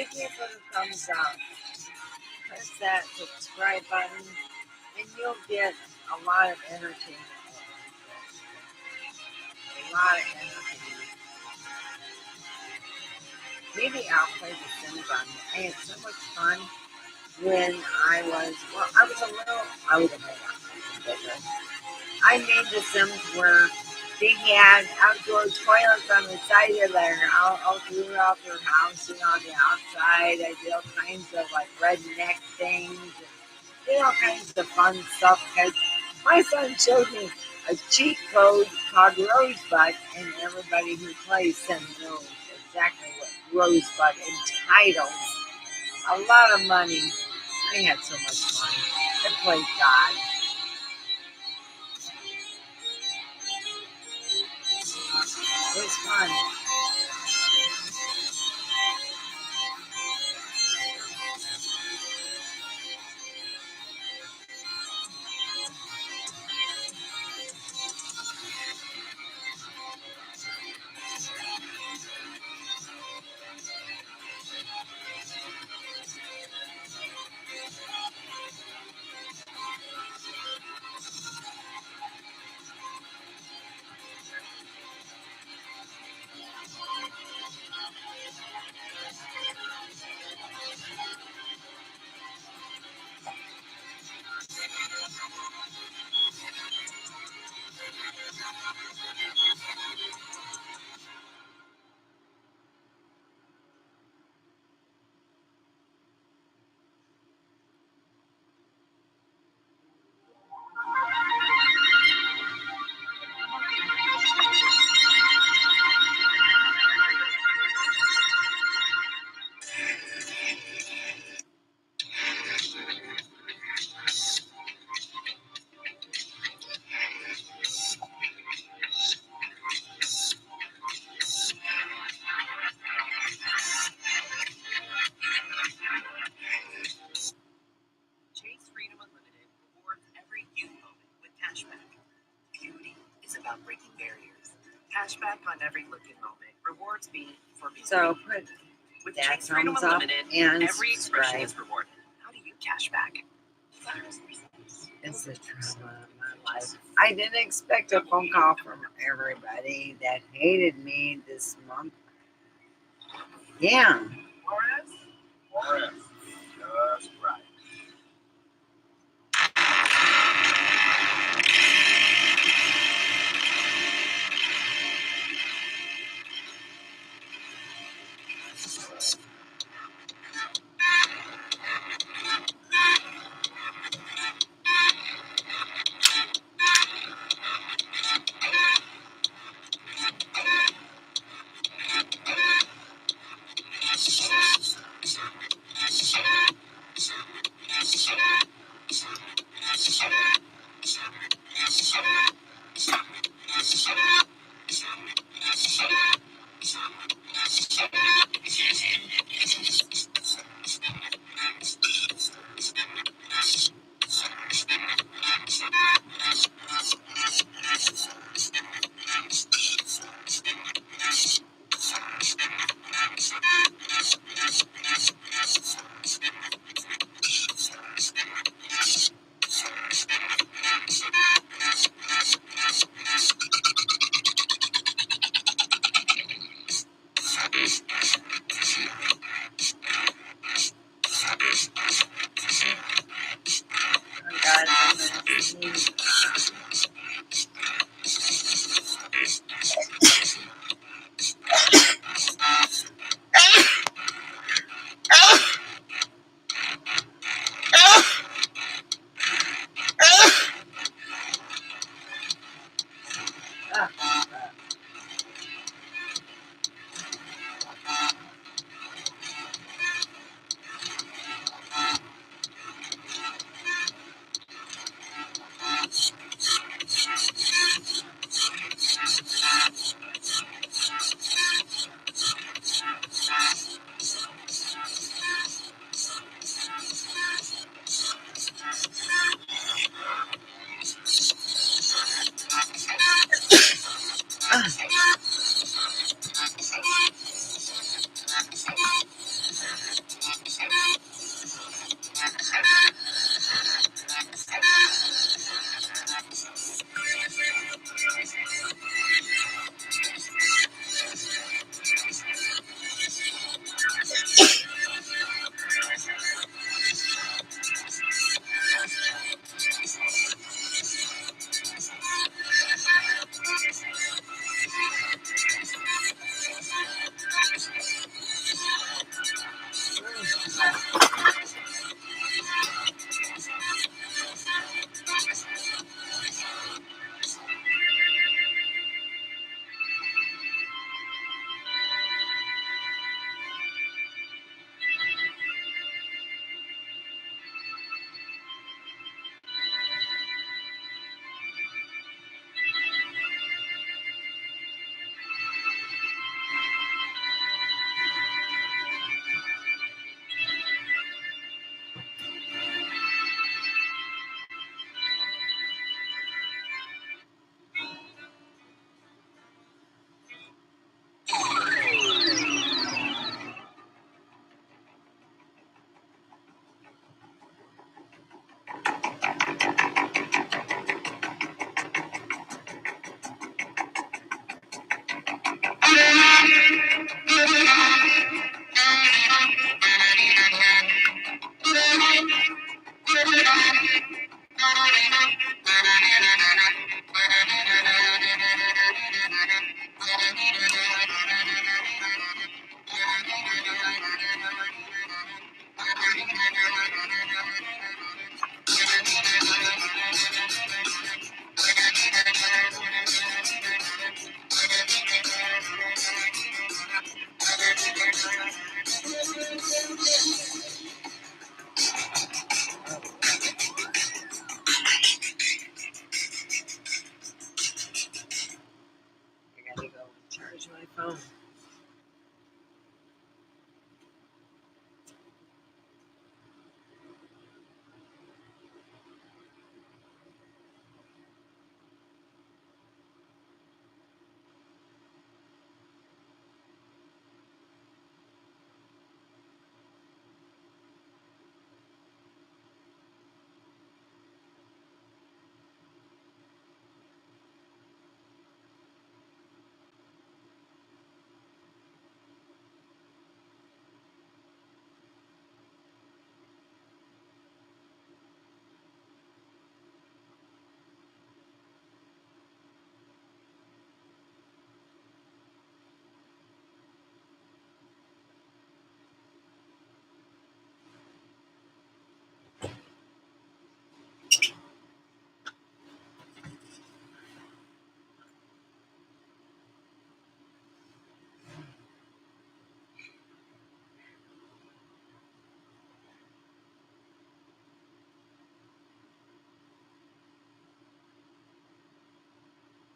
thank you for the thumbs up. Press that subscribe button, and you'll get a lot of entertainment. A lot of entertainment. Maybe I'll play The Sims on. I had so much fun when I was a little bigger. I made The Sims where they had outdoor toilets on the side of all throughout their house and on the outside. I did all kinds of like redneck things and did all kinds of fun stuff because my son showed me a cheat code called Rosebud, and everybody who plays Sims knows exactly what Rosebud entitles. A lot of money. I had so much fun. I played God. It was fun. Chase Freedom Unlimited rewards every you moment with cashback. Beauty is about breaking barriers. Cashback on every looking moment. Rewards me for being So you. put With that Chase Freedom thumbs up Unlimited, and every expression subscribe. is rewarded. How do you cash back? It's the trauma of my life. I didn't expect a phone call from everybody that hated me this month. Yeah. Morris. Just right. God, I'm gonna sneeze. Ah.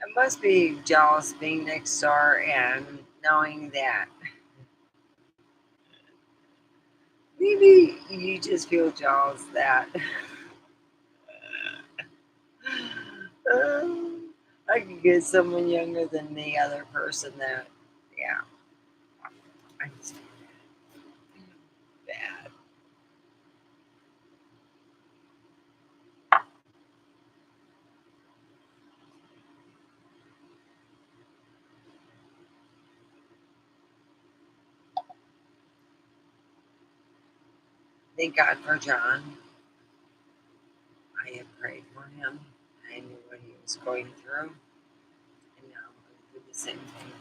I must be jealous being next door and knowing that maybe you just feel jealous that I could get someone younger than the other person that, yeah, I just feel bad. Thank God for John. I have prayed for him. I knew what he was going through. And now I'm going through the same thing.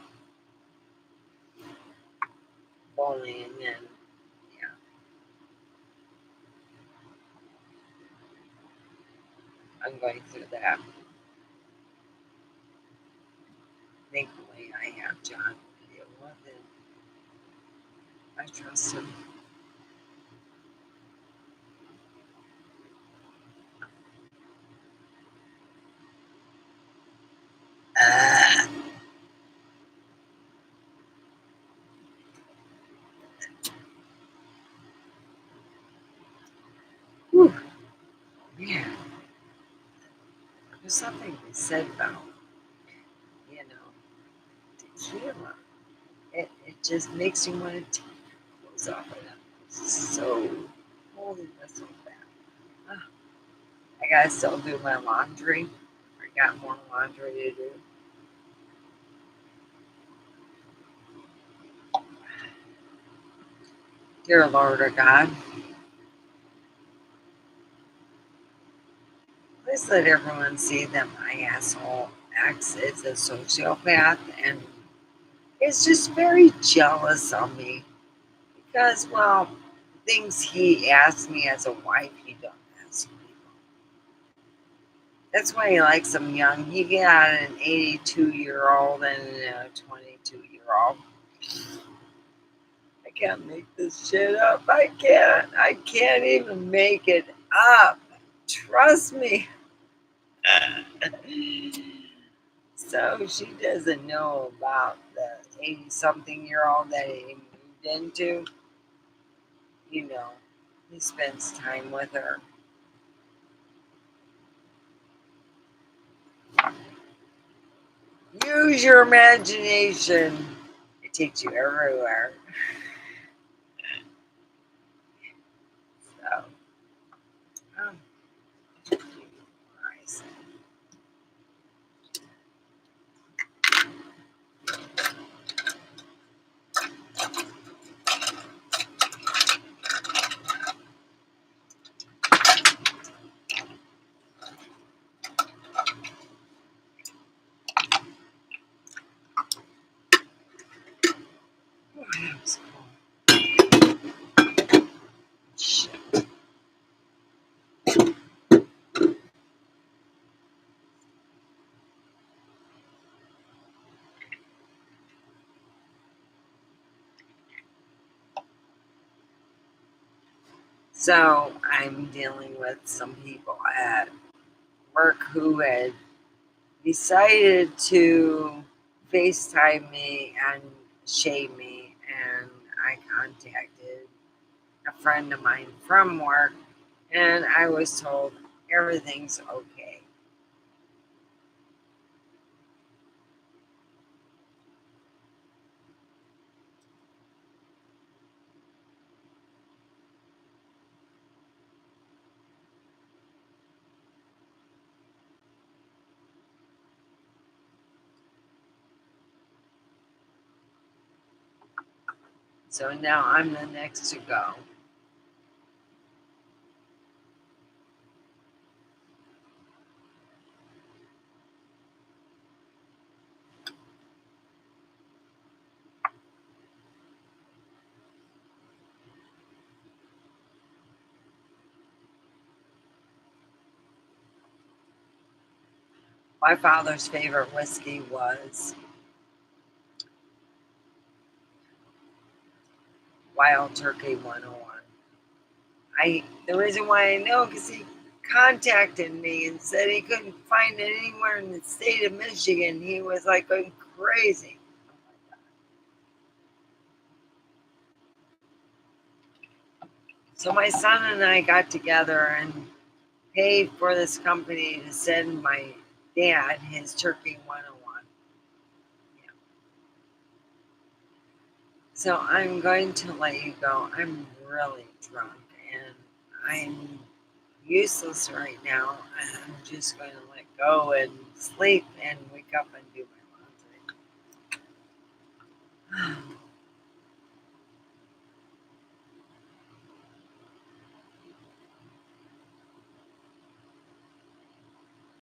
Bullying and, yeah, I'm going through that. Thankfully, I have John to deal with it. I trust him. Uh, whew, man, there's something they said about, you know, tequila. It just makes you want to take your clothes off of them. So, holy, that's so bad. Ah, I gotta still do my laundry. I got more laundry to do. Dear Lord or God, please let everyone see that my asshole ex is a sociopath and is just very jealous of me because, well, things he asks me as a wife, he don't ask people. That's why he likes them young. He got an 82-year-old and a 22-year-old. I can't make this shit up. I can't. I can't even make it up. Trust me. So she doesn't know about the 80-something-year-old that he moved into. You know, he spends time with her. Use your imagination. It takes you everywhere. So, um, Christ. Oh, that was cool. Shit. So I'm dealing with some people at work who had decided to FaceTime me and shame me, and I contacted a friend of mine from work, and I was told everything's okay. So now I'm the next to go. My father's favorite whiskey was Wild Turkey 101. The reason why I know because he contacted me and said he couldn't find it anywhere in the state of Michigan. He was like going crazy. So my son and I got together and paid for this company to send my dad his Turkey 101. Yeah. So I'm going to let you go. I'm really drunk and I'm useless right now. And I'm just going to let go and sleep and wake up and do my laundry.